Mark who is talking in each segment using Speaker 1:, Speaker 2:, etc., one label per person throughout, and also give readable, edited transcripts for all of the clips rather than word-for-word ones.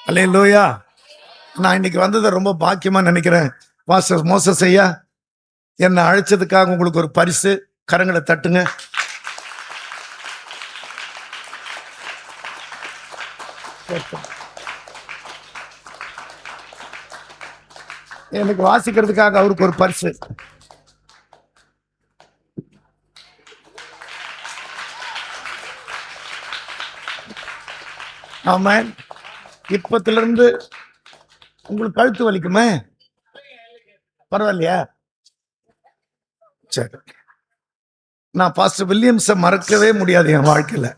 Speaker 1: அல்லேலூயா. நான் இன்னைக்கு வந்ததை ரொம்ப பாக்கியமா நினைக்கிறேன். பாஸ்டர் மோசஸ் ஐயா என்னை அழைச்சதுக்காக உங்களுக்கு ஒரு பரிசு. கரங்களை தட்டுங்க. எனக்கு வாசிக்கிறதுக்காக அவருக்கு ஒரு பரிசு. ஆமாம். இப்பத்துல இருந்து உங்களுக்கு கழுத்து வலிக்குமே? பரவாயில்லையா? சரி. நான் பாஸ்டர் வில்லியம்ஸை மறக்கவே முடியாது என் வாழ்க்கையில.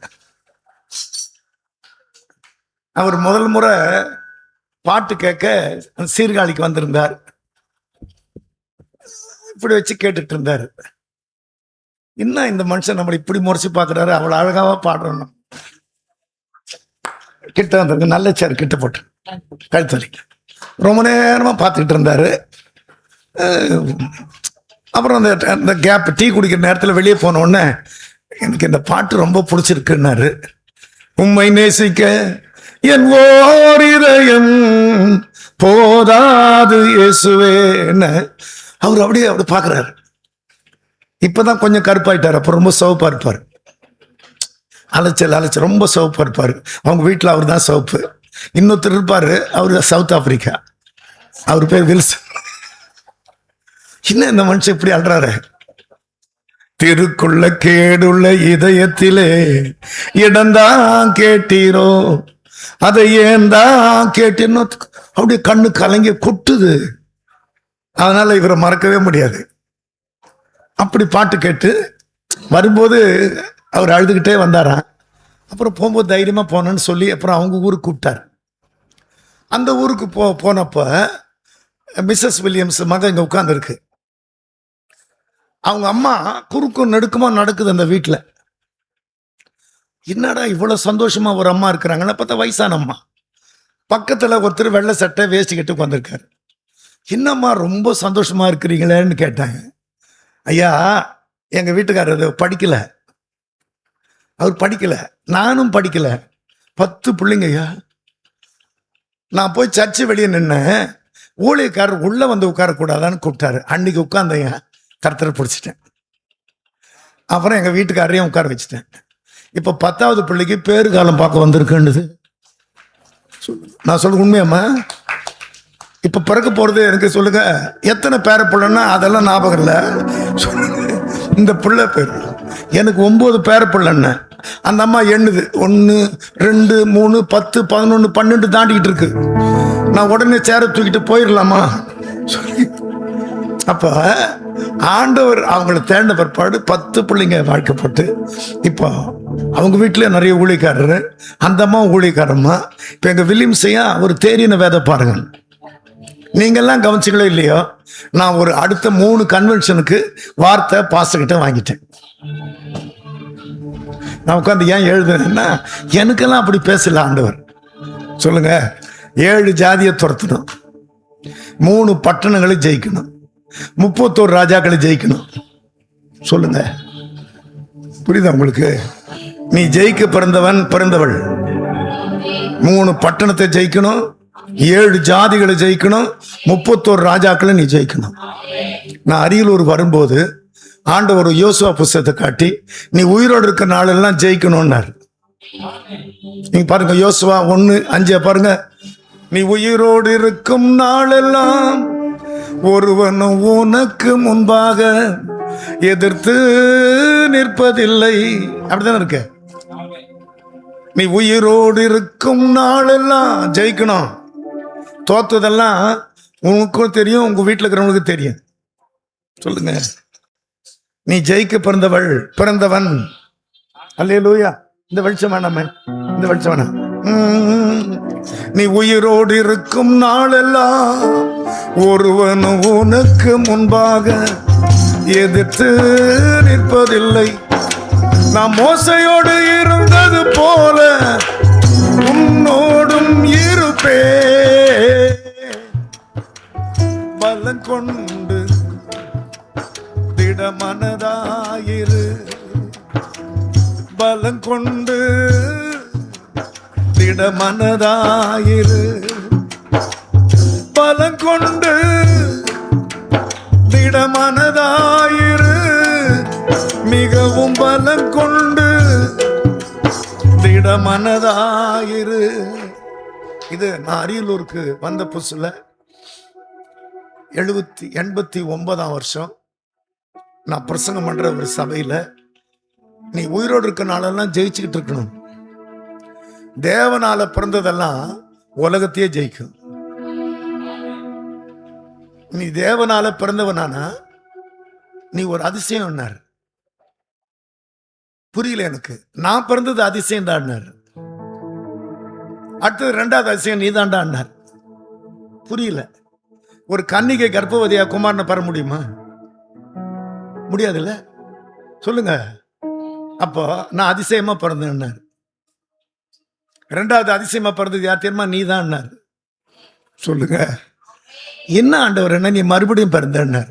Speaker 1: அவர் முதல் முறை பாட்டு கேட்க சீர்காழிக்கு வந்திருந்தார். இப்படி வச்சு கேட்டுட்டு இருந்தாரு. இன்னும் இந்த மனுஷன் நம்மளை இப்படி முறைச்சு பார்க்குறாரு, அவ்வளோ அழகாவா பாடுறோம். கிட்ட வந்திருக்கு, நல்ல சேர் கிட்ட போட்டு கழுத்து வலிக்கு ரொம்ப நேரமா பார்த்துக்கிட்டு இருந்தாரு. அப்புறம் அந்த கேப் டீ குடிக்கிற நேரத்தில் வெளியே போன உடனே எனக்கு இந்த பாட்டு ரொம்ப பிடிச்சிருக்குன்னாரு. உம்மை நேசிக்க என் ஓர் இதயம் போதாது இயேசுவேன்னு அவர் அப்படியே அப்படி பார்க்குறாரு. இப்பதான் கொஞ்சம் கருப்பாயிட்டார். அப்போ ரொம்ப சிவப்பா இருப்பார். அலைச்சல் ரொம்ப சிவப்பா இருப்பாரு. அவங்க வீட்டில் அவர் தான் சிவப்பு. இன்னொருத்தர் இருப்பாரு, அவரு சவுத் ஆப்பிரிக்கா. அவர் பேர் வில்சன். இன்னும் இந்த மனுஷன் இப்படி அல்றாரு. திருக்குள்ள கேடுள்ள இதயத்திலே இடந்தான் கேட்டீரோ, அதை ஏன் தான் கேட்டீர்னோ அப்படியே கண்ணு கலங்கி கொட்டுது. அதனால இவரை மறக்கவே முடியாது. அப்படி பாட்டு கேட்டு வரும்போது அவர் அழுதுகிட்டே வந்தாராம். அப்புறம் போகும்போது தைரியமா போனேன்னு சொல்லி அப்புறம் அவங்க ஊருக்கு கூப்பிட்டார். அந்த ஊருக்கு போனப்ப மிஸ்ஸஸ் வில்லியம்ஸ் மகன் இங்க உட்கார்ந்துருக்கு. அவங்க அம்மா குறுக்கும் நெடுக்குமா நடக்குது அந்த வீட்டில். என்னடா இவ்வளவு சந்தோஷமா ஒரு அம்மா இருக்கிறாங்கன்னு பார்த்தா வயசான அம்மா. பக்கத்துல ஒருத்தர் வெள்ளை சட்டை வேஷ்டி கட்டி உட்காந்துருக்காரு. என்னம்மா ரொம்ப சந்தோஷமா இருக்கிறீங்களேன்னு கேட்டாங்க. ஐயா, எங்க வீட்டுக்காரர் படிக்கல, அவர் படிக்கல, நானும் படிக்கல, 10 பிள்ளைங்க ஐயா. நான் போய் சர்ச்சு வெளியே நின்னேன். ஊழியக்காரர் உள்ள வந்து உட்காரக்கூடாதான்னு கூப்பிட்டாரு. அன்னைக்கு உட்கார்ந்தேன், கர்த்தரை பிடிச்சிட்டேன். அப்புறம் எங்க வீட்டுக்காரரையும் உட்கார வச்சுட்டேன். இப்ப 10வது பிள்ளைக்கு பேரு காலம் பார்க்க வந்திருக்குன்னுது. நான் சொல்ல உண்மையாம்மா? இப்ப பிறக்க போறது எனக்கு சொல்லுங்க, எத்தனை பேர பிள்ளைன்னா அதெல்லாம் ஞாபகம் இல்லை. இந்த பிள்ளை பேர் எனக்கு 9 பேர பிள்ளைன்னு அந்த அம்மா எண்ணுது. 1 2 3 10 11 12 தாண்டிக்கிட்டு இருக்கு. நான் உடனே சேர தூக்கிட்டு போயிடலாமா? அப்ப ஆண்டவர் அவங்களை தேர்ந்த பிற்பாடு 10 பிள்ளைங்க வாழ்க்கப்பட்டு இப்போ அவங்க வீட்டில் நிறைய ஊழியக்காரர், அந்த அம்மா ஊழியக்காரம்மா. இப்போ எங்க வில்லியம்ஸையா ஒரு தேறின வேத பாருங்க. நீங்கெல்லாம் கவனிச்சிங்களோ இல்லையோ, நான் ஒரு அடுத்த 3 கன்வென்ஷனுக்கு வார்த்தை பாஸ்டர்கிட்ட வாங்கிட்டேன். நான் உட்காந்து ஏன் எழுதுனேன்னா, எனக்கெல்லாம் அப்படி பேசல ஆண்டவர். சொல்லுங்க, 7 ஜாதியை துரத்தணும், 3 பட்டணங்களை ஜெயிக்கணும், 31 ராஜாக்களை ஜெயிக்கணும். சொல்லுங்க, புரியுதா உங்களுக்கு? நீ ஜெயிக்க பிறந்தவள் 3 பட்டணத்தை ஜெயிக்கணும், 7 ஜாதிகளை ஜெயிக்கணும், 31 ராஜாக்களை நீ ஜெயிக்கணும். நான் அரியலூர் வரும்போது ஆண்டவர் யோசுவா புஸ்தகத்தை காட்டி, நீ உயிரோடு இருக்க நாளெல்லாம் ஜெயிக்கணும்னாரு. நீங்க பாருங்க, யோசுவா 1:5 பாருங்க. நீ உயிரோடு இருக்கும் நாளெல்லாம் ஒருவனும் உனக்கு முன்பாக எதிர்த்து நிற்பதில்லை. அப்படித்தானே இருக்கு. நீ உயிரோடு இருக்கும் நாளெல்லாம் ஜெயிக்கணும். தோத்ததெல்லாம் உனக்கும் தெரியும், உங்க வீட்டில் இருக்கிறவங்களுக்கு தெரியும். சொல்லுங்க, நீ ஜெயிக்க பிறந்தவன். அல்லேலூயா. இந்த வெளிச்சம் வேணாமே, இந்த வெளிச்சம் வேணாம். நீ உயிரோடு இருக்கும் நாளெல்லாம் ஒருவனும் உனக்கு முன்பாக எதிர்த்து நிற்பதில்லை. நான் மோசையோடு இருந்தது போல உன்னோடும் இருப்பே. பலன் கொண்டு திடமனதாயிரு, பலன் கொண்டு திடமனதாயிரு. இது நான் அரியலூருக்கு வந்த புதுசுல 89ஆம் வருஷம் நான் பிரசங்கம் பண்ற ஒரு சபையில, நீ உயிரோடு இருக்க நாளெல்லாம் ஜெயிச்சுக்கிட்டு இருக்கணும். தேவனால பிறந்ததெல்லாம் உலகத்தையே ஜெயிக்கும். நீ தேவனால பிறந்தவனானா நீ ஒரு அதிசயம். புரியல எனக்கு. நான் பிறந்தது அதிசயம் தான். அடுத்தது 2வது அதிசயம் நீ தாண்டா. புரியல. ஒரு கன்னிகை கர்ப்பவதியா குமாரனை பெற முடியுமா? முடியாதுல்ல. சொல்லுங்க. அப்போ நான் அதிசயமா பிறந்தேன். 2வது அதிசயமா பிறந்தது யார் தெரியுமா? நீ தான். சொல்லுங்க. என்ன ஆண்டவர், என்ன நீ மறுபடியும் பிறந்த?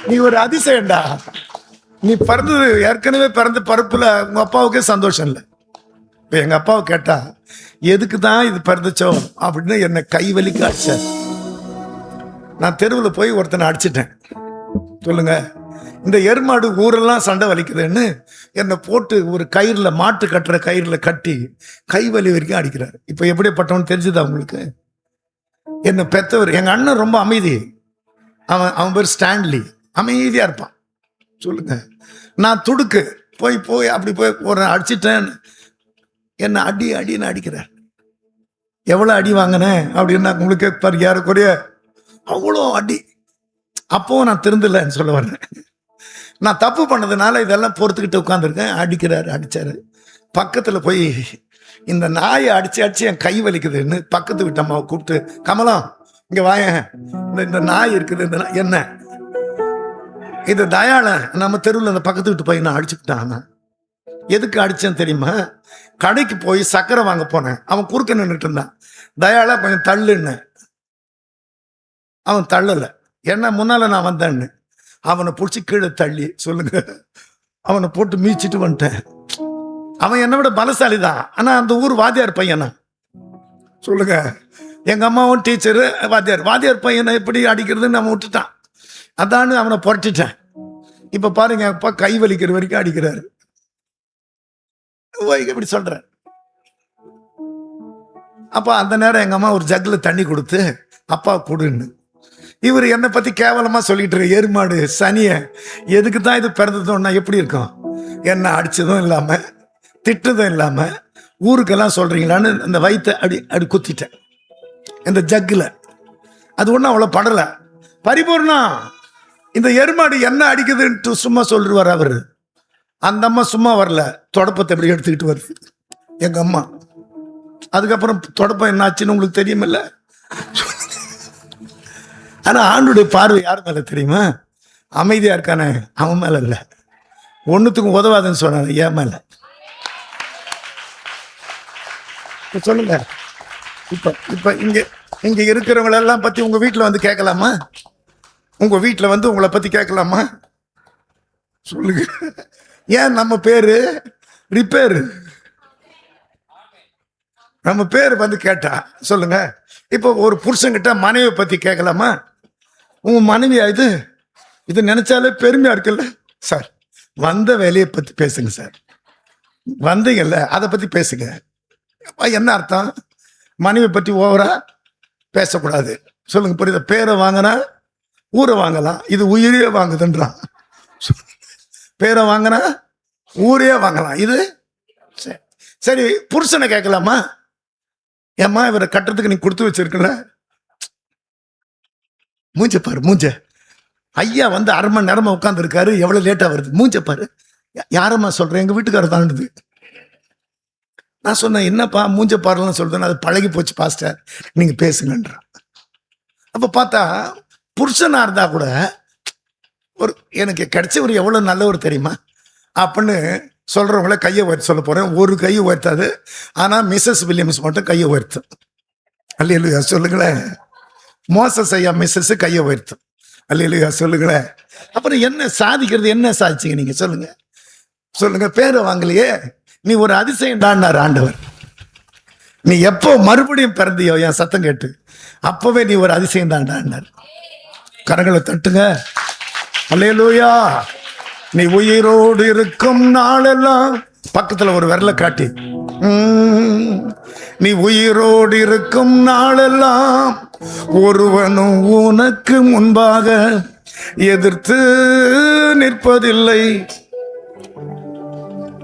Speaker 1: நீ ஒரு அதிசயம்டா. நீ பிறந்தது ஏற்கனவே பிறந்த பருப்புல உங்க அப்பாவுக்கே சந்தோஷம் இல்லை. இப்ப எங்க அப்பாவை கேட்டா எதுக்கு தான் இது பிறந்துச்சோ அப்படின்னு என்னை கை வலிக்க அடிச்சார். நான் தெருவில் போய் ஒருத்தனை அடிச்சிட்டேன். சொல்லுங்க. இந்த எருமாடு ஊரெல்லாம் சண்டை வலிக்குதுன்னு என்னை போட்டு ஒரு கயிறுல, மாட்டு கட்டுற கயிறுல கட்டி கை வலி வரைக்கும் அடிக்கிறார். இப்ப எப்படிப்பட்டவன் தெரிஞ்சுதா உங்களுக்கு? என்ன பெத்தவர். எங்க அண்ணன் ரொம்ப அமைதி. அவன் பேர் ஸ்டான்லி. அமைதியா இருப்பான். சொல்லுங்க. நான் துடுக்கு போய் அப்படி போய் ஒரு அடிச்சிட்டேன். என்ன அடின்னு அடிக்கிறார். எவ்வளவு அடி வாங்கினேன் அப்படின்னா உங்களுக்கு பாரு, யாருக்குரிய அவ்வளோ அடி. அப்பவும் நான் திருந்தலைன்னு சொல்ல வர்றேன். நான் தப்பு பண்ணதுனால இதெல்லாம் பொறுத்துக்கிட்டு உட்காந்துருக்கேன். அடிச்சாரு. பக்கத்துல போய் இந்த நாயை அடிச்சு என் கை வலிக்குதுன்னு பக்கத்து வீட்டு அம்மாவை கூப்பிட்டு, கமலம் இங்க வாயேன், இந்த நாய் இருக்குது. இந்த என்ன இது தயாள நம்ம தெருவில் அந்த பக்கத்து வீட்டு பையனை அடிச்சுக்கிட்டான். எதுக்கு அடிச்சேன்னு தெரியுமா? கடைக்கு போய் சக்கரை வாங்க போனேன். அவன் குறுக்க நின்றுட்டு இருந்தான். தயாளா கொஞ்சம் தள்ளுன்னு. அவன் தள்ளல. என்ன முன்னால நான் வந்தேன்னு அவனை பிடிச்சி கீழே தள்ளி, சொல்லுங்க, அவனை போட்டு மீச்சிட்டு வந்துட்டேன். அவன் என்னை விட பலசாலி தான். ஆனா அந்த ஊர் வாத்தியார் பையனா. சொல்லுங்க. எங்க அம்மாவும் டீச்சரு, வாத்தியார் பையனை எப்படி அடிக்கிறதுன்னு அவன் விட்டுட்டான். அதான்னு அவனை புரட்டிட்டேன். இப்ப பாருங்க, அப்பா கை வலிக்கிற வரைக்கும் அடிக்கிறாரு. இப்படி சொல்ற. அப்ப அந்த நேரம் எங்க அம்மா ஒரு ஜக்ல தண்ணி கொடுத்து அப்பா கொடுன்னு. இவர் என்னை பத்தி கேவலமா சொல்லிட்டு இருக்க, எருமாடு சனிய, எதுக்கு தான் இது பிறந்ததுன்னா எப்படி இருக்கும்? என்ன அடிச்சதும் இல்லாம திட்டதும் இல்லாம ஊருக்கெல்லாம் சொல்றீங்களான்னு அந்த வயிற்ற அப்படி குத்திட்டேன் இந்த ஜக்குல. அது ஒன்றும் அவ்வளோ படலை. பரிபூர்ணா இந்த எருமாடு என்ன அடிக்குதுன்ட்டு சும்மா சொல்லுவார் அவரு. அந்த அம்மா சும்மா வரல, தொடப்பத்தை எப்படி எடுத்துக்கிட்டு வருது எங்க அம்மா. அதுக்கப்புறம் தொடப்பம் என்ன ஆச்சுன்னு உங்களுக்கு தெரியுமில்ல. ஆனா ஆண்டுடைய பார்வை யார் மேல தெரியுமா? அமைதியா இருக்கானே அவன் மேல இல்ல. ஒண்ணுத்துக்கும் உதவாதுன்னு சொன்னாங்க ஏன் மேல. சொல்லுங்க. இப்ப இங்க இருக்கிறவங்களெல்லாம் பத்தி உங்க வீட்டுல வந்து கேட்கலாமா? உங்க வீட்டுல வந்து உங்களை பத்தி கேட்கலாமா? சொல்லுங்க. ஏன் நம்ம பேரு ரிப்பேர். நம்ம பேர் வந்து கேட்டா சொல்லுங்க. இப்போ ஒரு புருஷன்கிட்ட மனைவியை பத்தி கேட்கலாமா? உங்க மனைவியா இது நினைச்சாலே பெருமையா இருக்குல்ல. சார் வந்த வேலையை பத்தி பேசுங்க சார். வந்தீங்கல்ல அதை பத்தி பேசுங்க. என்ன அர்த்தம்? மனைவி பத்தி ஓவரா பேசக்கூடாது. சொல்லுங்க, புரியுது? பேரை வாங்கினா ஊரை வாங்கலாம், இது உயிரே வாங்குதுன்றான். பேரை வாங்கினா ஊரே வாங்கலாம், இது சரி. புருஷனை கேட்கலாமா? ஏம்மா இவரை கட்டுறதுக்கு நீ கொடுத்து வச்சிருக்கல, மூஞ்ச பாரு மூஞ்ச. ஐயா வந்து 1/2 மணி நேரமா உட்கார்ந்து இருக்காரு, எவ்வளவு லேட்டா வருது, மூஞ்ச பாரு. யாரம்மா சொல்றேன்? எங்க வீட்டுக்காரர் தானது. நான் சொன்னேன், என்னப்பா மூஞ்ச பாருலாம் சொல்றேன், அது பழகி போச்சு பாஸ்டர், நீங்க பேசுங்கன்றான். அப்ப பார்த்தா புருஷனா இருந்தா கூட ஒரு எனக்கு கிடைச்சவர் எவ்வளவு நல்லவர் தெரியுமா அப்படின்னு சொல்றவங்கள கையை உயர்த்த சொல்ல போறேன். ஒரு கையை உயர்த்தாது, ஆனா மிஸ்ஸஸ் வில்லியம்ஸ் மட்டும் கையை உயர்த்தும். அல்லேலூயா சொல்லுங்களேன். மோசஸ் ஐயா மிஸ்ஸஸ் கையை உயர்த்தும். அல்லேலூயா சொல்லுங்களேன். அப்புறம் என்ன சாதிக்கிறது? என்ன சாதிச்சீங்க நீங்க? சொல்லுங்க சொல்லுங்க. பேரை வாங்கலையே, நீ ஒரு அதிசயம் தான்னார் ஆண்டவர். நீ எப்போ மறுபடியும் பிறந்தியோ என் சத்தம் கேட்டு, அப்பவே நீ ஒரு அதிசயம் தாண்டான்னார். கரங்களை தட்டுங்க. அல்லேலூயா. நீ உயிரோடு இருக்கும் நாளெல்லாம் பக்கத்துல ஒரு விரலை காட்டி நீ உயிரோடு இருக்கும் நாளெல்லாம் ஒருவனும் உனக்கு முன்பாக எதிர்த்து நிற்பதில்லை.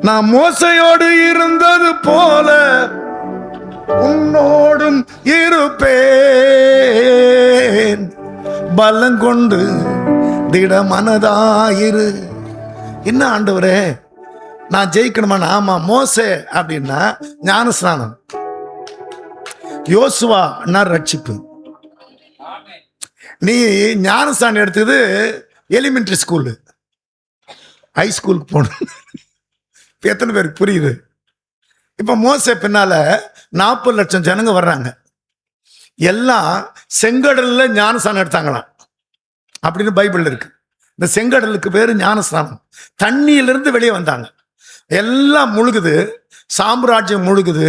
Speaker 1: நான் மோசையோடு இருந்தது போல உன்னோடும் இருப்பேன். பலங்கொண்டு திடமனதாயிரு. என்ன ஆண்டவரே நான் ஜெயிக்கணுமா? ஆமா, மோசே அப்படின்னா ஞானஸ்நானம், யோசுவான்னா ரட்சிப்பு. நீ ஞானஸ்நானம் எடுத்தது எலிமெண்டரி ஸ்கூலு, ஹை ஸ்கூலுக்கு போகணும். இப்போ எத்தனை பேருக்கு புரியுது? இப்போ மோசே பின்னால 40 லட்சம் ஜனங்க வர்றாங்க. எல்லாம் செங்கடல்ல ஞானஸ்நானம் எடுத்தாங்களாம் அப்படின்னு பைபிள் இருக்கு. இந்த செங்கடலுக்கு பேரு ஞானஸ்நானம். தண்ணியிலிருந்து வெளியே வந்தாங்க. எல்லாம் முழுகுது, சாம்ராஜ்யம் முழுகுது,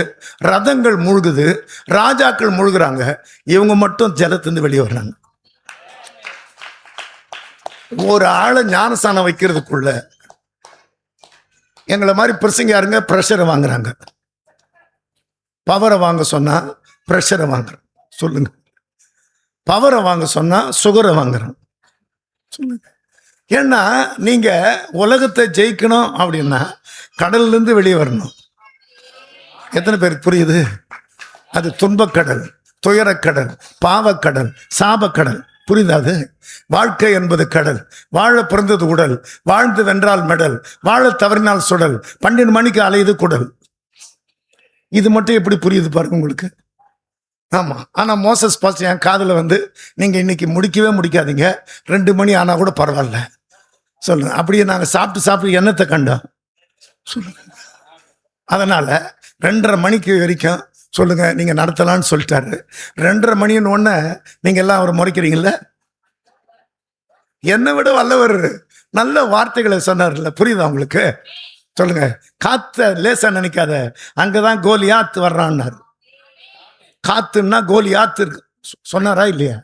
Speaker 1: ரதங்கள் முழுகுது, ராஜாக்கள் முழுகுறாங்க. இவங்க மட்டும் ஜலத்திலிருந்து வெளியே வர்றாங்க. ஒரு ஆளை ஞானஸ்தானம் வைக்கிறதுக்குள்ள எங்களை மாதிரி பிரசங்க யாருங்க பிரஷரை வாங்குறாங்க. பவரை வாங்க சொன்னா பிரஷரை வாங்குறோம். சொல்லுங்க, பவரை வாங்க சொன்னா சுகரை வாங்குறோம். சொல்லுங்க. ஏன்னா நீங்க உலகத்தை ஜெயிக்கணும் அப்படின்னா கடல்ல இருந்து வெளியே வரணும். எத்தனை பேருக்கு புரியுது? அது துன்பக்கடல், துயரக்கடல், பாவக்கடல், சாபக்கடல். புரியுதாது? வாழ்க்கை என்பது கடல். வாழ பிறந்தது உடல், வாழ்ந்து வென்றால் மெடல், வாழ தவறினால் சுடல், 12 மணிக்கு அலையுது குடல். இது மட்டும் எப்படி புரியுது பாருங்க உங்களுக்கு. ஆமா, ஆனா மோசஸ் பாஸ் என் காதுல வந்து நீங்க இன்னைக்கு முடிக்கவே முடிக்காதீங்க, 2 மணி ஆனா கூட பரவாயில்ல சொல்லுங்க. அப்படியே நாங்க சாப்பிட்டு எண்ணத்தை கண்டோம் சொல்லுங்க. அதனால 2:30 மணிக்கு வரைக்கும் சொல்லுங்க நீங்க நடத்தலாம்னு சொல்லிட்டாரு. 2:30 மணின்னு ஒண்ணு நீங்க எல்லாம் அவர் முறைக்கிறீங்கல்ல. என்னை விட வல்லவர் நல்ல வார்த்தைகளை சொன்னார்ல. புரியுதா உங்களுக்கு? சொல்லுங்க. காத்த லேசா நினைக்காத, அங்கதான் கோலியாத் வர்றான்னாரு. காத்துன்னா கோலியாத்து இருக்கு சொன்னாரா இல்லையா?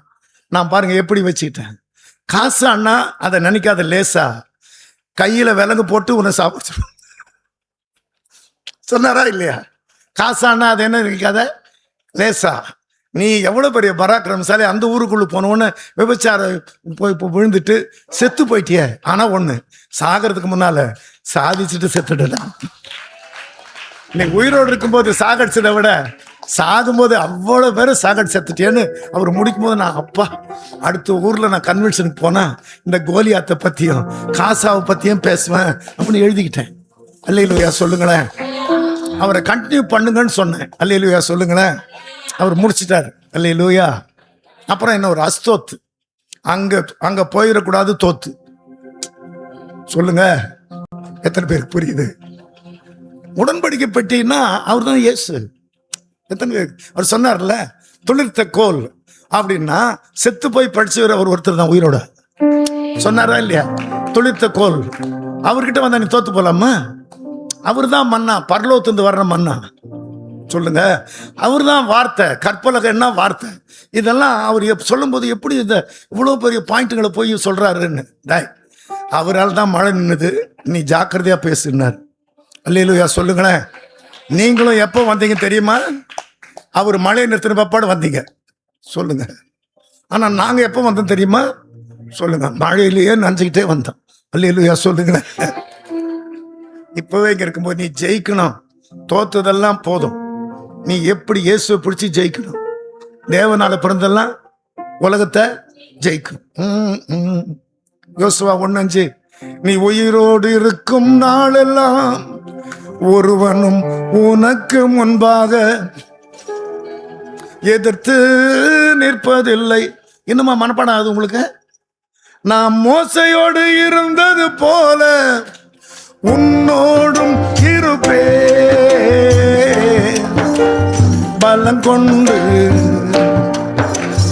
Speaker 1: நான் பாருங்க எப்படி வச்சுக்கிட்டேன். காசு அண்ணா அதை நினைக்காத லேசா, கையில விலங்கு போட்டு உன்னை சாப்பிடு சொன்னாரா இல்லையா? காசானா அதை என்ன நினைக்காத லேசா. நீ எவ்வளவு பெரிய பராக்கிரமசாலி, அந்த ஊருக்குள்ள போனோன்னு விபச்சார போய் விழுந்துட்டு செத்து போயிட்டிய. ஆனா ஒண்ணு, சாகிறதுக்கு முன்னால சாதிச்சுட்டு செத்துடலாம். நீ உயிரோடு இருக்கும்போது சாகடிச்சதை விட சாகும்போது அவ்வளவு பேரை சாகடி செத்துட்டேன்னு அவர் முடிக்கும் போது, நான் அப்பா அடுத்த ஊர்ல நான் கன்வென்ஷனுக்கு போனா இந்த கோலியாத்தை பத்தியும் காசாவை பத்தியும் பேசுவேன் அப்படின்னு எழுதிக்கிட்டேன். அல்லேலூயா சொல்லுங்களேன். அவரை கண்டினியூ பண்ணுங்கன்னு சொன்னேன். அல்லேலூயா சொல்லுங்களேன். அவர் முடிச்சிட்டாரு. அல்லேலூயா. அப்புறம் என்ன ஒரு அஸ்தோத்து, அங்க போயிடக்கூடாது தோத்து. சொல்லுங்க, எத்தனை பேருக்கு புரியுது? உடன்படிக்கை பெட்டின்னா அவர் தான் இயேசு. எத்தனை பேர்? அவர் சொன்னார்ல, துளிர்த்த கோல் அப்படின்னா செத்து போய் படிச்சவர் அவர் ஒருத்தர் தான் உயிரோட. சொன்னாரா இல்லையா? துளிர்த்த கோல். அவர்கிட்ட வந்தா நீ தோத்து போலாமா? அவர் தான் மன்னா, பரலோகத்திலிருந்து வர்ற மன்னா. சொல்லுங்க. அவர் தான் வார்த்தை, கற்பலகை என்ன வார்த்தை. இதெல்லாம் அவர் சொல்லும் போது எப்படி இந்த இவ்வளவு பெரிய பாயிண்ட்டுகளை போய் சொல்றாருன்னு. அவரால் தான் மழை நின்னுது, நீ ஜாக்கிரதையா பேசுனார். அல்லேலூயா சொல்லுங்களேன். நீங்களும் எப்போ வந்தீங்க தெரியுமா? அவர் மழையை நிறுத்தின பாப்பாடு வந்தீங்க. சொல்லுங்க. ஆனா நாங்க எப்போ வந்தோம் தெரியுமா? சொல்லுங்க. மழையிலேயே நனைஞ்சுக்கிட்டே வந்தோம். அல்லேலூயா சொல்லுங்களேன். இப்பவே இங்க இருக்கும்போது நீ ஜெயிக்கணும். தோத்ததெல்லாம் போதும். நீ எப்படி இயேசுவை பிடிச்சி ஜெயிக்கணும். தேவனால பிறந்தெல்லாம் உலகத்தை ஜெயிக்கும். யோசுவா 1:5, நீ உயிரோடு இருக்கும் நாளெல்லாம் ஒருவனும் உனக்கு முன்பாக எதிர்த்து நிற்பதில்லை. இன்னுமா மனப்பாடம் ஆகுது உங்களுக்கு? நான் மோசையோடு இருந்தது போல உன்னோடும் இருப்பே, பலம் கொண்டு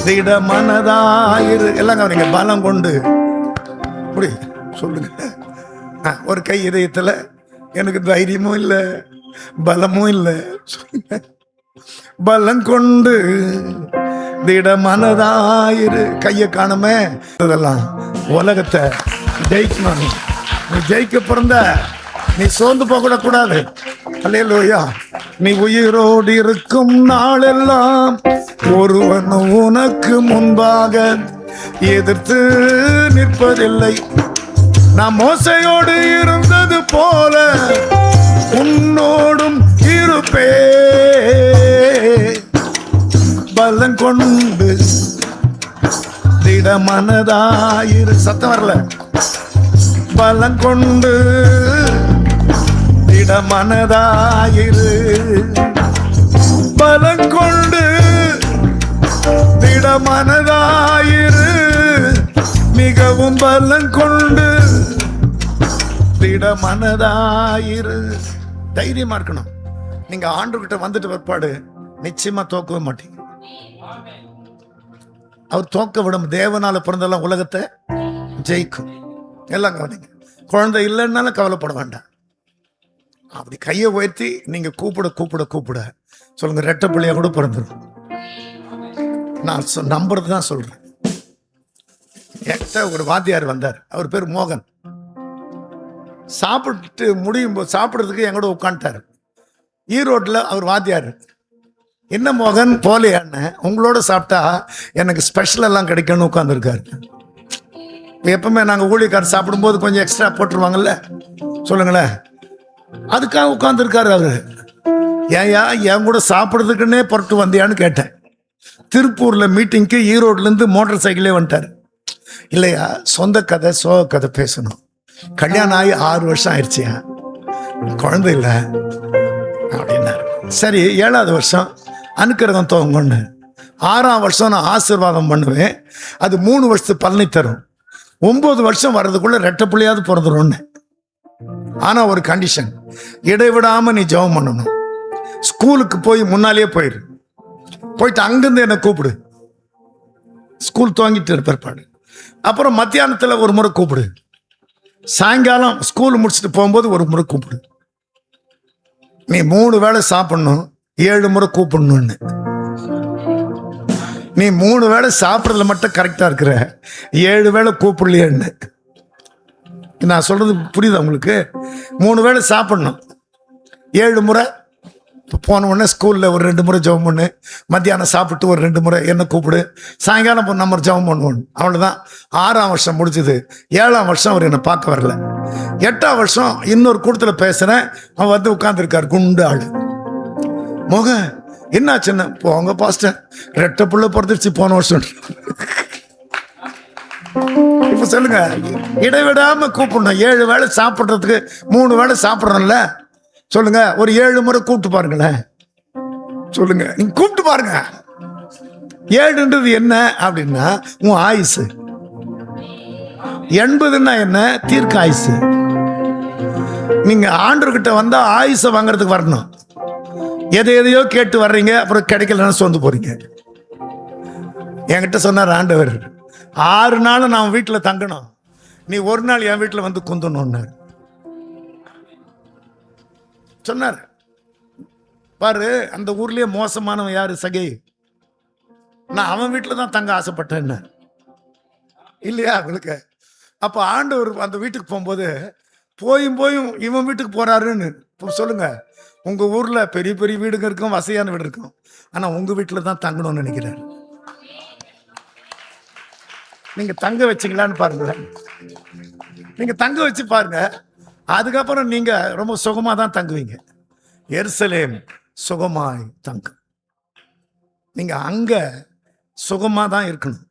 Speaker 1: திட மனதாயிரு. எல்லாம் கவனிங்க. பலம் கொண்டு அப்படி சொல்லுங்க. ஒரு கை இதயத்துல எனக்கு தைரியமும் இல்லை, பலமும் இல்லை. சொல்லுங்க. பலம் கொண்டு திட மனதாயிரு. கையை காணுமே. இதெல்லாம் உலகத்தை ஜெயிக்கணும். நீ ஜெயிக்க பிறந்த நீ சோர்ந்து போக கூடாது. அல்லேலூயா. நீ உயிரோடு இருக்கும் நாளெல்லாம் ஒருவன் உனக்கு முன்பாக எதிர்த்து நிற்பதில்லை. நான் மோசையோடு இருந்தது போல உன்னோடும் இருப்பே. பலன் கொண்டு திடமனதாயிரு. சத்தம் வரல. பலன் கொண்டு திடமனதாயிரு. பலன் கொண்டு திடமனதாயிரு. மிகவும் பலன் கொண்டு திடமனதாயிரு. தைரியமா இருக்கணும். நீங்க ஆண்டவர்கிட்ட வந்துட்டு பிற்பாடு நிச்சயமா தோக்கவே மாட்டீங்க. அவர் தோக்க விடும். தேவனால பிறந்தெல்லாம் உலகத்தை ஜெயிக்கும். எல்லாம் கவனிங்க. குழந்தை இல்லைன்னாலும் கவலைப்பட வேண்டாம். அப்படி கையை உயர்த்தி நீங்க கூப்பிட கூப்பிட கூப்பிட சொல்லுங்க, ரெட்டை பிள்ளையா கூட பிறந்துடும். நான் நம்புறது தான் சொல்றேன். என்கிட்ட ஒரு வாத்தியார் வந்தார். அவர் பேர் மோகன். சாப்பிட்டு முடியும் போது சாப்பிட்றதுக்கு எங்கூட உட்காந்துட்டார். ஈரோட்டில் அவர் வாத்தியார். என்ன மோகன் போலையான்னு, உங்களோட சாப்பிட்டா எனக்கு ஸ்பெஷல் எல்லாம் கிடைக்கும்னு உட்காந்துருக்காரு. எப்பவுமே நாங்கள் ஊழியக்காரர் சாப்பிடும்போது கொஞ்சம் எக்ஸ்ட்ரா போட்டுருவாங்கல்ல, சொல்லுங்களேன். அதுக்காக உட்காந்துருக்காரு அவரு. ஏயா என் கூட சாப்பிட்றதுக்குன்னே புறட்டு வந்தியான்னு கேட்டேன். திருப்பூர்ல மீட்டிங்க்கு ஈரோட்லேருந்து மோட்டார் சைக்கிளே வந்துட்டார். இல்லையா, சொந்த கதை சோக கதை பேசணும். கல்யாணம் ஆகி 6 வருஷம் ஆயிடுச்சியா, குழந்தை இல்லை அப்படின்னாரு. சரி, 7வது வருஷம் அனுக்கிரகம் துவங்கன்னு. 6ஆம் வருஷம் நான் ஆசீர்வாதம் பண்ணுவேன், அது 3 வருஷத்துக்கு பலனை தரும். 9 வருஷம் வர்றதுக்குள்ள ரெட்டை பிள்ளையாவது பிறந்துரும்னு. ஆனா ஒரு கண்டிஷன், இடைவிடாம நீ ஜெபம் பண்ணணும். ஸ்கூலுக்கு போய் முன்னாலேயே போயிட்டு அங்கிருந்து என்னை கூப்பிடு. ஸ்கூல் துவங்கிட்டு இருப்பாரு. அப்புறம் மத்தியானத்துல ஒரு முறை கூப்பிடு. சாயங்காலம் ஸ்கூல் முடிச்சுட்டு போகும்போது ஒரு முறை கூப்பிடு. நீ 3 வேளை சாப்பிடணும், 7 முறை கூப்பிடணும்னு. நீ 3 வேளை சாப்பிட்றதுல மட்டும் கரெக்டா இருக்கிற, 7 வேளை கூப்பிடலையேன்னு. நான் சொல்றது புரியுதா உங்களுக்கு? 3 வேளை சாப்பிடணும், 7 முறை போன உடனே ஸ்கூலில் ஒரு 2 முறை ஜெபம் பண்ணு, மத்தியானம் சாப்பிட்டு ஒரு 2 முறை என்ன கூப்பிடு, சாயங்காலம் நம்ம ஜெபம் பண்ணுவோம். அவ்வளோதான். 6ஆம் வருஷம் முடிஞ்சது. 7ஆம் வருஷம் அவர் என்னை பார்க்க வரல. 8ஆம் வருஷம் இன்னொரு கூட்டத்தில் பேசுகிறேன். அவன் வந்து உட்காந்துருக்கார், குண்டு ஆள். மோக என்னாச்சுன்னு, போங்க பாஸ்டர், ரெட்டை புள்ள பிறந்துருச்சு போன வருஷம். இப்ப சொல்லுங்க, இடைவிடாம கூப்பிடணும். 7 வேளை சாப்பிட்றதுக்கு 3 வேளை சாப்பிட்றோம்ல, சொல்லுங்க, ஒரு 7 முறை கூப்பிட்டு பாருங்களேன். சொல்லுங்க, நீங்க கூப்பிட்டு பாருங்க. 7ன்றது என்ன அப்படின்னா உன் ஆயுசு. 80ன்னா என்ன? தீர்க்க ஆயுசு. நீங்க ஆண்டவர்கிட்ட வந்தா ஆயுசை வாங்குறதுக்கு வரணும். எதையோ கேட்டு வர்றீங்க, அப்புறம் கிடைக்கலன்னு சொந்து போறீங்க. என்கிட்ட சொன்னார் ஆண்டவர், 6 நாள் நான் வீட்டில் தங்கணும், நீ ஒரு நாள் என் வீட்டில் வந்து குந்தணும்னாரு சொன்னார். பாரு, அந்த ஊர்லயே மோசமானவன் யாரு? சகை. நான் அவன் வீட்டில் தான் தங்க ஆசைப்பட்டேன் இல்லையா உங்களுக்கு? அப்போ ஆண்டவர் அந்த வீட்டுக்கு போகும்போது போயும் இவன் வீட்டுக்கு போறாருன்னு சொல்லுங்க. உங்க ஊர்ல பெரிய பெரிய வீடுங்க இருக்கும், வசதியான வீடு இருக்கும், ஆனா உங்க வீட்டில் தான் தங்கணும்னு நினைக்கிறாரு. நீங்க தங்க வச்சிங்களான்னு பாருங்க. நீங்க தங்க வச்சு பாருங்க, அதுக்கப்புறம் நீங்க ரொம்ப சுகமா தான் தங்குவீங்க. எருசலேம் சுகமாய் தங்கும். நீங்க அங்க சுகமா தான் இருக்கணும்.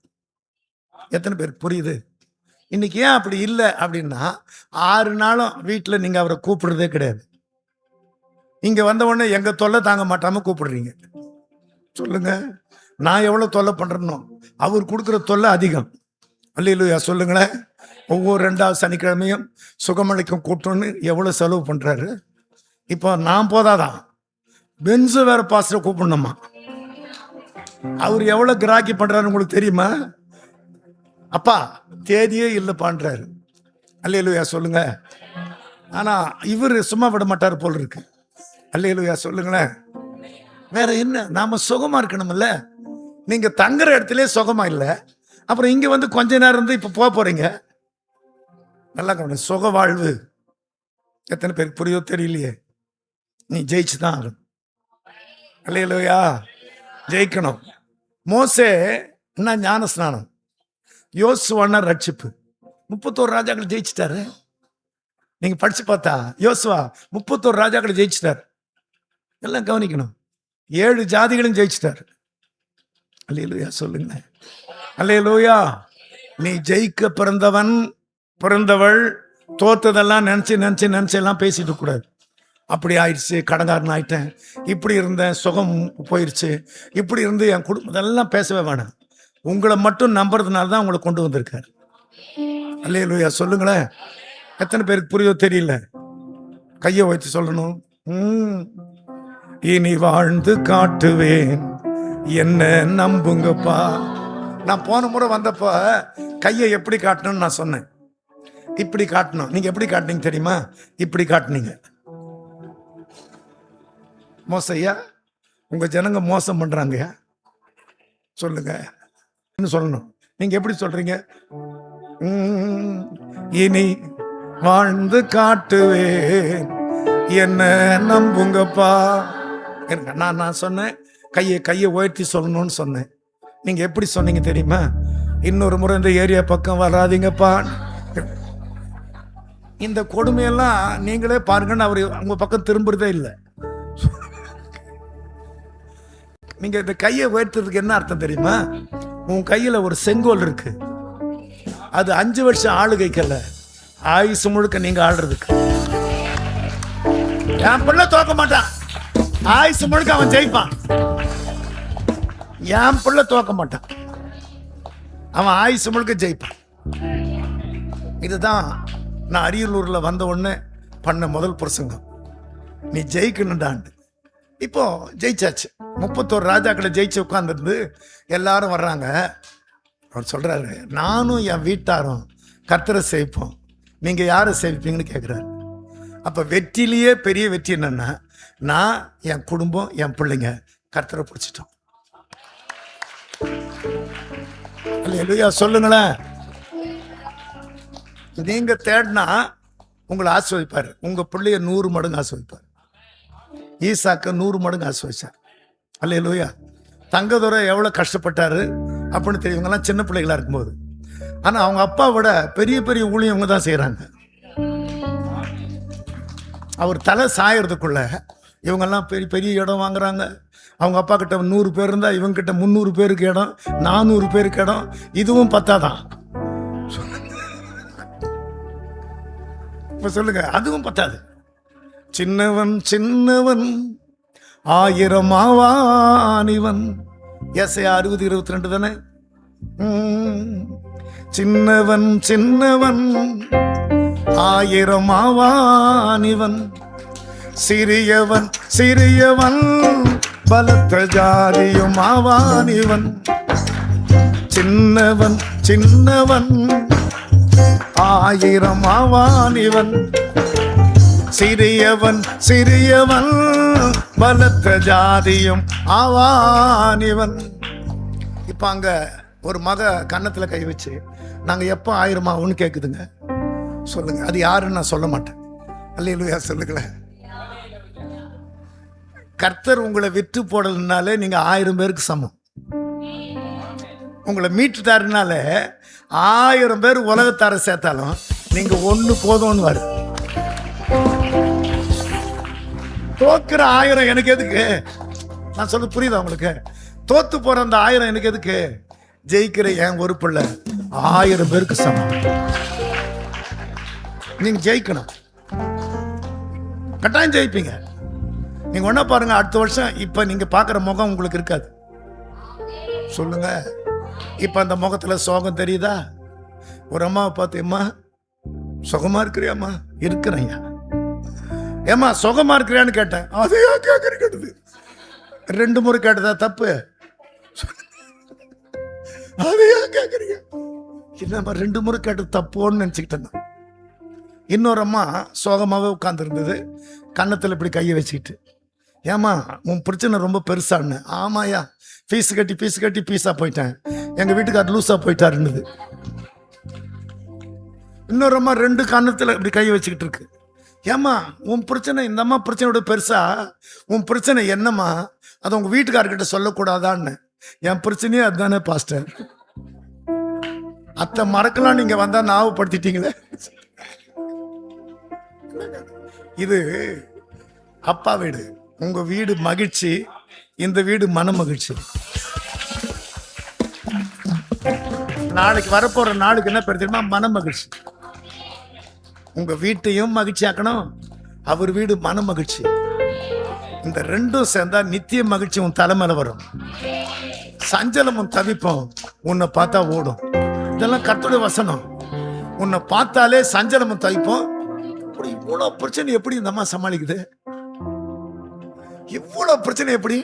Speaker 1: எத்தனை பேருக்கு புரியுது? இன்னைக்கு ஏன் அப்படி இல்லை அப்படின்னா, 6 நாளும் வீட்டில் நீங்க அவரை கூப்பிடுறதே கிடையாது. இங்க வந்த உடனே எங்க தொல்லை தாங்க மாட்டாம கூப்பிடுறீங்க. சொல்லுங்க, நான் எவ்வளவு தொல்லை பண்றேனோ அவர் கொடுக்குற தொல்லை அதிகம். அல்லேலூயா சொல்லுங்களேன். ஒவ்வொரு 2வது சனிக்கிழமையும் சுகமளிக்கும் கூட்டம்னு எவ்வளவு செலவு பண்றாரு. இப்போ நான் போதாதான், பென்சு வேற பாஸ்டரை கூப்பிடணுமா? அவர் எவ்வளவு கிராக்கி பண்றாரு உங்களுக்கு தெரியுமா? அப்பா தேதியே இல்லை பண்றாரு. அல்லேலூயா சொல்லுங்க. ஆனா இவர் சும்மா விட மாட்டார் போல் இருக்கு. அல்லேலூயா சொல்லுங்களேன். வேற என்ன, நாம சுகமா இருக்கணும்ல. நீங்க தங்குற இடத்துல சுகமா இல்லை, அப்புறம் இங்க வந்து கொஞ்ச நேரம் இருந்து இப்ப போறீங்க. நல்லா கவனி, சுக வாழ்வு எத்தனை பேருக்கு புரியோ தெரியலையே. நீ ஜெயிச்சு தான் ஆகணும். அல்லேலூயா, ஜெயிக்கணும். மோசே என்ன ஞான ஸ்நானம், யோசுவான்னா ரட்சிப்பு. 31 ராஜாக்களை ஜெயிச்சிட்டாரு. நீங்க படிச்சு பார்த்தா யோசுவா 31 ராஜாக்களை ஜெயிச்சிட்டாரு. எல்லாம் கவனிக்கணும். 7 ஜாதிகளும் ஜெயிச்சிட்டாரு. அல்லேலூயா சொல்லுங்க. அல்லேலூயா. நீ ஜெயிக்க பிறந்தவன் பிறந்தவள் தோத்ததெல்லாம் நினைச்சு எல்லாம் பேசிட்டு கூடாது. அப்படி ஆயிடுச்சு, கடங்காரன் ஆயிட்டேன், இப்படி இருந்தேன், சுகம் போயிடுச்சு, இப்படி இருந்து என் குடும்பம், இதெல்லாம் பேசவே வேணாம். உங்களை மட்டும் நம்புறதுனால தான் உங்களை கொண்டு வந்திருக்காரு. அல்லேலூயா சொல்லுங்களேன். எத்தனை பேருக்கு புரியோ தெரியல. கையை வைத்து சொல்லணும். இனி வாழ்ந்து காட்டுவேன், என்ன நம்புங்கப்பா. நான் போன முறை வந்தப்ப கையை எப்படி காட்டணும்னு நான் சொன்னேன். இப்படி காட்டணும். நீங்க எப்படி காட்டினீங்க தெரியுமா? இப்படி காட்டினீங்க. மோசையா, உங்க ஜனங்க மோசம் பண்றாங்கயா சொல்லுங்க சொல்லணும். நீங்க எப்படி சொல்றீங்க? இனி வாழ்ந்து காட்டுவேன், என்ன நம்புங்கப்பா. நான் சொன்னேன் கையை உயர்த்தி சொல்லணும்னு சொன்னேன். நீங்க எப்படி சொன்னீங்க தெரியுமா? இன்னொரு முறை இந்த ஏரியா பக்கம் வராதீங்கப்பா. இந்த கொடுமையெல்லாம் நீங்களே பாருங்கன்னு அவரு உங்க பக்கம் திரும்புறதே இல்லை. நீங்க இந்த கையை உயர்த்ததுக்கு என்ன அர்த்தம் தெரியுமா? உன் கையில ஒரு செங்கோல் இருக்கு. அது 5 வருஷம் ஆளுகைக்கல்ல, ஆயுசு முழுக்க நீங்க ஆடுறதுக்கு. என் பிள்ளை தோக்க மாட்டான், ஆயுசு முழுக்க அவன் ஜெயிப்பான். என் பிள்ளை தோக்க மாட்டான், அவன் ஆயுசு முழுக்க ஜெயிப்பான். இதுதான் நான் அரியலூர்ல வந்த உடனே பண்ண முதல் பிரசங்கம். நீ ஜெயிக்கணும்டாண்டு. இப்போ ஜெயிச்சாச்சு. 31 ராஜாக்களை ஜெயிச்சு உட்கார்ந்துருந்து எல்லாரும் வர்றாங்க. அவர் சொல்றாரு, நானும் என் வீட்டாரும் கர்த்தரை சேவிப்போம், நீங்க யாரை சேவிப்பீங்கன்னு கேட்கிறாரு. அப்ப வெற்றிலேயே பெரிய வெற்றி என்னன்னா, நான், என் குடும்பம், என் பிள்ளைங்க கர்த்தரை பிடிச்சிட்டோம். அல்லேலூயா சொல்லுங்களேன். நீங்க தேடினா உங்களை ஆசீர்வதிப்பாரு. உங்க பிள்ளைய 100 மடங்கு ஆசீர்வதிப்பார். ஈசாக்க 100 மடங்கு ஆசீர்வதிச்சார். அல்லேலூயா. தங்கதுரை எவ்வளவு கஷ்டப்பட்டாரு அப்படின்னு தெரியுங்கலாம் சின்ன பிள்ளைகளா இருக்கும்போது. ஆனா அவங்க அப்பா விட பெரிய பெரிய ஊழியம் இவங்க தான் செய்யறாங்க. அவர் தலை சாயறதுக்குள்ள இவங்கெல்லாம் பெரிய பெரிய இடம் வாங்குறாங்க. அவங்க அப்பா கிட்ட 100 பேர் இருந்தா இவங்க கிட்ட 300 பேருக்கு இடம், 400 பேருக்கு இடம். இதுவும் பத்தாதான். இப்ப சொல்லுங்க, அதுவும் பத்தாது. சின்னவன் சின்னவன் 1000 ஆவானிவன். ஏசாயா 60:22 தானே? சின்னவன் சின்னவன் 1000 ஆவானிவன், சிறியவன் சிறியவன் பலத்த ஜாதியும் ஆவானிவன். சின்னவன் சின்னவன் 1000 ஆவானிவன், சிறியவன் சிறியவன் பலத்த ஜாதியும் ஆவானிவன். இப்ப அங்க ஒரு மக கன்னத்துல கை வச்சு நாங்க எப்ப 1000 ஆகும்னு கேக்குதுங்க. சொல்லுங்க, அது யாருன்னு நான் சொல்ல மாட்டேன். அல்லேலூயா சொல்லுங்களேன். கர்த்தர் உங்களை விற்று போடலனாலே நீங்க 1000 பேருக்கு சமம். உங்களை மீட்டுட்டாருனால 1000 பேர் உலகத்தார சேர்த்தாலும் நீங்க ஒண்ணு போதும்னு வரும். தோக்குற 1000 எனக்கு எதுக்கு? நான் சொல்ல புரியுதா உங்களுக்கு? தோத்து போற அந்த 1000 எனக்கு எதுக்கு? ஜெயிக்கிற என் ஒரு பிள்ளை 1000 பேருக்கு சமம். நீங்க ஜெயிக்கணும், கட்டாயம் ஜெயிப்பீங்க. நீங்க ஒண்ணா பாருங்க, அடுத்த வருஷம் இப்ப நீங்க பாக்குற முகம் உங்களுக்கு இருக்காது. சொல்லுங்க, இப்ப அந்த முகத்துல சோகம் தெரியுதா? ஒரு அம்மாவை பார்த்து, அம்மா சுகமா இருக்கிறியாம்மா? இருக்கிறேன். ஏமா சுகமா இருக்கிறியான்னு கேட்டேன். அதையா கேட்கறது? 2 முறை கேட்டதா தப்பு? அதையா கேட்கறீங்க? இல்லம்மா 2 முறை கேட்டது தப்புன்னு நினைச்சுக்கிட்டேன். இன்னொரு அம்மா சோகமாவே உட்கார்ந்து இருந்தது, கன்னத்துல இப்படி கையை வச்சுக்கிட்டு, ஏமா உன் பிரச்சனை ரொம்ப பெருசான்னு. ஆமாயா, ஃபீஸ் கட்டி பீஸா போயிட்டேன், எங்க வீட்டுக்காரர் லூஸா போயிட்டாருன்னுது. இன்னொரு அம்மா 2 கன்னத்துல இப்படி கையை வச்சுக்கிட்டு இருக்கு. ஏம்மா உன் பிரச்சனை இந்த அம்மா பிரச்சனையோட பெருசா, உன் பிரச்சனை என்னம்மா, அதை உங்க வீட்டுக்காரர்கிட்ட சொல்லக்கூடாதான்னு. என் பிரச்சனையே அதுதானே பாஸ்டர். அத்தை மறக்கலாம் நீங்க வந்தா ஞாபகப்படுத்திட்டீங்களே. இது அப்பா வீடு, உங்க வீடு மகிழ்ச்சி, இந்த வீடு மன மகிழ்ச்சி. நாளைக்கு வரப்போற நாளுக்கு என்ன பேர் தெரியுமா? மன மகிழ்ச்சி. உங்க வீட்டையும் மகிழ்ச்சி ஆக்கணும், அவர் வீடு மன மகிழ்ச்சி. இந்த ரெண்டும் சேர்ந்தா நித்திய மகிழ்ச்சி உன் தலைமையில வரும். சஞ்சலமும் தவிப்பும் உன்னை பார்த்தா ஓடும். இதெல்லாம் கர்த்தருடைய வசனம். உன்னை பார்த்தாலே சஞ்சலமும் தவிப்பும். இவ்வளவு பிரச்சனை எப்படி இந்த அம்மா சமாளிக்குது? இவ்வளவு பிரச்சனை எப்படி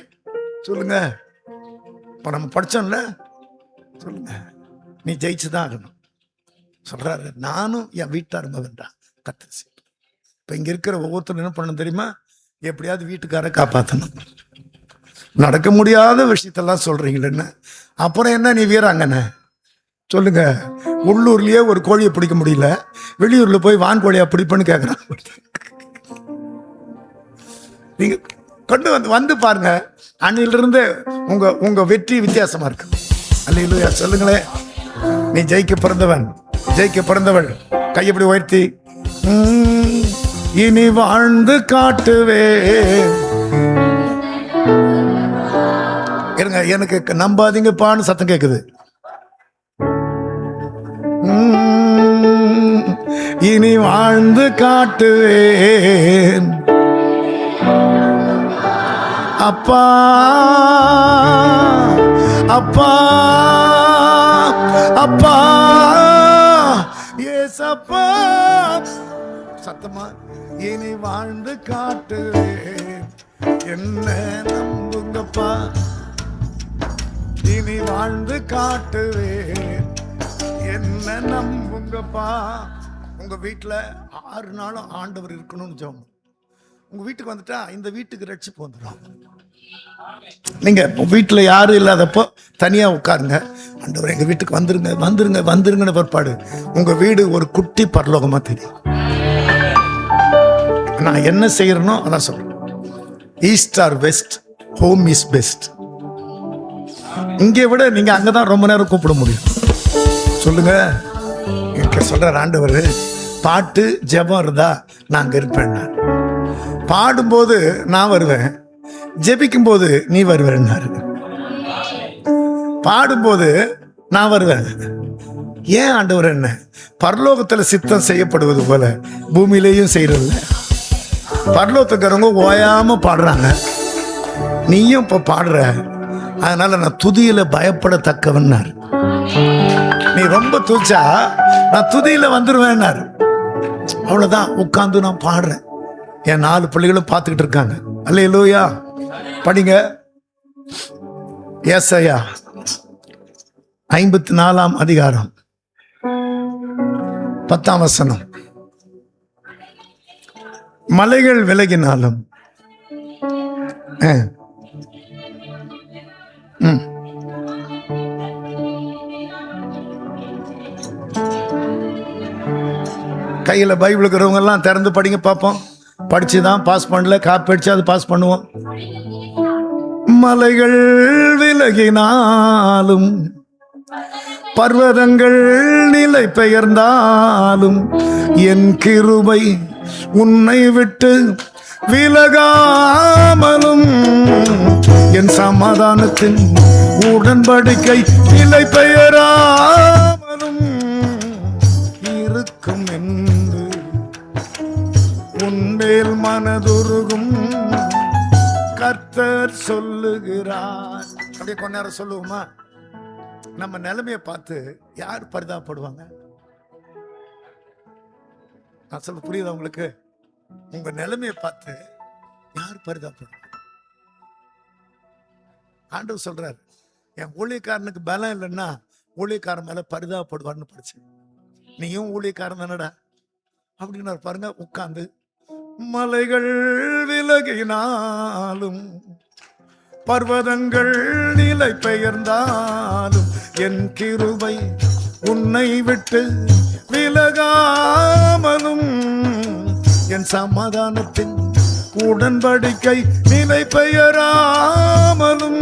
Speaker 1: சொல்லுங்க? இப்ப நம்ம படிச்சோம்ல, சொல்லுங்க, நீ ஜெயிச்சுதான் ஆகணும் சொல்றாரு. நானும் என் வீட்டார் மகன் தான் கர்த்தர். இப்ப இங்க இருக்கிற ஒவ்வொருத்தரும் என்ன பண்ணணும் தெரியுமா? எப்படியாவது வீட்டுக்கார காப்பாற்றணும். நடக்க முடியாத விஷயத்தெல்லாம் சொல்றீங்களேன்னு அப்புறம் என்ன நீ வீராங்கண்ண சொல்லுங்க? உள்ளூர்லயே ஒரு கோழியை பிடிக்க முடியல, வெளியூர்ல போய் வான் கோழியா பிடிப்பன்னு கேட்கறான். நீங்க கொண்டு வந்து பாருங்க, அன்னிலிருந்து உங்க வெற்றி வித்தியாசமா இருக்கு. அல்லேலூயா சொல்லுங்களேன். நீ ஜெயிக்க பிறந்தவன், ஜெயிக்க பிறந்தவள். கையப்படி உயர்த்தி, இனி வாழ்ந்து காட்டுவே. இருங்க, எனக்கு நம்பாதீங்கப்பான்னு சத்தம் கேக்குது. இனி வாழ்ந்து காட்டுவேன் அப்பா அப்பா அப்பா ஏசப்பா. சத்தமா, இனி வாழ்ந்து காட்டுவேன், என்ன நம்புங்கப்பா. இனி வாழ்ந்து காட்டுவேன், என்ன நம்புங்கப்பா. உங்க வீட்டுல 6 நாளும் ஆண்டவர் இருக்கணும்னு ஜெபம். உங்க வீட்டுக்கு வந்துட்டா இந்த வீட்டுக்கு ரட்சிப்பு வந்துடும். நீங்க வீட்டுல யாரும் இல்லாதப்போ தனியா உட்காருங்க, ஆண்டவர் எங்க வீட்டுக்கு வந்துருங்க வந்துருங்க வந்துருங்கன்னு பிற்பாடு உங்க வீடு ஒரு குட்டி பரலோகமா தெரியும். நான் என்ன செய்யறேனோ அதான் சொல்றேன். East or west, home is best. இங்கே விட நீங்க அங்கதான் ரொம்ப நேரம் கூப்பிட முடியும். சொல்லுங்க, சொல்ற ஆண்டவர் பாட்டு ஜெபம் இருந்தா நாங்க இருப்பேன். பாடும்போது நான் வருவேன், ஜெபிக்கும் போது நீ வருவேன்னாரு. பாடும்போது நான் வருவேன். ஏன் ஆண்டவர் என்ன? பரலோகத்துல சித்தம் செய்யப்படுவது போல பூமியிலேயும் செய்யறது. பரலோகத்துக்காரங்க ஓயாம பாடுறாங்க, நீயும் இப்ப பாடுற. அதனால நான் துதியில பயப்படத்தக்கவன்னாரு. நீ ரொம்ப துதிச்சா நான் துதியில வந்துருவேன்னாரு. அவ்வளவுதான், உட்கார்ந்து நான் பாடுறேன். என் 4 பிள்ளைகளும் பார்த்துக்கிட்டு இருக்காங்க. அல்லேலூயா. படிங்க ஏசாயா 54ஆம் அதிகாரம் 10ஆம் வசனம். மலைகள் விலகினாலும் கையில பைபிள் இருக்கிறவங்க எல்லாம் திறந்து படிங்க பார்ப்போம். படிச்சுதான் பாஸ் பண்ணல, காப்பி அடிச்சு அது பாஸ் பண்ணுவோம். மலைகள் விலகினாலும் பர்வதங்கள் நிலை பெயர்ந்தாலும் என் கிருபை உன்னை விட்டு விலகாமலும் என் சமாதானத்தின் உடன்படிக்கை நிலை பெயராமலும் இருக்கும் என்று உன்மேல் மனதுருகும் கர்த்தர் சொல்லுகிறார். அப்படியே கொஞ்ச நேரம் சொல்லுவோமா? நம்ம நிலைமையை பார்த்து யார் பரிதாபப்படுவாங்க? நான் சொல்ல புரியுதா உங்களுக்கு? உங்க நிலைமையை பார்த்து யார் பரிதாபப்படுவாங்க? ஆண்டவர் சொல்றாரு, என் ஊழியக்காரனுக்கு பலம் இல்லைன்னா ஊழியக்காரன் மேல பரிதாபப்படுவார்னு படிச்சு. நீயும் ஊழியக்காரன் தானடா அப்படின்னு பாருங்க. உட்கார்ந்து மலைகள் விலகினாலும் பர்வதங்கள் நிலை பெயர்ந்தாலும் என் கிருபை உன்னை விட்டு விலகாமலும் என் சமாதானத்தின் உடன்படிக்கை நிலை பெயராமலும்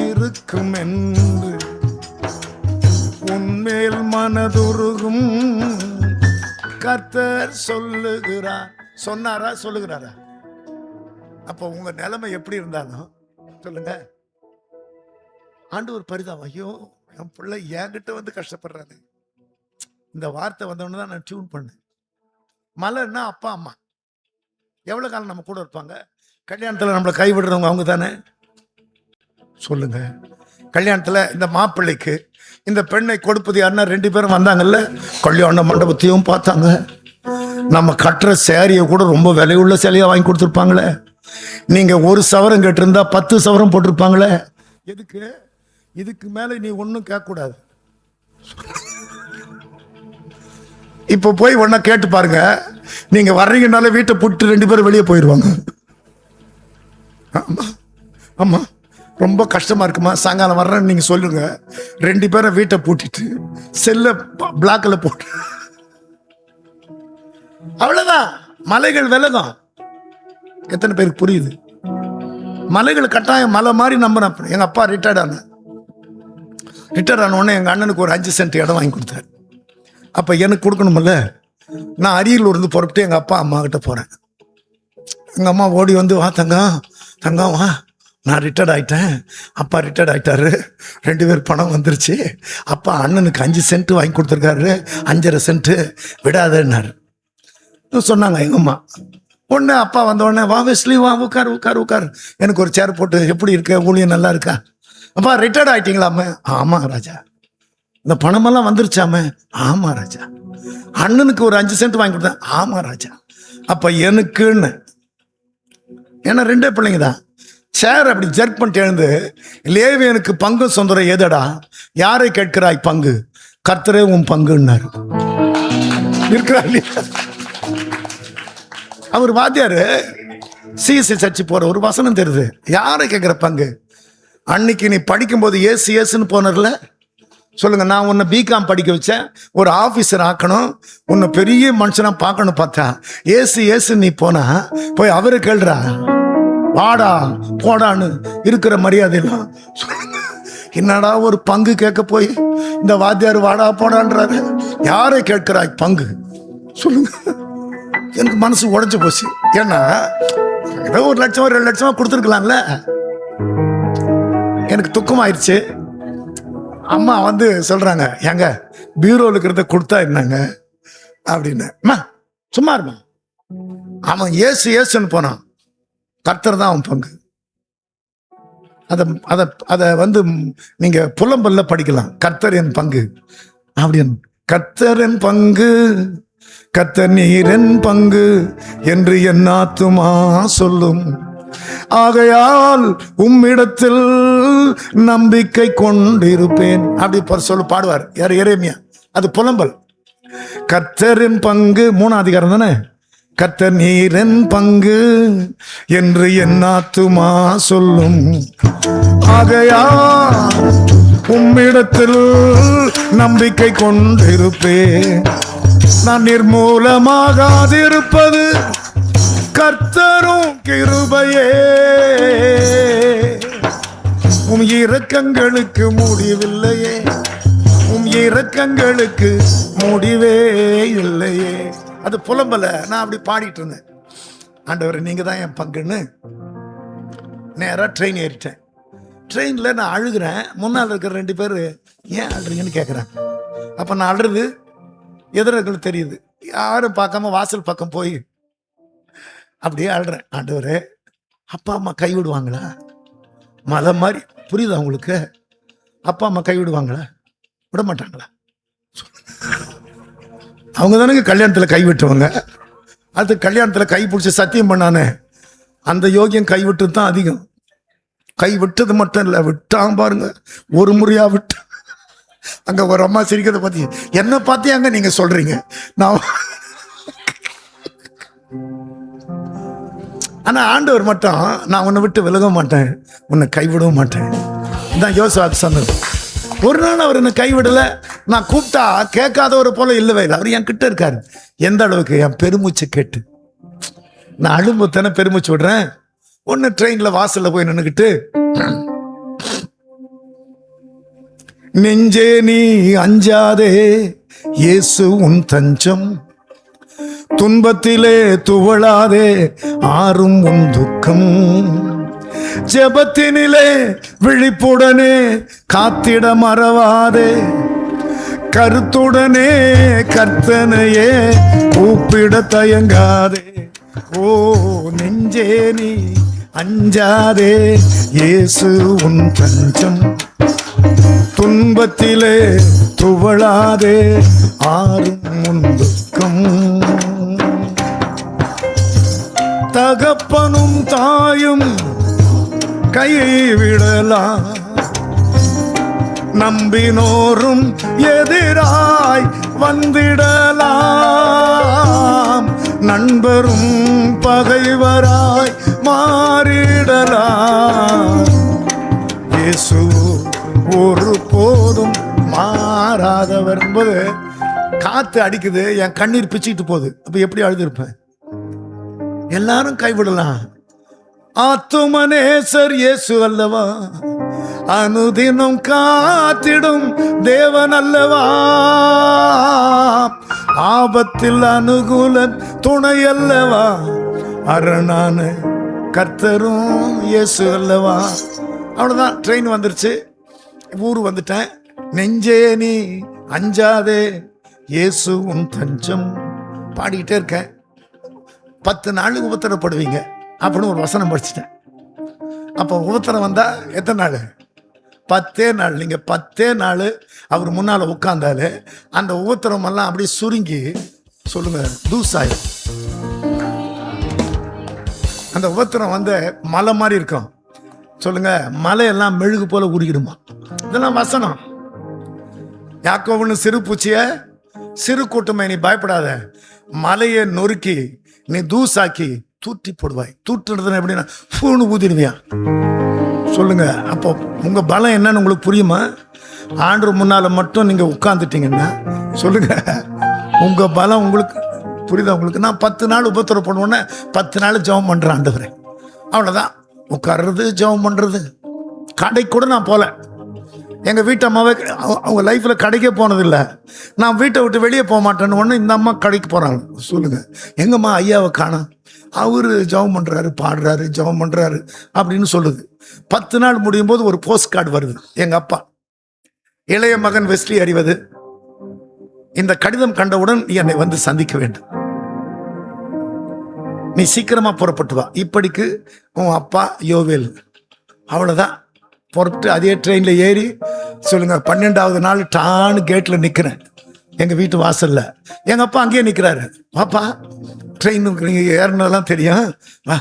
Speaker 1: இருக்கும் என்று உன்மேல் மனதுருகும் கர்த்தர் சொல்லுகிறார். சொன்னாரா சொல்லுகிறாரா? அப்போ உங்க நிலைமை எப்படி இருந்தாலும் சொல்லுங்க, ஆண்டவர் பரிதாபம், ஐயோ என் பிள்ளை என்கிட்ட வந்து கஷ்டப்படுறாரு. இந்த வார்த்தை வந்தவொன்னு தான் நான் டியூன் பண்ணேன். மலைன்னா அப்பா அம்மா எவ்வளவு காலம் நம்ம கூட இருப்பாங்க? கல்யாணத்துல நம்மளை கைவிடுறவங்க அவங்க தானே. சொல்லுங்க, கல்யாணத்துல இந்த மாப்பிள்ளைக்கு இந்த பெண்ணை கொடுப்பது யாருன்னா 2 பேரும் வந்தாங்கல்ல, கல்யாண மண்டபத்தையும் பார்த்தாங்க. நம்ம கட்டுற சேரியை கூட ரொம்ப விலையுள்ள சேலையா வாங்கி கொடுத்துருப்பாங்களே. நீங்க 1 சவரம் கேட்டிருந்தா 10 சவரம் போட்டிருப்பாங்களே. எதுக்கு? இதுக்கு மேல நீ ஒன்னும் கேட்க கூடாது. இப்ப போய் ஒன்ன கேட்டு பாருங்க, நீங்க வர்றீங்கனால வீட்டை புட்டு 2 பேரும் வெளியே போயிடுவாங்க. ஆமா ஆமா, ரொம்ப கஷ்டமா இருக்குமா, சாயங்காலம் வர்றேன்னு நீங்க சொல்லுங்க. 2 பேரை வீட்டை பூட்டிட்டு செல்ல பிளாக்ல போட்டு, அவ்வளவுதான். மலைகள் விலகும். எத்தனை பேருக்கு புரியுது? மலைகள் கட்டாயம் மலை மாதிரி நம்புறேன். எங்க அப்பா ரிட்டையர்ட் ஆன உடனே எங்க அண்ணனுக்கு ஒரு 5 சென்ட் இடம் வாங்கி கொடுத்தாரு. அப்ப எனக்கு கொடுக்கணும்ல. நான் அரியலூர் இருந்து புறப்பட்டு எங்க அப்பா அம்மா கிட்ட போறேன். எங்க அம்மா ஓடி வந்து, வா தங்கம் தங்கம் வா, நான் ரிட்டையர்ட் ஆயிட்டேன், அப்பா ரிட்டையர்ட் ஆயிட்டாரு, 2 பேர் பணம் வந்துருச்சு, அப்பா அண்ணனுக்கு 5 சென்ட் வாங்கி கொடுத்துருக்காரு, 5.5 சென்ட் விடாதேன்னாரு சொன்னாங்க எங்க அம்மா. உடனே அப்பா வந்த உடனே, வா வெஸ்லி வா, உட்கார் உட்கார் உட்கார், எனக்கு ஒரு சேர் போட்டு, எப்படி இருக்க, ஊழியம் நல்லா இருக்கா? அப்பா ரிட்டையர்ட் ஆயிட்டீங்களாமே? ஆமா ராஜா. இந்த பணமெல்லாம் வந்துருச்சாமே? ஆமா ராஜா. அண்ணனுக்கு ஒரு 5 சென்ட் வாங்கி கொடுத்தேன்? ஆமா ராஜா. அப்ப எனக்குன்னு, ஏன்னா 2 பிள்ளைங்க தான். சேர் அப்படி ஜர்க் பண்ணிட்டு எழுந்து, லேவியனுக்கு பங்கு சொந்தரம் எதடா, யாரை கேட்கிறாய் பங்கு, கர்த்தரே உன் பங்குன்னாரு. இருக்கிறா இல்லையா? அவர் வாத்தியாரு சிஎஸ்சி சர்ச்சு போற, ஒரு வசனம் தெரியுது, யாரை கேட்கிற பங்கு. அன்னைக்கு நீ படிக்கும் போது ஏசு ஏசுன்னு போனர்ல, சொல்லுங்க, நான் உன்னை பிகாம் படிக்க வச்சேன், ஒரு ஆபீசர் ஆக்கணும், உன்னை பெரிய மனுஷனா பார்க்கணும் பார்த்தா, ஏசு ஏசு நீ போனா போய் அவரை கேள்றா, வாடா போடான்னு இருக்கிற மரியாதையெல்லாம். என்னடா ஒரு பங்கு கேட்க போய் இந்த வாத்தியார் வாடா போடான்றாரு. யாரை கேட்கிறாய் பங்கு சொல்லுங்க. எனக்கு மனசு உடைஞ்சு போச்சு. ஏன்னா ஏதோ 1 லட்சம் 2 லட்சமா கொடுத்துருக்கலாம்ல. எனக்கு துக்கமாயிருச்சு. அம்மா வந்து சொல்றாங்க, எங்க பீரோல இருக்கிறத கொடுத்தா என்னங்க அப்படின்னு. சும்மா இருமா, அவன் ஏசு ஏசுன்னு போனான், கர்த்தர் தான் அவன் பங்கு. அத வந்து நீங்க புலம்பல்ல படிக்கலாம், கர்த்தர் என் பங்கு அப்படின்னு. கர்த்தர் என் பங்கு, கர்த்தர் நீரின் பங்கு என்று என் ஆத்துமா சொல்லும், ஆகையால் உம்மிடத்தில் நம்பிக்கை கொண்டிருப்பேன் அப்படி சொல்லு பாடுவார் யார்? எரேமியா. அது புலம்பல். கர்த்தரின் பங்கு 3ஆம் அதிகாரம் தானே. கர்த்தர் நீரின் பங்கு என்று என் ஆத்துமா சொல்லும், ஆகையால் உம்மிடத்தில் நம்பிக்கை கொண்டிருப்பேன். நான் நிர்மூலமாகாதிருப்பது கர்த்தரும் கிருபையே, உம் இரக்கங்களுக்கு முடிவில்லையே, உம் இரக்கங்களுக்கு முடிவே இல்லையே. அது புலம்பல. நான் அப்படி பாடிட்டு இருந்தேன், ஆண்டவரே நீங்க தான் என் பங்குன்னு. நேரா ட்ரெயின் ஏறிட்டேன். ட்ரெயின்ல நான் அழுகிறேன். முன்னால் இருக்கிற 2 பேர் ஏன் அழுறீங்கன்னு கேட்குறேன். அப்ப நான் அழுறது எதிரர்களுக்கு தெரியுது. யாரும் பார்க்காம வாசல் பக்கம் போய் அப்படியே அழுறேன். ஆண்டவரே அப்பா அம்மா கைவிடுவாங்களா? மலை மாதிரி புரியுதா உங்களுக்கு? அப்பா அம்மா கைவிடுவாங்களா? விட மாட்டாங்களா? அவங்க தானே கல்யாணத்துல கைவிட்டுவாங்க. அது கல்யாணத்துல கை பிடிச்சி சத்தியம் பண்ணானே, அந்த யோகியம் கைவிட்டு தான் அதிகம். கை விட்டது மட்டும் இல்ல, விட்டான் பாருங்க, ஒரு முறையா விட்டு. அங்க ஒரு அம்மா சிரிக்கிறத பத்தி, என்ன பார்த்தியாங்க நீங்க சொல்றீங்க? நான் ஆனா ஆண்டவர் மட்டும், நான் உன்னை விட்டு விலக மாட்டேன், உன்னை கைவிடவும் மாட்டேன். இதான் யோசுவாக்கு சொன்னது. ஒரு நாள் அவர் என்ன கைவிடல. நான் கூப்பிட்டா கேட்காதவரை போல இல்லவே இல்லை. அவர் என் கிட்ட இருக்காரு. எந்த அளவுக்கு? என் பெருமூச்சு கேட்டு. நான் அழும்புத்தானே பெருமூச்சு விடுறேன். ஒன்னு ட்ரெயின்ல வாசல்ல போய் நின்னுக்கிட்டு, நெஞ்சே நீ அஞ்சாதே, இயேசு உன் தஞ்சம், துன்பத்திலே துவளாதே, ஆறும் உன் துக்கம், ஜெபத்தினிலே விழிப்புடனே காத்திட மறவாதே, கருத்துடனே கர்த்தனையே கூப்பிட தயங்காதே. ஓ நெஞ்சே நீ அஞ்சாதே, இயேசு உன் தஞ்சம், துன்பத்திலே துவளாதே, ஆறும் உன் துக்கம், தகப்பனும் தாயும் கையை விடலாம், நம்பினோரும் எதிராய் வந்திடலாம், நண்பரும் பகைவராய் மாறிடலாம், இயேசு ஒரு போதும் மாறாதவர் என்பது. காத்து அடிக்குது, என் கண்ணீர் பிச்சுக்கிட்டு போகுது. அப்ப எப்படி அழுதுருப்பேன்? எல்லாரும் கைவிடலாம். ஆத்துமனேசர் இயேசு அல்லவா, அனுதினம் காத்திடும் தேவன் அல்லவா, ஆபத்தில் அனுகூல துணை அல்லவா, அரணான கர்த்தரும் இயேசு அல்லவா. அவ்வளவுதான். ட்ரெயின் வந்துருச்சு, ஊரு வந்துட்டேன். நெஞ்சே நீ அஞ்சாதே, இயேசு உன் தஞ்சம் பாடிக்கிட்டே இருக்கேன். 10 நாள் உபத்திரப்படுவீங்க அப்படின்னு ஒரு வசனம் படிச்சுட்டேன். அப்போ உபத்திரம் வந்தா எத்தனை நாள்? 10 நாள். நீங்க 10 நாள் அவர் முன்னால உட்கார்ந்தாலே அந்த உபத்திரம் எல்லாம் அப்படியே சுருங்கி, சொல்லுங்க, தூசாயம். அந்த உபத்திரம் வந்து மலை மாதிரி இருக்கும். சொல்லுங்க, மலையெல்லாம் மெழுகு போல உருகிடுமா. இதெல்லாம் வசனம். யாக்கோபுன்னு சிறு பூச்சிய, சிறு கூட்டமை, நீ பயப்படாத, மலையை நொறுக்கி நீ தூசாக்கி தூற்றி போடுவாய். தூற்றுறதுன்னு எப்படின்னா பூன்னு ஊதிடுவியா. சொல்லுங்க, அப்போ உங்க பலம் என்னன்னு உங்களுக்கு புரியுமா? ஆண்டவர் முன்னால மட்டும் நீங்க உட்கார்ந்துட்டீங்கன்னா சொல்லுங்க, உங்க பலம் உங்களுக்கு புரியுதா? உங்களுக்கு நான் 10 நாள் உபத்திரம் பண்ணுவோன்னே 10 நாள் ஜெபம் பண்றேன் ஆண்டவரே. அவ்வளவுதான். உட்கார்றது, ஜெபம் பண்றது. கடை கூட நான் போல. எங்க வீட்டு அம்மாவே அவங்க லைஃப்ல கடைக்கே போனதில்லை. நான் வீட்டை விட்டு வெளியே போக மாட்டேன்னு ஒன்று இந்த அம்மா கடைக்கு போறாங்க. சொல்லுங்க, எங்கம்மா ஐயாவை காணோம், அவரு ஜெபம் பண்றாரு, பாடுறாரு, ஜெபம் பண்றாரு அப்படின்னு சொல்லுது. 10 நாள் முடியும் போது ஒரு போஸ்ட் கார்டு வருது. எங்க அப்பா, இளைய மகன் வெஸ்லி அறிவது, இந்த கடிதம் கண்டவுடன் என்னை வந்து சந்திக்க வேண்டும், நீ சீக்கிரமா புறப்பட்டு வா, இப்படிக்கு உன் அப்பா யோவேல். அவ்வளவுதான். புறப்பட்டு அதே ட்ரெயின்ல ஏறி, சொல்லுங்க, 12வது நாள் டான்னு கேட்ல நிக்கிறேன் எங்க வீட்டு வாசல்ல. எங்க அப்பா அங்கேயே நிக்கிறாரு. பாப்பா, ட்ரெயின் நீங்க ஏறினதெல்லாம் தெரியும், வா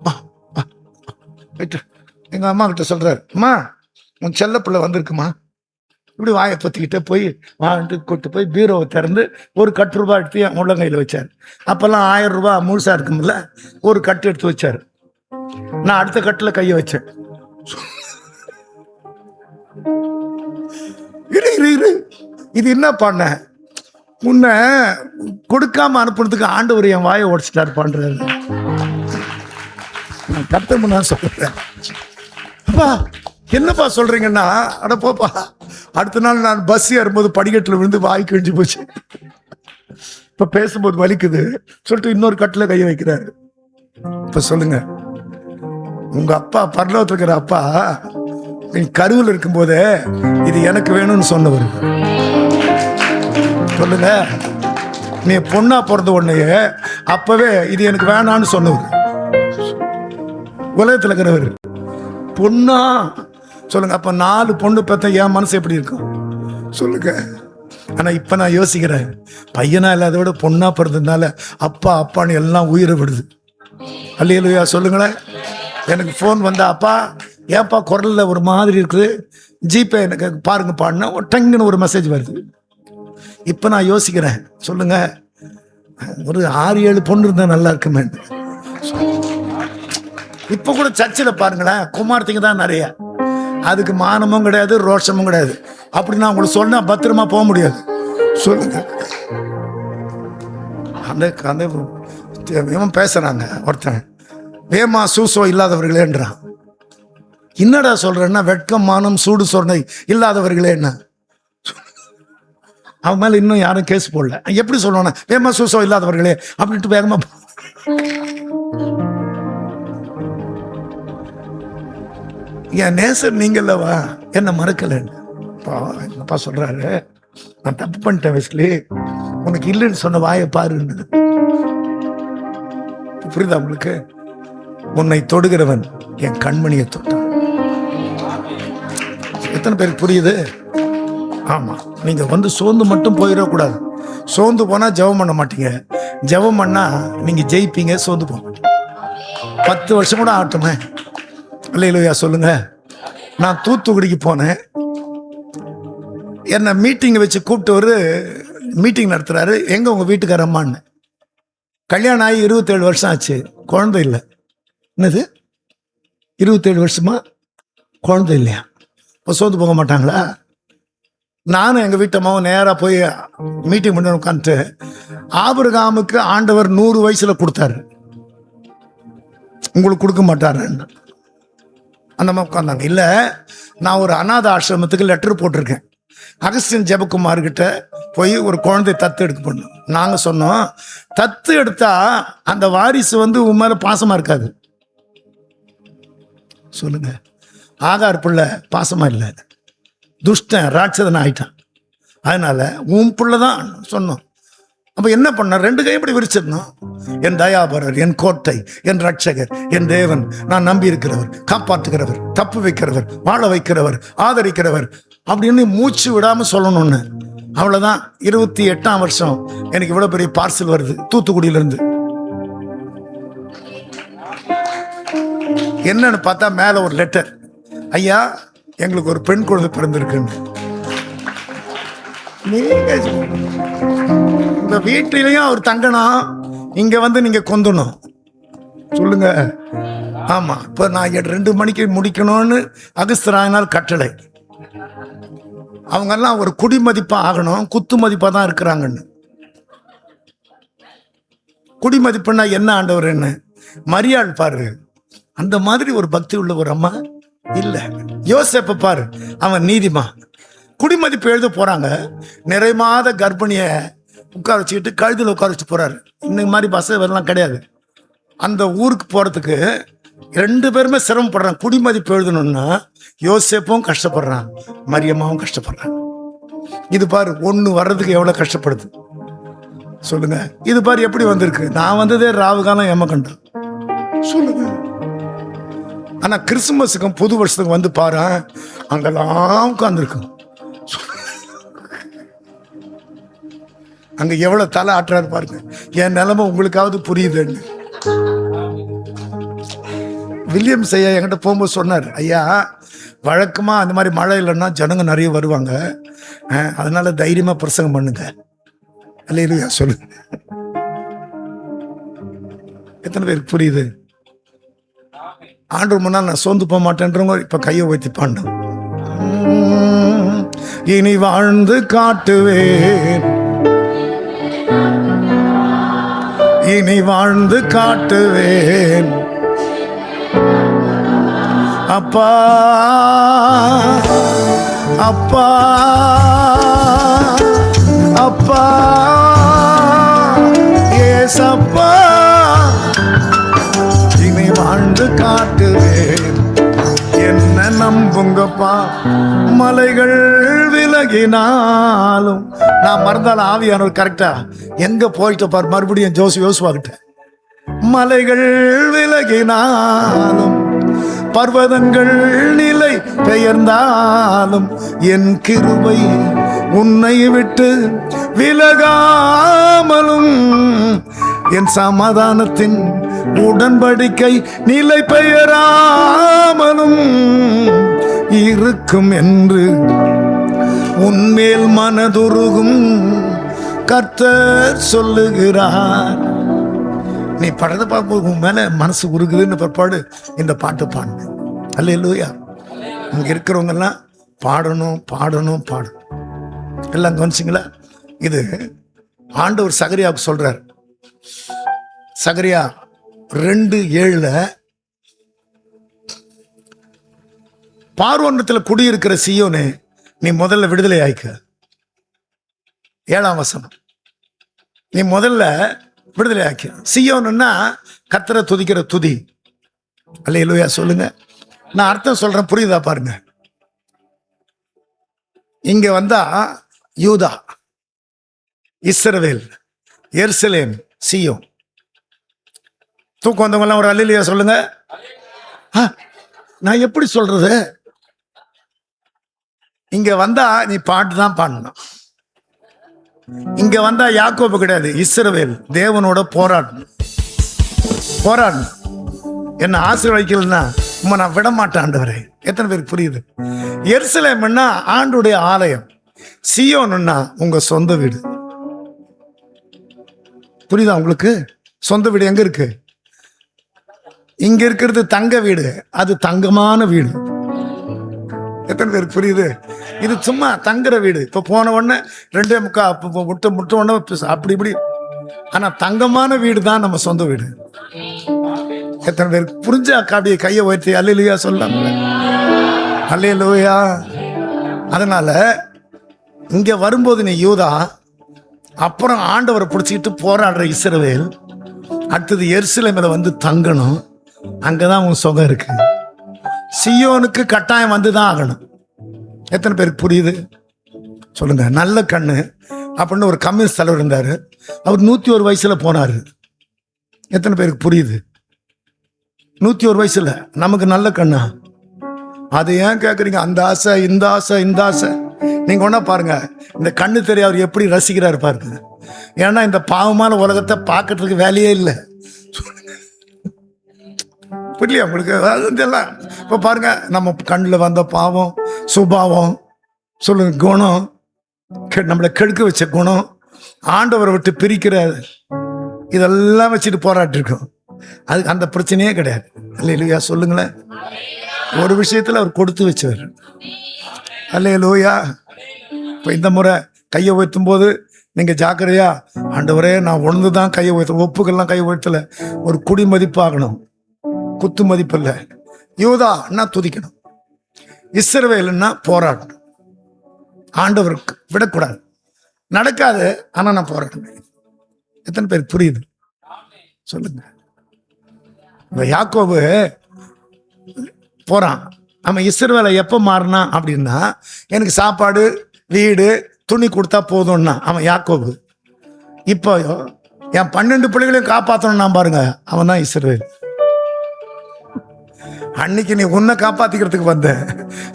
Speaker 1: வா வா. எங்க அம்மா கிட்ட சொல்றாரு, அம்மா உன் செல்ல பிள்ளை வந்திருக்குமா. இப்படி வாயை பத்திக்கிட்டே போய் வாங்கிட்டு கூட்டு போய் பீரோவை திறந்து ஒரு கட்டு ரூபாய் எடுத்து என் உள்ளங்கையில் வச்சாரு. அப்பெல்லாம் 1000 ரூபாய் முழுசா இருக்கும்ல, ஒரு கட்டு எடுத்து வச்சாரு. நான் அடுத்த கட்டுல கையை வச்சேன். இது என்ன பண்ண, உன்னை கொடுக்காம அனுப்புறதுக்கு ஆண்டவர் என் வாயை உடைச்சிட்டாரு பண்றாரு. நான் கர்த்தர் நான் சொல்றேன், அப்பா என்னப்பா சொல்றீங்கன்னா, அட போப்பா. அடுத்த நாள் நான் பஸ் ஏறும்போது படிக்கட்டுல விழுந்து வாய் கிழிஞ்சு போச்சு. இப்ப பேசும்போது வலிக்குது சொல்லிட்டு இன்னொரு கட்டுல கையை வைக்கிறாரு. இப்ப சொல்லுங்க, உங்க அப்பா பரலோகத்துல இருக்கிற அப்பா நீ கருவில் இருக்கும் போதே இது எனக்கு வேணும்னு சொன்னவர். சொல்லுங்க, நீ பொண்ணா பிறந்த உடனே அப்பவே இது எனக்கு வேணான்னு சொன்னவர். உலகத்தில் இருக்கிறவர் பொண்ணா. சொல்லுங்க, அப்ப 4 பொண்ணு பெத்த என் மனசு எப்படி இருக்கும் சொல்லுங்க. ஆனா இப்ப நான் யோசிக்கிறேன், பையனா இல்லாத விட பொண்ணா பிறந்ததுனால அப்பா அப்பான்னு எல்லாம் உயிரை விடுது. அல்லேலூயா சொல்லுங்களேன். எனக்கு போன் வந்தா, அப்பா ஏப்பா குரல்ல ஒரு மாதிரி இருக்குது, ஜிபே எனக்கு பாருங்க பாடினா டங்குன்னு ஒரு மெசேஜ் வருது. இப்ப நான் யோசிக்கிறேன், சொல்லுங்க, ஒரு 6-7 பொண்ணு இருந்தா நல்லா இருக்குமே. இப்ப கூட சர்ச்சில் பாருங்களேன், குமார்த்திங்க தான் நிறைய. அதுக்கு மானமும் கிடையாது, ரோஷமும் கிடையாது. அப்படி நான் உங்களுக்கு சொன்னா பத்திரமா போக முடியாது. சொல்லுங்க. அந்த அந்த இவன் பேசுறாங்க ஒருத்தன், வேமா சூசோ இல்லாதவர்களேன்றான். என்னடா சொல்றேன்னா, வெட்கம் மானம் சூடு சொன்னை இல்லாதவர்களே என்ன. அவன் மேல இன்னும் யாரும் கேஸ் போடல. எப்படி சொல்லணும், வேமா சூசோ இல்லாதவர்களே அப்படின்ட்டு வேகமா. என் நேசர் நீங்கல்லவா, என்ன மறக்கலப்பா சொல்றாரு. நான் தப்பு பண்ணிட்டேன் வெஸ்லி, உனக்கு இல்லைன்னு சொன்ன வாயை பாருன்னு. புரியுதா உங்களுக்கு? உன்னை தொடுகிறவன் என் கண்மணியை தொட்டான். எத்தனை பேருக்கு புரியுது? ஆமா, நீங்க வந்து சோர்ந்து மட்டும் போயிடக்கூடாது. சோர்ந்து போனா ஜெபம் பண்ண மாட்டீங்க, ஜெபம் பண்ணா நீங்க ஜெயிப்பீங்க, சோர்ந்து போக மாட்டீங்க. 10 வருஷம் கூட ஆகட்டுமே. அல்லேலூயா சொல்லுங்க. நான் தூத்துக்குடிக்கு போனேன். என்ன மீட்டிங் வச்சு கூப்பிட்டு ஒரு மீட்டிங் நடத்துறாரு. எங்க உங்க வீட்டுக்கார அம்மான்னு. கல்யாணம் ஆகி 27 வருஷம் ஆச்சு, குழந்தை இல்லை. என்னது 27 வருஷமா குழந்தை இல்லையா? இப்போ சோர்ந்து போக மாட்டாங்களா? நானும் எங்கள் வீட்டம்மாவும் நேராக போய் மீட்டிங் பண்ணி உட்காந்துட்டு, ஆபிரகாமுக்கு ஆண்டவர் 100 வயசுல கொடுத்தாரு, உங்களுக்கு கொடுக்க மாட்டாருன்னு அந்த மாதிரி உட்காந்தாங்க. இல்லை, நான் ஒரு அநாத ஆசிரமத்துக்கு லெட்டர் போட்டிருக்கேன். அகஸ்டின் ஜெபக்குமார்கிட்ட போய் ஒரு குழந்தை தத்து எடுக்க பண்ணோம். நாங்கள் சொன்னோம், தத்து எடுத்தா அந்த வாரிசு வந்து உன் மேலே பாசமாக இருக்காது. சொல்லுங்க. ஆகார் பிள்ளை பாசமா இல்லை, துஷ்டன் ராட்சதன் ஆயிட்டான். அதனால உன் பிள்ளை தான் சொன்னோம். அப்ப என்ன பண்ண, 2 கையும் இப்படி விரிச்சிடணும். என் தயாபரர், என் கோட்டை, என் ரட்சகர், என் தேவன், நான் நம்பி இருக்கிறவர், காப்பாற்றுகிறவர், தப்பு வைக்கிறவர், வாழ வைக்கிறவர், ஆதரிக்கிறவர் அப்படின்னு மூச்சு விடாம சொல்லணும்னு. அவ்வளவுதான். 28ஆம் வருஷம் எனக்கு இவ்வளவு பெரிய பார்சல் வருது தூத்துக்குடியிலிருந்து. என்னன்னு பார்த்தா மேல ஒரு லெட்டர், ஐயா எங்களுக்கு ஒரு பெண் குழந்தை பிறந்திருக்குன்னு. நீங்க உங்க வீட்டிலையும் அவர் தங்கணும், இங்க வந்து நீங்க கொந்தணும். சொல்லுங்க. ஆமா, இப்ப நான் 2 மணிக்கு முடிக்கணும்னு அகஸ்தராயினால் கட்டளை. அவங்க எல்லாம் ஒரு குடிமதிப்பா ஆகணும், குத்து மதிப்பா தான் இருக்கிறாங்கன்னு. குடிமதிப்புன்னா என்ன ஆண்டவர் என்ன மரியாள் பாரு, அந்த மாதிரி ஒரு பக்தி உள்ள ஒரு அம்மா இல்ல. யோசேப்ப பாரு, அவன் நீதிமா. குடிமதிப்பு எழுத போறாங்க, நிறை மாத கர்ப்பிணிய உட்கார வச்சுக்கிட்டு கழுத்துல உட்கார வச்சு போறாரு. இந்த மாதிரி பஸ் வரலாம் கிடையாது. அந்த ஊருக்கு போறதுக்கு 2 பேருமே சிரமப்படுறாங்க. குடிமதிப்பு எழுதணும்னா யோசேப்பும் கஷ்டப்படுறான், மரியம்மாவும் கஷ்டப்படுறான். இது பாரு, ஒண்ணு வர்றதுக்கு எவ்வளவு கஷ்டப்படுது சொல்லுங்க. இது பாரு எப்படி வந்திருக்கு. நான் வந்ததே ராவு காலம் எமக்கண்டம். சொல்லுங்க. ஆனா கிறிஸ்துமஸுக்கும் புது வருஷத்துக்கும் வந்து பாரு, அங்கெல்லாம் உட்கார்ந்துருக்கும். அங்க எவ்வளவு தலை ஆட்டுறாரு பாருங்க. என் நிலைமை உங்களுக்காவது புரியுதுன்னு. வில்லியம் ஐயா என்கிட்ட போகும்போது சொன்னார், ஐயா வழக்கமா அந்த மாதிரி மழை இல்லைன்னா ஜனங்க நிறைய வருவாங்க, அதனால தைரியமா பிரசங்கம் பண்ணுங்க. அல்லேலூயா சொல்லுங்க. எத்தனை பேருக்கு புரியுது? ஆண்டு முன்னால் நான் சோர்ந்து போக மாட்டேன்றவங்க இப்ப கையை வைத்து பாண்டோம். இனி வாழ்ந்து காட்டுவேன், இனி வாழ்ந்து காட்டுவேன் அப்பா அப்பா அப்பா ஏசப்பா, இனி வாழ்ந்து காட்டுவேன். என்ன நம்புங்கப்பா, மலைகள் விலகினாலும். நான் மறந்தாலும் ஆவியானவர் கரெக்டா எங்க போயிட்ட பாரு, மறுபடியும் யோசுவாகிட்ட. மலைகள் விலகினாலும், பர்வதங்கள் நிலை பெயர்ந்தாலும், என் கிருபை உன்னை விட்டு விலகாமலும், என் சமாதானத்தின் உடன்படிக்கை நிலை பெயராமலும் இருக்கும் என்று உன்மேல் மனதுருகும் கர்த்தர் சொல்லுகிறார். நீ படத்தை பார்ப்போம், உன் மேல மனசு உருகுதுன்னு பிற்பாடு இந்த பாட்டு பாடு. அல்லேலூயா. அங்க இருக்கிறவங்க எல்லாம் பாடணும் பாடணும் பாடணும். எல்லாம் கவனிச்சிங்களா? இது ஆண்டவர் சகரியாவுக்கு சொல்றார். சகரியா 2:7 பார்வோனத்தில் குடியிருக்கிற சீயோனே, நீ முதல்ல விடுதலை ஆயிக்க. 7ஆம் வசனம், நீ முதல்ல விடுதலை ஆக்கி. சீயோனுன்னா கர்த்தரை துதிக்கிற துதி. அல்லேலூயா சொல்லுங்க. நான் அர்த்தம் சொல்றேன், புரியுதா பாருங்க. இங்க வந்தா யூதா, இஸ்ரவேல், எருசலேம், சீயோன். தூக்கம் வந்தவங்க எல்லாம் ஒரு அல்லேலூயா சொல்லுங்க. நான் எப்படி சொல்றது? இங்க வந்தா நீ பாட்டு தான் பாடணும். இங்க வந்தா யாக்கோபு கிடையாது, இஸ்ரவேல் தேவனோட போராடணும். என்ன ஆசீர்வதிக்கலன்னா நான் விட மாட்டேன் ஆண்டவரே. எத்தனை பேருக்கு புரியுது? எருசலேம்னா ஆண்டுடைய ஆலயம், சீயோனுன்னா உங்க சொந்த வீடு. புரியுதா உங்களுக்கு? சொந்த வீடு எங்க இருக்கு? இங்க இருக்கிறது தங்க வீடு, அது தங்கமான வீடு. எத்தனை பேருக்கு புரியுது? இது சும்மா தங்குற வீடு. இப்ப போன உடனே 2.25 முட்டை உடனே அப்படி இப்படி. ஆனா தங்கமான வீடு தான் நம்ம சொந்த வீடு. எத்தனை பேருக்கு புரிஞ்சா? அப்படியே கையை உயர்த்தி அல்லேலூயா சொல்லலாம். அல்லேலூயா. அதனால இங்க வரும்போது நீ யூதா, அப்புறம் ஆண்டவரை பிடிச்சிக்கிட்டு போராடுற இஸ்ரவேல், அடுத்தது எருசலேமில் வந்து தங்கணும். அங்கதான் உன் சுகம் இருக்கு. சீயோனுக்கு கட்டாயம் வந்துதான் ஆகணும். எத்தனை பேருக்கு புரியுது சொல்லுங்க? நல்ல கண்ணு அப்படின்னு ஒரு கம்யூனிஸ்ட் தலைவர் இருந்தாரு. அவர் 101 வயசுல போனாரு. எத்தனை பேருக்கு புரியுது? 101 வயசுல நமக்கு நல்ல கண்ணா? அதை ஏன் கேட்குறீங்க? அந்த ஆசை, இந்த ஆசை, இந்த ஆசை. நீங்க ஒன்னா பாருங்க, இந்த கண்ணு தெரிய அவர் எப்படி ரசிக்கிறாரு பாருங்க. ஏன்னா இந்த பாவமான உலகத்தை பார்க்கறதுக்கு வேலையே இல்லை. புரியலையா உங்களுக்கு? அதெல்லாம் இப்போ பாருங்க, நம்ம கண்ணில் வந்த பாவம், சுபாவம், சொல்லுங்க, குணம், நம்மளை கெடுக்க வச்ச குணம், ஆண்டவரை விட்டு பிரிக்கிற, இதெல்லாம் வச்சுட்டு போராட்டிருக்கோம். அதுக்கு அந்த பிரச்சனையே கிடையாது. அல்லேலூயா சொல்லுங்களேன். ஒரு விஷயத்தில் அவர் கொடுத்து வச்சவர். அல்லேலூயா. இப்போ இந்த முறை கையை உயர்த்தும் போது நீங்கள் ஜாக்கிரதையா, ஆண்டவரே நான் ஒன்று தான் கையை உயர்த்த, ஒப்புக்கெல்லாம் கையை உயர்த்தல. ஒரு குடி மதிப்பாகணும், குத்து மதிப்பு இல்லை. யூதான்னா துதிக்கணும், இஸ்ரவேல்னா போராடணும். ஆண்டவருக்கு விடக்கூடாது. நடக்காது, ஆனால் நான் போராடுவேன். எத்தனை பேர் புரியுது சொல்லுங்க? இந்த யாக்கோபு போறான். அவன் இஸ்ரவேலை எப்போ மாறினா அப்படின்னா, எனக்கு சாப்பாடு, வீடு, துணி கொடுத்தா போதும்னா அவன் யாக்கோபு. இப்போ என் 12 பிள்ளைகளையும் காப்பாற்றணும் நான் பாருங்க, அவன் தான் இஸ்ரவேல். அன்னைக்கு நீ உன்னை காப்பாத்திக்கிறதுக்கு வந்த,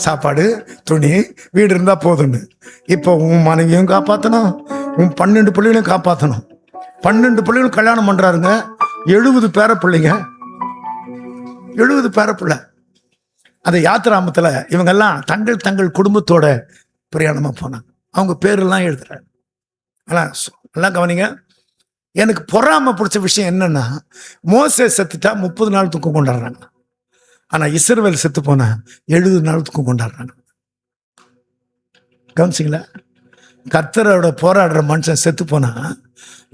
Speaker 1: சாப்பாடு, துணி, வீடு இருந்தா போதும்னு. இப்போ உன் மனைவியும் காப்பாற்றணும், உன் 12 பிள்ளைகளையும் காப்பாற்றணும். 12 பிள்ளைகளும் கல்யாணம் பண்றாருங்க. 70 பேர பிள்ளைங்க, 70 பேர பிள்ளை. அந்த யாத்திராமத்தில் இவங்கெல்லாம் தங்கள் தங்கள் குடும்பத்தோட பிரயாணமா போனாங்க. அவங்க பேரெல்லாம் எழுதுறாங்க. எல்லாம் கவனிங்க. எனக்கு பொறாம பிடிச்ச விஷயம் என்னன்னா, மோசே செத்துட்டா 30 நாள் தூக்கம் கொண்டாடுறாங்க. ஆனா இஸ்ரவேல் செத்து போனா 70 நாள் தூக்கம் கொண்டாடுறாங்க. கவனிச்சிங்களா? கர்த்தரோட போராடுற மனுஷன் செத்து போனா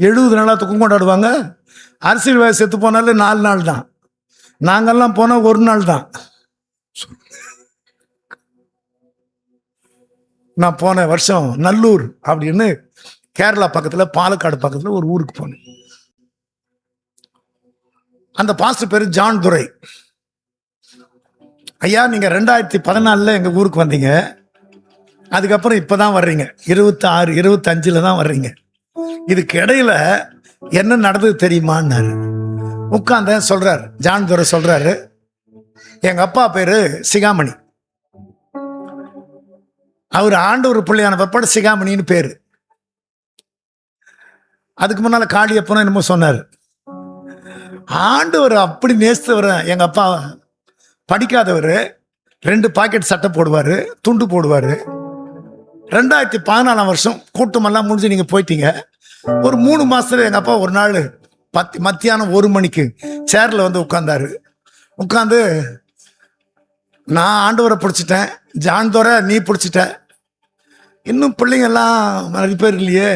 Speaker 1: 70 நாளா தூக்கம் கொண்டாடுவாங்க. அரசியல்வாதி செத்து போனாலும் 4 நாள் தான். நாங்கெல்லாம் போனா 1 நாள் தான். நான் போன வருஷம் நல்லூர் அப்படின்னு கேரளா பக்கத்துல, பாலக்காடு பக்கத்துல ஒரு ஊருக்கு போனேன். அந்த பாஸ்டர் பேரு ஜான் துரை. ஐயா, நீங்க 2014 எங்க ஊருக்கு வந்தீங்க, அதுக்கப்புறம் இப்பதான் வர்றீங்க, 26, 25 தான் வர்றீங்க. இதுக்கு இடையில என்ன நடந்தது தெரியுமான்னாரு. உட்கார்ந்த சொல்றாரு, ஜான் துரை சொல்றாரு, எங்க அப்பா பேரு சிகாமணி. அவர் ஆண்டவர் பிள்ளையான பப்பாடு சிகாமணின்னு பேரு. அதுக்கு முன்னால காளியப்பனும் என்னமோ சொன்னார். ஆண்டவர் அப்படி நேசித்தவர். எங்க அப்பா படிக்காதவர், 2 பாக்கெட் சட்டை போடுவாரு, துண்டு போடுவாரு. 2014 வருஷம் கூட்டமெல்லாம் முடிஞ்சு நீங்க போயிட்டீங்க. ஒரு 3 மாசத்துல எங்க அப்பா ஒரு நாள் மத்தியானம் 1 மணிக்கு சேர்ல வந்து உட்கார்ந்தாரு. உட்கார்ந்து நான் ஆண்டவரை பிடிச்சிட்டேன், ஜான்தோரை நீ பிடிச்சிட்ட, இன்னும் பிள்ளைங்க எல்லாம் நிறைய பேர் இல்லையே.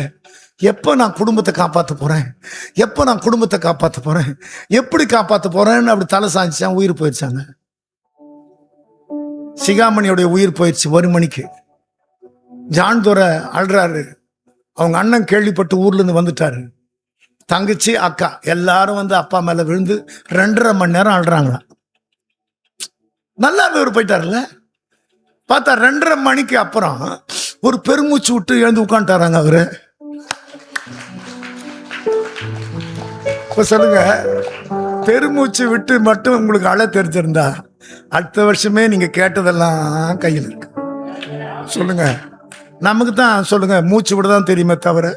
Speaker 1: எப்போ நான் குடும்பத்தை காப்பாற்ற போகிறேன், எப்போ நான் குடும்பத்தை காப்பாற்ற போகிறேன், எப்படி காப்பாற்ற போகிறேன்னு அப்படி தலை சாஞ்சிச்சான். உயிர் போயிடுச்சாங்க. சிகாமணியோடைய உயிர் போயிடுச்சு 1 மணிக்கு. ஜான்தோரை அழுறாரு. அவங்க அண்ணன் கேள்விப்பட்டு ஊர்லேருந்து வந்துட்டாரு. தங்கச்சி, அக்கா எல்லாரும் வந்து அப்பா மேலே விழுந்து 2.5 மணி நேரம் அழுறாங்களா. நல்லா இருந்தவர் போயிட்டார்ல. பார்த்தா 2.5 மணிக்கு அப்புறம் ஒரு பெருமூச்சு விட்டு எழுந்து உட்காந்துட்டாராங்க அவரு. இப்ப சொல்லுங்க, பெருமூச்சு விட்டு மட்டும் உங்களுக்கு அழ தெரிஞ்சிருந்தா அடுத்த வருஷமே நீங்க கேட்டதெல்லாம் கையில் இருக்கு. சொல்லுங்க, நமக்கு தான் சொல்லுங்க மூச்சு விட தான் தெரியுமே தவிர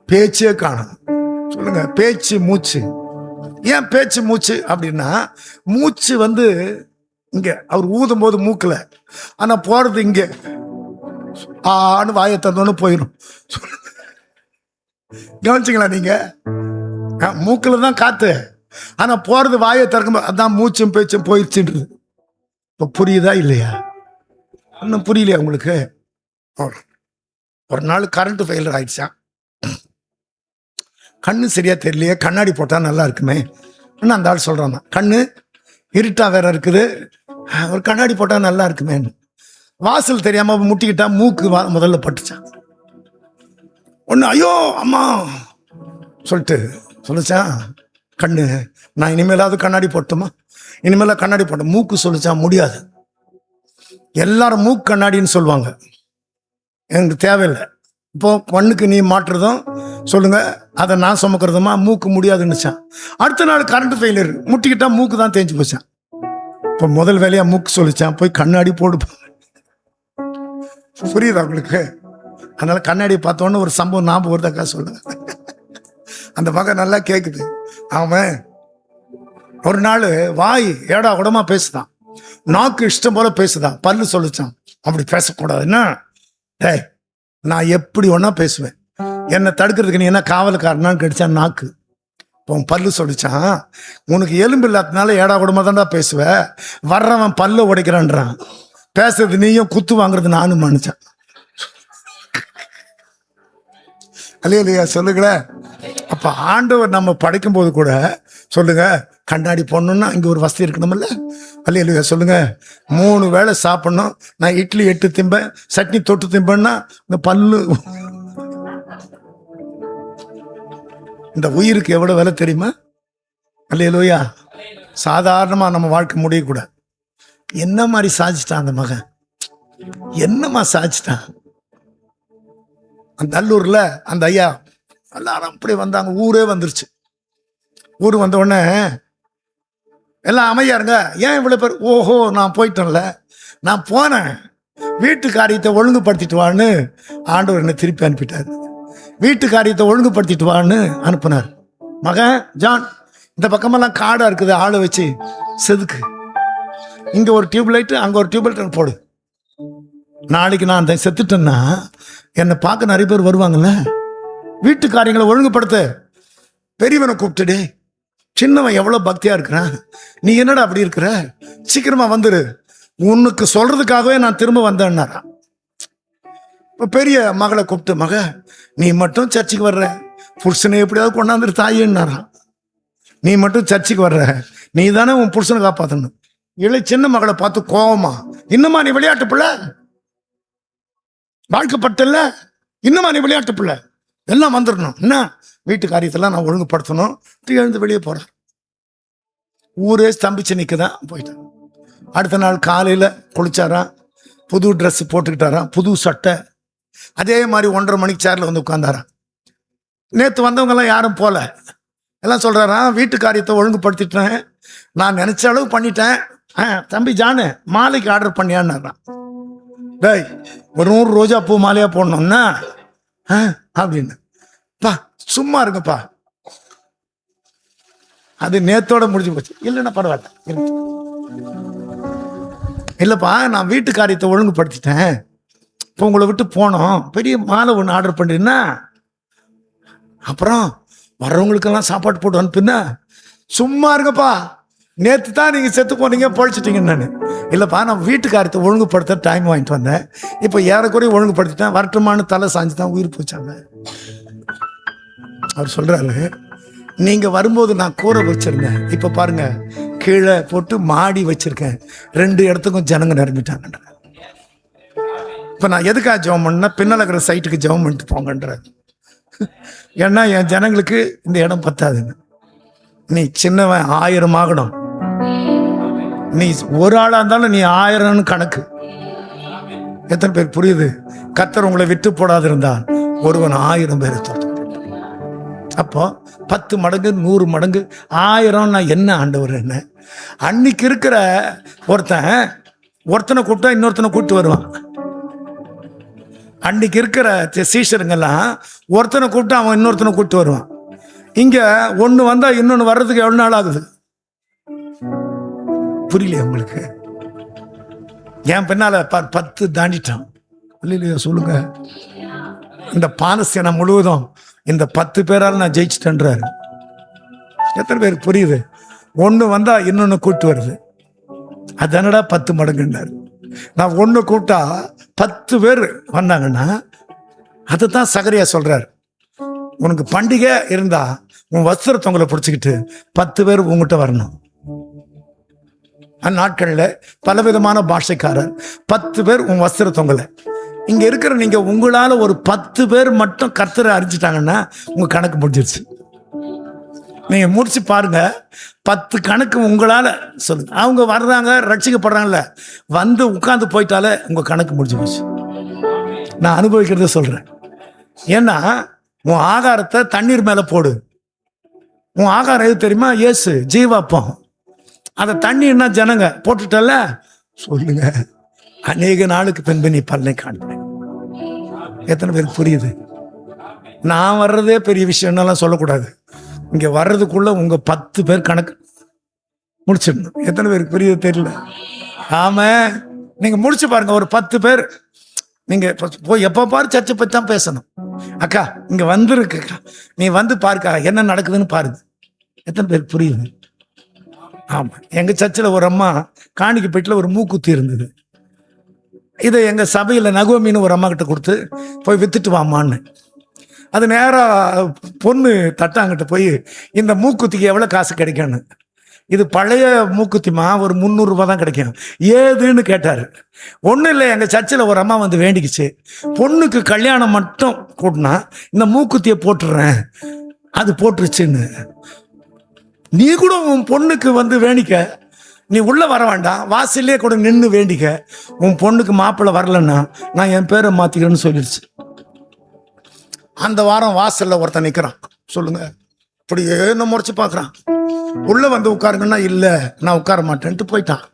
Speaker 1: பேச்சே காணும். சொல்லுங்க, பேச்சு மூச்சு. ஏன் பேச்சு மூச்சு அப்படின்னா, மூச்சு வந்து இங்க அவர் ஊதும் போது மூக்கல, ஆனா போறது இங்க. ஆன்னு வாயை தந்தோன்னு போயிடும். கவனிச்சிங்களா நீங்க? மூக்கில் தான் காத்து, ஆனா போறது வாயை திறக்கும். அதான் மூச்சும் பேச்சும் போயிடுச்சுன்றது. இப்போ புரியுதா இல்லையா? இன்னும் புரியலையா உங்களுக்கு? ஒரு நாள் கரண்ட் ஃபெயிலியர் ஆயிடுச்சான். கண்ணு சரியா தெரியலையே, கண்ணாடி போட்டா நல்லா இருக்குமே. அந்த ஆள் சொல்றான், கண்ணு இருட்டா வேற இருக்குது, ஒரு கண்ணாடி போட்டா நல்லா இருக்குமே. வாசல் தெரியாம முட்டிக்கிட்டா மூக்கு முதல்ல பட்டுச்சான். ஒன்று ஐயோ அம்மா சொல்லிட்டு சொல்லிச்சான், கண்ணு நான் இனிமேலாவது கண்ணாடி போட்டுமா, இனிமேல கண்ணாடி போட்டேன். மூக்கு சொல்லிச்சான், முடியாது. எல்லாரும் மூக்கு கண்ணாடின்னு சொல்லுவாங்க, எனக்கு தேவையில்லை. இப்போ கண்ணுக்கு நீ மாற்றுறதும் சொல்லுங்க, அதை நான் சுமக்கிறதுமா, மூக்கு முடியாதுன்னுச்சான். அடுத்த நாள் கரண்ட் ஃபெயிலியர், முட்டிக்கிட்டா மூக்கு தான் தேஞ்சு போச்சான். இப்போ முதல் வேலையா மூக்கு சொல்லிச்சான், போய் கண்ணாடி போடு. புரியுதா உங்களுக்கு? அதனால கண்ணாடியை பார்த்தோன்னு ஒரு சம்பவம் ஞாபகம் வருதாக்கா சொல்லுங்க. அந்த மகன் நல்லா கேட்குது. அவன் ஒரு நாள் வாய் ஏடா கூடமா பேசுதான், நாக்கு இஷ்டம் போல பேசுதான். பல்லு சொல்லிச்சான், அப்படி பேசக்கூடாதுன்னா, டேய் நான் எப்படி ஒன்னா பேசுவேன், என்னை தடுக்கிறதுக்கு நீ என்ன காவலுக்காரனான்னு கேட்டுச்சான் நாக்கு. இப்போ பல்லு சொல்லிச்சான், உனக்கு எலும்பு இல்லாததுனால ஏடா கூடமா தான்டா பேசுவ, வர்றவன் பல்ல உடைக்கிறான்றான், பேசுறது நீயும் குத்து வாங்குறது நானும் மன்னிச்சான். இல்லையா சொல்லுங்களேன். அப்ப ஆண்டவர் நம்ம படைக்கும் போது கூட சொல்லுங்க, கண்ணாடி போடணும்னா இங்க ஒரு வசதி இருக்கணும்ல. இல்லையா சொல்லுங்க, 3 வேளை சாப்பிடணும். நான் இட்லி 8 திம்பேன், சட்னி தொட்டு திம்பேன்னா இந்த பல்லு, இந்த உயிருக்கு எவ்வளவு வேலை தெரியுமா? இல்லையா சாதாரணமா நம்ம வாழ்க்கை முடியக்கூடாது. என்ன மாதிரி சாதிச்சிட்டான் அந்த மகன், என்னமா சாதிச்சிட்டான். அந்த நல்லூர்ல அந்த ஐயா எல்லாரும் அப்படி வந்தாங்க, ஊரே வந்துருச்சு. ஊர் வந்த உடனே எல்லாம் அமைதியாருங்க. ஏன் இவ்வளவு பேர்? ஓஹோ நான் போயிட்டேன்ல, நான் போனேன், வீட்டு காரியத்தை ஒழுங்குபடுத்திட்டு வான்னு ஆண்டவர் என்னை திருப்பி அனுப்பிட்டார். வீட்டு காரியத்தை ஒழுங்குபடுத்திட்டு வான்னு அனுப்புனார். மகன் ஜான், இந்த பக்கமெல்லாம் காடா இருக்குது, ஆளை வச்சு செதுக்கு, இங்க ஒரு டியூப்லைட் அங்க ஒரு டியூப்லைட் போடு. நாளைக்கு நான் அந்த செத்துட்டேன்னா என்னை பார்க்க நிறைய பேர் வருவாங்கல்ல. வீட்டு காரியங்களை ஒழுங்குபடுத்த பெரியவனை கூப்பிட்டுடு, சின்னவன் எவ்வளவு பக்தியா இருக்கிறான், நீ என்னடா அப்படி இருக்கிற, சீக்கிரமா வந்துரு, உனக்கு சொல்றதுக்காகவே நான் திரும்ப வந்தேன்னாரான். இப்போ பெரிய மகளை கூப்பிட்டு, மக நீ மட்டும் சர்ச்சுக்கு வர்ற, புருஷனை எப்படியாவது கொண்டாந்துரு தாயின்னாரான். நீ மட்டும் சர்ச்சுக்கு வர்ற, நீ தானே உன் புருஷனை காப்பாற்றணும். இல்லை சின்ன மகளை பார்த்து கோவமா, இன்னுமா நீ விளையாட்டு பிள்ளை, வாழ்க்கப்பட்டல, இன்னுமா நீ விளையாட்டு பிள்ளை, எல்லாம் வந்துடணும், என்ன வீட்டு காரியத்தெல்லாம் நான் ஒழுங்குபடுத்தணும். எழுந்து வெளியே போறார். ஊரே ஸ்தம்பிச்சு நிற்குதான். போயிட்டான். அடுத்த நாள் காலையில குளிச்சாராம், புது ட்ரெஸ் போட்டுக்கிட்டாராம், புது சட்டை. அதே மாதிரி 1:30 மணிக்கு சேர்ல வந்து உட்கார்ந்தாராம். நேற்று வந்தவங்க எல்லாம் யாரும் போல. எல்லாம் சொல்றாராம், வீட்டு காரியத்தை ஒழுங்குபடுத்திட்டேன், நான் நினைச்ச அளவு பண்ணிட்டேன். தம்பி ஜானு மாலைக்கு ஆர்டர் பண்ணியான்னாராம். டேய் ஒரு 100 ரோஜா பூ மாலையா போடணும்னா அப்படின்னு, பா சும்மா இருங்கப்பா, அது நேத்தோட முடிஞ்சு போச்சு. இல்லைன்னா பரவாயில்ல, இல்லப்பா நான் வீட்டு காரியத்தை ஒழுங்குபடுத்திட்டேன், இப்போ உங்களை விட்டு போனோம், பெரிய மாலை ஒன்று ஆர்டர் பண்ணுறீங்கன்னா அப்புறம் வர்றவங்களுக்கெல்லாம் சாப்பாடு போட்டு அனுப்புன்னா, சும்மா இருங்கப்பா நேற்று தான் நீங்கள் செத்து போனீங்க பொழைச்சிட்டீங்கன்னு. நான் இல்லைப்பா, நான் வீட்டுக்காரத்தை ஒழுங்குபடுத்த டைம் வாங்கிட்டு வந்தேன், இப்போ ஏறக்குறைய ஒழுங்குபடுத்திட்டேன், வரட்டுமான்னு தலை சாஞ்சு தான் உயிர் போச்சாங்க. அவர் சொல்கிறாரு, நீங்கள் வரும்போது நான் கூரை வச்சிருந்தேன், இப்போ பாருங்க கீழே போட்டு மாடி வச்சிருக்கேன், 2 இடத்துக்கும் ஜனங்க நிரம்பிட்டாங்க. இப்போ நான் எதுக்காக ஜெபம் பண்ணா, பின்னால் இருக்கிற சைட்டுக்கு ஜெபம் பண்ணிட்டு போங்கன்றார். ஏன்னா என் ஜனங்களுக்கு இந்த இடம் பத்தாதுங்க. நீ சின்னவன் 1000 ஆகணும், நீ ஒரு ஆளா இருந்தாலும் நீ 1000 கணக்கு. எத்தனை பேர் புரியுது? கர்த்தர் உங்களை விட்டு போடாது இருந்தால் ஒருவன் 1000 பேரை தோற்று. அப்போ 10 மடங்கு 100 மடங்கு 1000 என்ன ஆண்டவர்? என்ன அன்னைக்கு இருக்கிற ஒருத்தனை கூப்பிட்டா இன்னொருத்தனை கூப்பிட்டு வருவான். அன்னைக்கு இருக்கிற சீஷருங்கெல்லாம் ஒருத்தனை கூப்பிட்டா அவன் இன்னொருத்தனை கூப்பிட்டு வருவான். இங்க ஒண்ணு வந்தா இன்னொன்னு வர்றதுக்கு எவ்வளவு நாள் ஆகுது? புரியலையா உங்களுக்கு? என் பின்னால 10 தாண்டிட்டான் இல்லையா? சொல்லுங்க. இந்த பாலஸ்தீனம் முழுவதும் இந்த 10 பேரால் நான் ஜெயிச்சிட்டேன்றாரு. எத்தனை பேருக்கு புரியுது? ஒண்ணு வந்தா இன்னொன்னு கூட்டு வருது. அதனடா 10 மடங்குன்னாரு. நான் ஒண்ணு கூப்பிட்டா 10 பேர் வந்தாங்கன்னா அதுதான் சகரியா சொல்றாரு. உனக்கு பண்டிகை இருந்தா உன் வஸ்திரத்தவங்களை பிடிச்சிக்கிட்டு 10 பேர் உங்ககிட்ட வரணும். அந்நாட்கள்ல பலவிதமான பாஷைக்காரர் 10 பேர் உன் வஸ்திரத்தவங்களை. இங்க இருக்கிற நீங்க உங்களால ஒரு 10 பேர் மட்டும் கர்த்தரை அறிஞ்சிட்டாங்கன்னா உங்க கணக்கு முடிஞ்சிருச்சு. நீங்க முடிச்சு பாருங்க, 10 கணக்கு உங்களால சொல்லுங்க. அவங்க வர்றாங்க, ரட்சிக்கப்படுறாங்கல்ல, வந்து உட்கார்ந்து போயிட்டாலே உங்க கணக்கு முடிஞ்சு போச்சு. நான் அனுபவிக்கிறத சொல்றேன். ஏன்னா உன் ஆகாரத்தை தண்ணீர் மேல போடு. உன் ஆகாரம் எது தெரியுமா? இயேசு ஜீவாப்பம். அதை தண்ணீர்னா ஜனங்க போட்டுட்டல சொல்லுங்க, அநேக நாளுக்கு பின்பு நீ பலனை காண்பேன். எத்தனை பேருக்கு புரியுது? நான் வர்றதே பெரிய விஷயம்னாலாம் சொல்லக்கூடாது. இங்க வர்றதுக்குள்ள உங்க 10 பேர் கணக்கு முடிச்சிடணும். எத்தனை பேருக்கு புரியுது தெரியல. ஆமா, நீங்க முடிச்சு பாருங்க. ஒரு 10 பேர் நீங்க போய் எப்ப பாரு சர்ச்சை பத்தி தான் பேசணும். அக்கா இங்க வந்துருக்குக்கா, நீ வந்து பாருக்கா என்ன நடக்குதுன்னு பாருங்க. எத்தனை பேருக்கு புரியுது? ஆமா, எங்க சர்ச்சில் ஒரு அம்மா காணிக்கு போயிட்டுல ஒரு மூக்குத்தி இருந்தது. இதை எங்க சபையில நகோமின்னு ஒரு அம்மா கிட்ட கொடுத்து போய் வித்துட்டு வாமான்னு. அது நேரா பொண்ணு தட்டாங்கிட்ட போய் இந்த மூக்குத்திக்கு எவ்வளவு காசு கிடைக்கும்னு. இது பழைய மூக்குத்திமா, ஒரு 300 ரூபாய் தான் கிடைக்கும். ஏதுன்னு கேட்டாரு. ஒன்றும் இல்லை, எங்கள் சர்ச்சில் ஒரு அம்மா வந்து வேண்டிக்குச்சு, பொண்ணுக்கு கல்யாணம் மட்டும் கூட்டினா இந்த மூக்குத்தியை போட்டுடுறேன், அது போட்டுருச்சுன்னு. நீ கூட உன் பொண்ணுக்கு வந்து வேண்டிக்க, நீ உள்ள வர வேண்டாம், வாசல்லே கூட நின்று வேண்டிக்க. உன் பொண்ணுக்கு மாப்பிள்ளை வரலன்னா நான் என் பேரை மாத்திக்கிறேன்னு சொல்லிடுச்சு. அந்த வாரம் வாசல்ல ஒருத்தன் நிற்கிறான். சொல்லுங்க, அப்படியே என்ன முறைச்சு பார்க்குறான். உள்ள வந்து உட்காருங்கன்னா இல்லை நான் உட்கார மாட்டேன்ட்டு போயிட்டான்.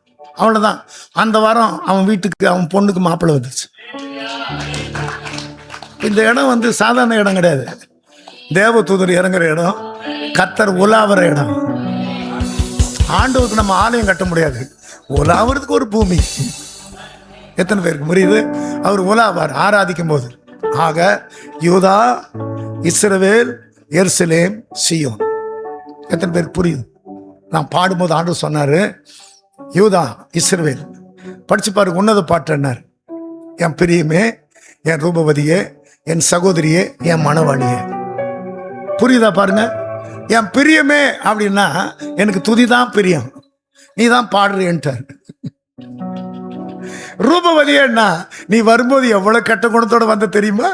Speaker 1: அவ்வளோதான். அந்த வாரம் அவன் வீட்டுக்கு அவன் பொண்ணுக்கு மாப்பிள்ளை வந்துருச்சு. இந்த இடம் வந்து சாதாரண இடம் கிடையாது. தேவதூதர் இறங்குற இடம், கர்த்தர் உலாவற இடம். ஆண்டவருக்கு நம்ம ஆலயம் கட்ட முடியாது, உலாவறதுக்கு ஒரு பூமி. எத்தனை பேருக்கு புரியுது? அவர் உலாவார் ஆராதிக்கும் போது. ஆக யூதா, இஸ்ரவேல், எருசலேம், சீயோன். எத்தனை பேருக்கு புரியுது? நான் பாடும்போது ஆண்டவர் சொன்னாரு, யூதா, இஸ்ரவேல். படிச்சு பாருங்க, உன்னத பாட்டுன்னார். என் பிரியமே, என் ரூபவதியே, என் சகோதரியே, என் மனவாளியே. புரியுதா பாருங்க? என் பிரியமே அப்படின்னா எனக்கு துதிதான் பிரியம், நீ தான் பாடுறேன்ட்டார். ரூபவதியன்னா நீ வரும்போது எவ்வளவு கெட்ட குணத்தோட வந்த தெரியுமா?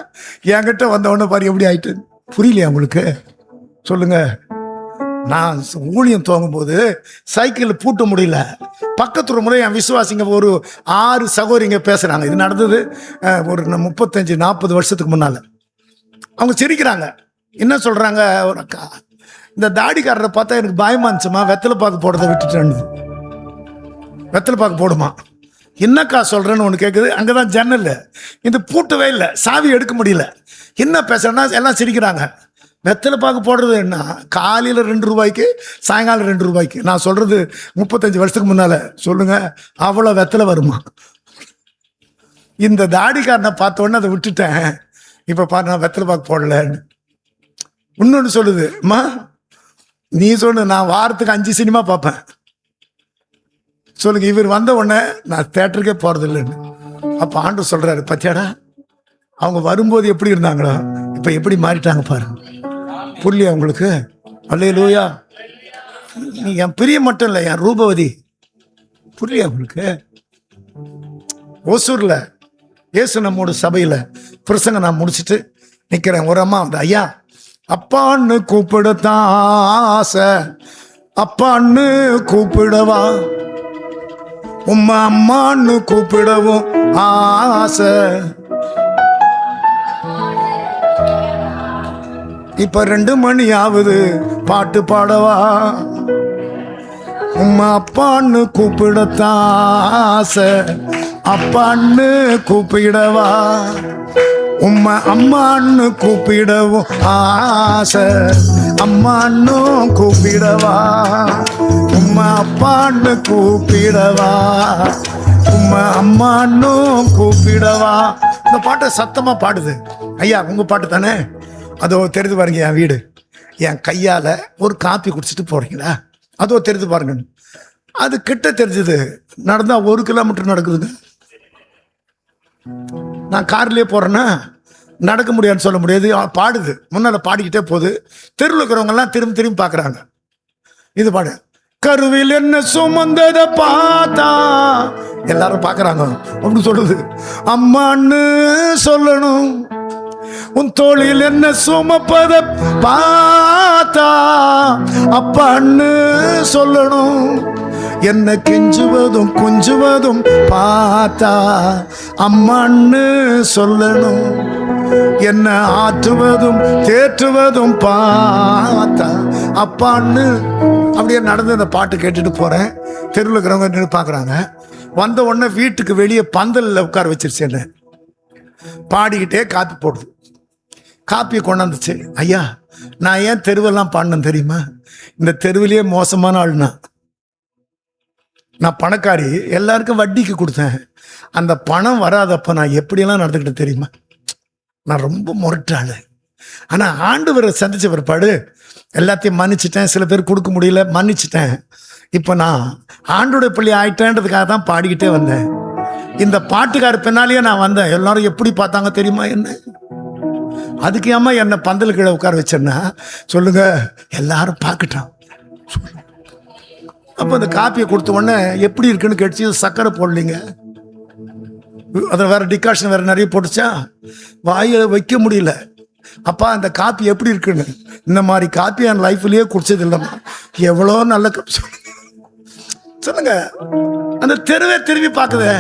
Speaker 1: என்கிட்ட வந்தவொடனே பாரு எப்படி ஆயிட்டு. புரியலையா உங்களுக்கு? சொல்லுங்க. நான் ஊழியம் துவங்கும்போது சைக்கிள் பூட்ட முடியல. பக்கத்து முறை என் விசுவாசிங்க ஒரு 6 சகோதரிங்க பேசுறாங்க. இது நடந்தது ஒரு 35-40 வருஷத்துக்கு முன்னால. அவங்க சிரிக்கிறாங்க. என்ன சொல்றாங்க? ஒரு அக்கா, இந்த தாடிக்காரரை பார்த்தா எனக்கு பயமா இருந்துச்சுமா, வெத்தலை பாக்கு போடுறதை விட்டுட்டேன்னு. வெத்தலை பாக்கு போடுமா? என்னக்கா சொல்றேன்னு ஒன்று கேட்குது. அங்கதான் ஜன்னல், இது பூட்டவே இல்லை, சாவி எடுக்க முடியல. என்ன பேசுறேன்னா எல்லாம் சிரிக்கிறாங்க. வெத்தலை பாக்கு போடுறது என்ன, காலையில் 2 ரூபாய்க்கு, சாயங்காலம் 2 ரூபாய்க்கு. நான் சொல்றது 35 வருஷத்துக்கு முன்னால. சொல்லுங்க, அவ்வளோ வெத்தலை வருமா? இந்த தாடிக்காரனை பார்த்த உடனே அதை விட்டுட்டேன். இப்போ பாரு, நான் வெத்தலை பாக்கு போடலன்னு. இன்னொன்று சொல்லுது, அம்மா நீ சொல்லு, நான் வாரத்துக்கு 5 சினிமா பார்ப்பேன். சொல்லுங்க. இவர் வந்த உடனே நான் தேட்டருக்கே போறது இல்லைன்னு. அப்ப ஆண்டு சொல்றாரு, பத்தியாடா அவங்க வரும்போது எப்படி இருந்தாங்களோ இப்ப எப்படி மாறிட்டாங்க பாரு. புரியலையா உங்களுக்கு? அல்லேலூயா. நீ என் பிரிய மட்டும் இல்லை, என் ரூபவதி. புரியலையா உங்களுக்கு? ஓசூர்ல இயேசு நம்மோட சபையில பிரசங்க நான் முடிச்சுட்டு நிக்கிறேன். ஒரு அம்மா வந்து, ஐயா அப்பான்னு கூப்பிடத்தான் ஆசை, அப்பான்னு கூப்பிடவா, உம்மா அம்மான்னு கூப்பிடவும் ஆசை. இப்ப 2 மணி ஆகுது, பாட்டு பாடவா, உம்மா அப்பான்னு கூப்பிடத்தான் ஆசை, அப்பான்னு கூப்பிடவா, உம்மா அம்மான்னு கூப்பிடவும் ஆசை, அம்மான்னு கூப்பிடவா, உம்மா அப்பான்னு கூப்பிடவா, உம்மா அம்மான்னு கூப்பிடவா. இந்த பாட்டை சத்தமா பாடுது. ஐயா உங்க பாட்டு தானே? அதோ தெரிந்து பாருங்க, என் வீடு. என் கையால ஒரு காப்பி குடிச்சிட்டு போறீங்களா? அதோ தெரிந்து பாருங்க. அது கிட்ட தெரிஞ்சது. நடந்தா 1 கிலோமீட்டர் நடக்குதுங்க. நான் கார்லயே போறேன்னா நடக்க முடியாதுன்னு சொல்ல முடியாது. பாடுது, முன்னால பாடிக்கிட்டே போகுது. தெருவில் இருக்கிறவங்க எல்லாம் திரும்பி திரும்பி பாக்குறாங்க. இது பாடு. கருவில் என்ன சுமந்தத பார்த்தா எல்லாரும் பாக்குறாங்க. அப்படி சொல்லுது. அம்மான்னு சொல்லணும், உன் தோளில் என்ன சுமப்பத பார்த்தா அப்பான்னு சொல்லணும், என்ன கெஞ்சுவதும் கொஞ்சுவதும் பார்த்தா அம்மான்னு சொல்லணும், என்ன ஆற்றுவதும் தேற்றுவதும் பார்த்தா அப்பான்னு. அப்படியே நடந்து அந்த பாட்டு கேட்டுட்டு போறேன். தெருவில் இருக்கிறவங்க நின்று பாக்குறாங்க. வந்த உடனே வீட்டுக்கு வெளியே பந்தல்ல உட்கார வச்சிருச்சு. என்ன பாடிக்கிட்டே காப்பி போடுது. காப்பியை கொண்டாந்துச்சு. ஐயா நான் ஏன் தெருவெல்லாம் பாடினேன் தெரியுமா? இந்த தெருவிலேயே மோசமான ஆளுனா. நான் பணக்காரி, எல்லாருக்கும் வட்டிக்கு கொடுத்தேன். அந்த பணம் வராதப்ப நான் எப்படியெல்லாம் நடந்துக்கிட்டேன் தெரியுமா? நான் ரொம்ப முரட்டாளு. ஆனா ஆண்டவரை சந்திச்ச பிற்பாடு எல்லாத்தையும் மன்னிச்சிட்டேன். சில பேர் கொடுக்க முடியல, மன்னிச்சிட்டேன். இப்ப நான் ஆண்டோட பள்ளி ஆயிட்டேன்றதுக்காக தான் பாடிக்கிட்டே வந்தேன். இந்த பாட்டுக்கார பின்னாலேயே நான் வந்தேன். எல்லாரும் எப்படி பார்த்தாங்க தெரியுமா என்ன? அதுக்கு ஏமா என்ன பந்தல் கீழே உட்கார வச்சேன்னா சொல்லுங்க, எல்லாரும் பார்க்கட்டும். அப்ப அந்த காப்பியை கொடுத்த உடனே எப்படி இருக்குன்னு கேட்டுச்சு. சக்கரை போடலீங்க, அதில் வேற டிகாஷன் வேற நிறைய போட்டுச்சா, வாயில வைக்க முடியல. அப்பா அந்த காப்பி எப்படி இருக்குன்னு. இந்த மாதிரி காப்பி என் லைஃப்லயே குடிச்சது இல்லைம்மா. எவ்வளோ நல்ல சொல்லுங்க. அந்த தெருவே திரும்பி பார்க்குதே.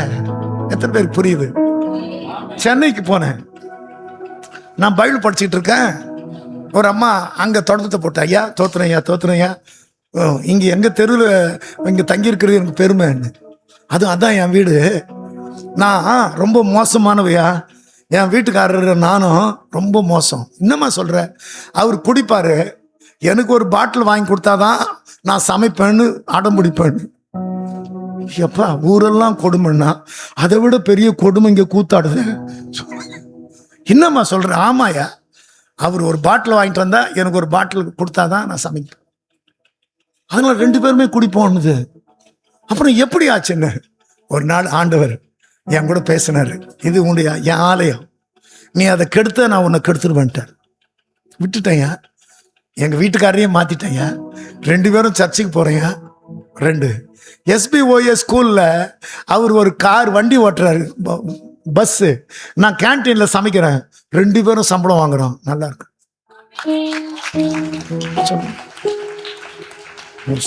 Speaker 1: எத்தனை பேருக்கு புரியுது? சென்னைக்கு போனேன். நான் பைபிள் படிச்சுட்டு இருக்கேன். ஒரு அம்மா அங்கே தொடர்பத்தை போட்ட, ஐயா தோத்துறையா இங்கே எங்கள் தெருவில் இங்கே தங்கியிருக்கிறது எனக்கு பெருமைன்னு. அதான் என் வீடு. நான் ரொம்ப மோசமானவையா. என் வீட்டுக்காரர் நானும் ரொம்ப மோசம். என்னம்மா சொல்கிறேன்? அவர் குடிப்பார். எனக்கு ஒரு பாட்டில் வாங்கி கொடுத்தாதான் நான் சமைப்பேன்னு அடம் பிடிப்பேன்னு. எப்பா ஊரெல்லாம் கொடுமைன்னா அதை விட பெரிய கொடுமை இங்கே கூத்தாடுது. என்னம்மா சொல்ற? ஆமாயா, அவர் ஒரு பாட்டில் வாங்கிட்டு வந்தா எனக்கு ஒரு பாட்டில் கொடுத்தாதான் நான் சமைப்பேன். அதனால 2 பேருமே குடிப்போம்னுது. அப்புறம் எப்படி ஆச்சுன்னு ஒரு நாள் ஆண்டவர் என் கூட பேசினாரு. இது உன்னுடைய என் ஆலயம், நீ அதை கெடுத்த நான் உன்னை கெடுத்துருவேன்ட்டார். விட்டுட்டேங்க. எங்க வீட்டுக்காரையும் மாத்திட்டேங்க. 2 பேரும் சர்ச்சுக்கு போறேங்க. 2 SBOS ஸ்கூல்ல அவர் ஒரு கார் வண்டி ஓட்டுறாரு, பஸ். நான் கேன்டீன்ல சமைக்கிறேன். 2 பேரும் சம்பளம் வாங்குறோம். நல்லா இருக்கு,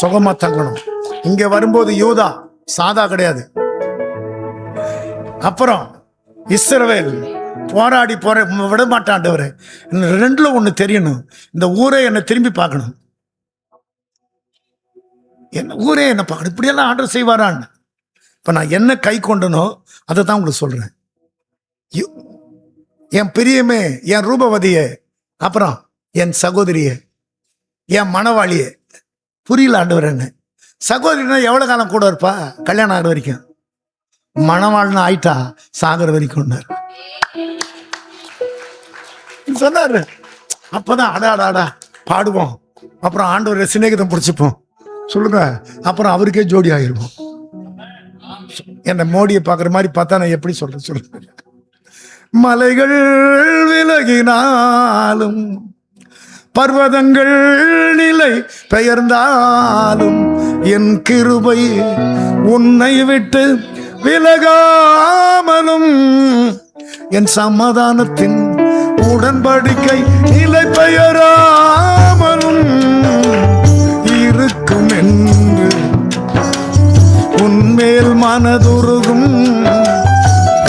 Speaker 1: சுகமா தங்கணும். இங்க வரும்போது யூதா சாதா கிடையாது. அப்புறம் இஸ்ரவேல் போராடி விட மாட்டாண்டவர். 2ல ஒண்ணு தெரியணும், இந்த ஊரே என்னை திரும்பி பார்க்கணும். என்ன ஊரே என்ன பார்க்கணும். இப்படியெல்லாம் ஆர்டர் செய்வாரான்னு. இப்ப நான் என்ன கை கொண்டனோ அதை தான் உங்களுக்கு சொல்றேன். என் பிரியமே, என் ரூபவதியே, அப்புறம் என் சகோதரியே, என் மணவாளியே. புரியல ஆண்டவர் என்ன? சகோதரினா எவ்வளவு காலம் கூட இருப்பா? கல்யாணம் ஆகிற வரைக்கும். மணவாள்னு ஆயிட்டா சாகர வரைக்கும் சொன்னாரு. அப்பதான் அடாடாடா பாடுவோம். அப்புறம் ஆண்டவர் சிநேகிதம் பிடிச்சிப்போம். சொல்லுங்க. அப்புறம் அவருக்கே ஜோடி ஆகிருவோம். என்ன மோடியை பார்க்குற மாதிரி பார்த்தா நான் எப்படி சொல்றேன். மலைகள் விலகினாலும் பர்வதங்கள் நிலை பெயர்ந்தாலும் என் கிருபை உன்னை விட்டு விலகாமலும் என் சமாதானத்தின் உடன்படிக்கை நிலை பெயராமலும் இருக்கும் என்று உன்மேல் மனதுருகும்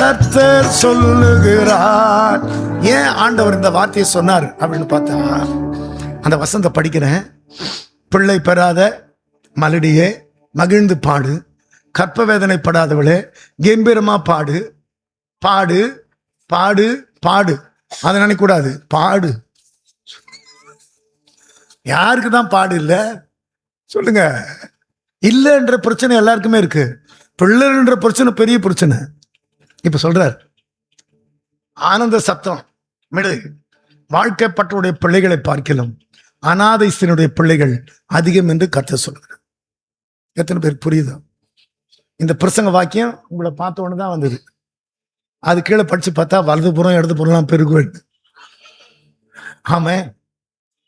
Speaker 1: கர்த்தர் சொல்லுகிறார். ஏன் ஆண்டவர் இந்த வார்த்தையை சொன்னார் அப்படின்னு பார்த்தா, அந்த வசனத்தை படிக்கிறேன். பிள்ளை பெறாத மலடியே மகிழ்ந்து பாடு, கற்ப வேதனைப்படாதவளே கம்பீரமா பாடு, பாடு பாடு பாடு. அதை நினைக்கூடாது, பாடு. யாருக்கு தான் பாடு இல்லை சொல்லுங்க? இல்லைன்ற பிரச்சனை எல்லாருக்குமே இருக்கு. பிள்ளைன்ற பிரச்சனை பெரிய பிரச்சனை. இப்ப சொல்றார், ஆனந்த சத்தம் மிடு, வாழ்க்கைப்பட்டவுடைய பிள்ளைகளை பார்க்கலாம் அநாதைஸ்தனுடைய பிள்ளைகள் அதிகம் என்று கர்த்தர் சொல்கிறார். எத்தனை பேர் புரியுதோ? இந்த பிரசங்க வாக்கியம் உங்களை பார்த்த உடனே தான் வந்தது. அது கீழே படிச்சு பார்த்தா வலதுபுறம் இடதுபுறம் பெருகுவேன். ஆமா,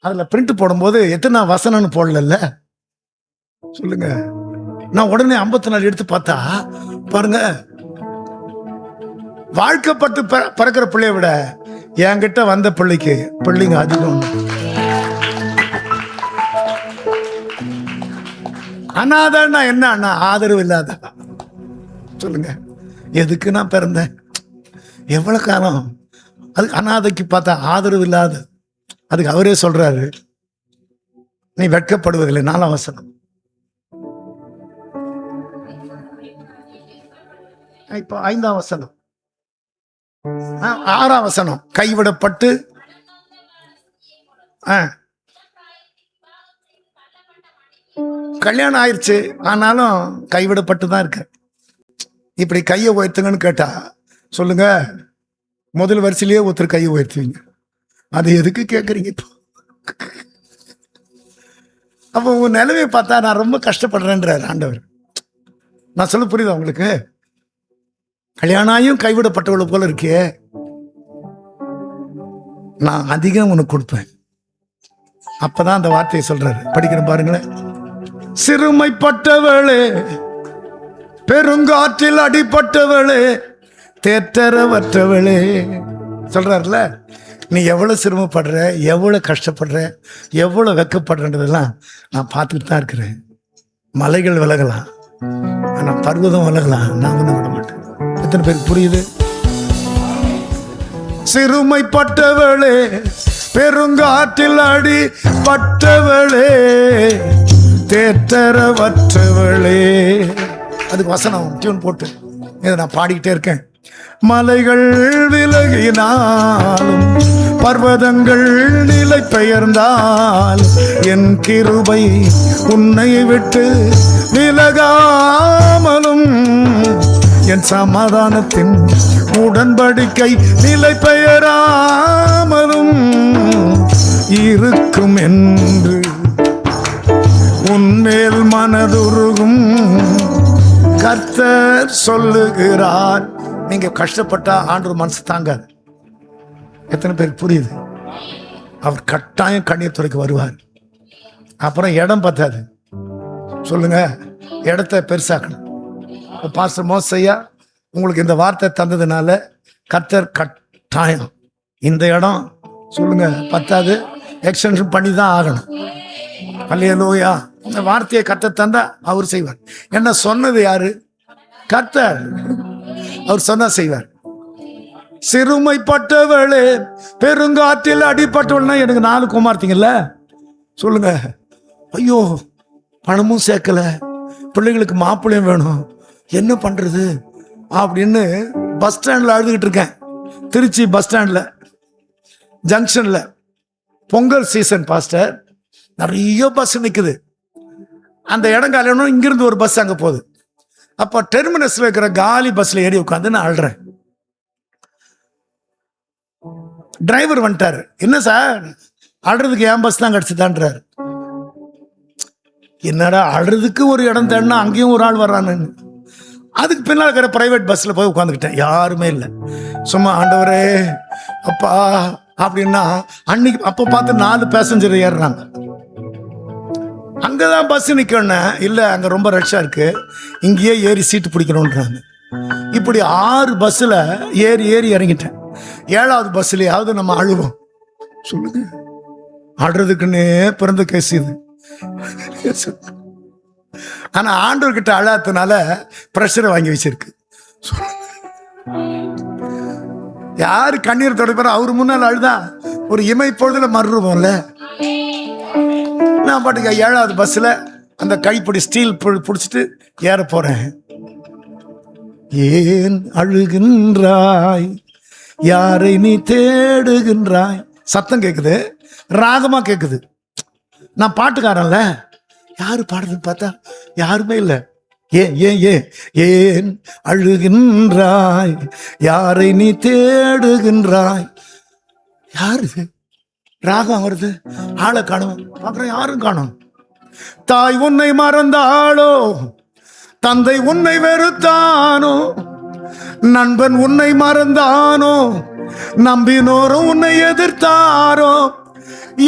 Speaker 1: அதுல பிரிண்ட் போடும்போது எத்தனை வசனம்னு போடல சொல்லுங்க. நான் உடனே 54 எடுத்து பார்த்தா பாருங்க, வாழ்க்கைப்பட்டு பறக்கிற பிள்ளைய விட என்கிட்ட வந்த பிள்ளைங்க அதிகம். அனாதன்னா என்ன அண்ணா? ஆதரவு இல்லாத சொல்லுங்க. எதுக்கு நான் பிறந்தேன்? எவ்வளவு காலம்? அதுக்கு அனாதைக்கு பார்த்தா ஆதரவு இல்லாத. அதுக்கு அவரே சொல்றாரு, நீ வெட்கப்படுவதில்லை. 4ஆம் வசனம். இப்போ 5ஆம் வசனம், 6ஆம் வசனம். கைவிடப்பட்டு கல்யாணம் ஆயிடுச்சு, ஆனாலும் கைவிடப்பட்டு தான் இருக்க. இப்படி கையை உயர்த்துங்கன்னு கேட்டா சொல்லுங்க, முதல் வரிசையிலேயே ஒருத்தர் கையை உயர்த்துவீங்க. அது எதுக்கு கேட்குறீங்க இப்போ? அப்போ உங்க நிலைமையை பார்த்தா நான் ரொம்ப கஷ்டப்படுறேன்றார் ஆண்டவர். நான் சொல்ல புரியுதா உங்களுக்கு? கல்யாணம் கைவிடப்பட்டவளை போல இருக்கே, நான் அதிகம் உனக்கு கொடுப்பேன். அப்பதான் அந்த வார்த்தையை சொல்றாரு. படிக்கிறேன் பாருங்களேன். சிறுமைப்பட்டவளே, பெருங்காற்றில் அடிப்பட்டவளே, தேற்றரவற்றவளே சொல்றாருல. நீ எவ்வளவு சிரமப்படுற, எவ்வளவு கஷ்டப்படுற, எவ்வளவு வெக்கப்படுறதெல்லாம் நான் பார்த்துட்டு தான் இருக்கிறேன். மலைகள் விலகலாம், ஆனா பர்வதம் விலகலாம், நான் ஒன்றும் விட மாட்டேன். எத்தனை பேருக்கு புரியுது? சிறுமைப்பட்டவளே, பெருங்காற்றில் அடிப்பட்டவளே, தேற்றரவற்றவளே. அதுக்கு வசனம் டியூன் போட்டு இதை நான் பாடிக்கிட்டே இருக்கேன். மலைகள் விலகினாலும் பர்வதங்கள் நிலை பெயர்ந்தால் என் கிருபை உன்னை விட்டு விலகாமலும் என் சமாதானத்தின் உடன்படிக்கை நிலை பெயராமலும் இருக்கும் என்று உன்மேல் மனதுருகும் கர்த்தர் சொல்லுகிறார். நீங்க கஷ்டப்பட்டா ஆண்டவர் மனசு தாங்காது. எத்தனை பேருக்கு புரியுது? அவர் கட்டாயம் கண்ணீர் துறைக்க வருவார். அப்புறம் இடம் பத்தாது சொல்லுங்க, இடத்த பெருசாக்கணும். பாஸ்டர் மோசையா உங்களுக்கு இந்த வார்த்தை தந்ததுனால கர்த்தர் கட்டாயம் இந்த இடம் சொல்லுங்க பத்தாது, எக்ஸ்டென்ஷன் பண்ணி தான் ஆகணும். அல்லேலூயா. இந்த வார்த்தையை கர்த்தர் தந்தா அவர் செய்வார். என்ன சொன்னது யாரு? கர்த்தர். அவர் சொன்னா செய்வார். சிறுமைப்பட்டவளே, பெருங்காற்றில் அடிப்பட்டவள்னா எனக்கு 4 குமார்த்திங்கல்ல சொல்லுங்க. ஐயோ, பணமும் சேர்க்கல, பிள்ளைங்களுக்கு மாப்பிள்ளையும் வேணும், என்ன பண்றது அப்படின்னு பஸ் ஸ்டாண்ட்ல அழுதுகிட்டு இருக்கேன். திருச்சி பஸ் ஸ்டாண்ட்ல ஜங்ஷன்ல பொங்கல் சீசன் பாஸ்டர், நிறைய பஸ் நிக்குது. அந்த இடம் காலியணும், இங்கிருந்து ஒரு பஸ் அங்க போகுது. அப்ப டெர்மினஸ்ல இருக்கிற காலி பஸ்ல ஏறி உட்காந்து நான் அழுறேன். டிரைவர் வந்துட்டாரு. என்ன சார் அழுறதுக்கு என் பஸ் தான் கிடைச்சுதான்றாரு. என்னடா அழுறதுக்கு ஒரு இடம் தேடினா அங்கேயும் ஒரு ஆள் வர்றான்னு. அதுக்கு பின்னால் இருக்கிற பிரைவேட் பஸ்ஸில் போய் உட்காந்துக்கிட்டேன். யாருமே இல்லை. சும்மா ஆண்டவரே அப்பா அப்படின்னா அன்னைக்கு அப்போ பார்த்து 4 பேசஞ்சர் ஏறுறாங்க. அங்கதான் பஸ் நிக்கணும். இல்லை, அங்கே ரொம்ப ரஷ்ஷாக இருக்கு, இங்கேயே ஏறி சீட்டு பிடிக்கணுன்றாங்க. இப்படி 6 பஸ்ஸில் ஏறி ஏறி இறங்கிட்டேன். 7வது பஸ்லையாவது நம்ம அழுவோம். சொல்லுங்க, அழுறதுக்குன்னே பிறந்த கேஸ் இது. ஆனா ஆண்டவர்கிட்ட அழாதனால பிரஷரை வாங்கி வச்சிருக்கு. யாரு கண்ணீர் தொடப்பாரு அவரு முன்னால் அழுதா ஒரு இமை பொழுதுல மறுவோம்ல. நான் பாட்டுக்க 7வது பஸ்ல அந்த கைப்பிடி ஸ்டீல் பிடிச்சிட்டு ஏற போறேன். ஏன் அழுகின்றாய், யாரை நீ தேடுகின்றாய், சத்தம் கேக்குது, ராகமா கேக்குது. நான் பாட்டுக்காரன்ல, யாரு பாடுறதுன்னு பார்த்தா யாருமே இல்லை. ஏன் ஏன் ஏன் ஏன் அழுகின்றாய், யாரை நீ தேடுகின்றாய், யாரு ராகம் வருது, ஆளை காணும், பார்க்குறேன் யாரும் காணும். தாய் உன்னை மறந்தாளோ, தந்தை உன்னை வெறுத்தானோ, நண்பன் உன்னை மறந்தானோ, நம்பினோரும் உன்னை எதிர்த்தாரோ,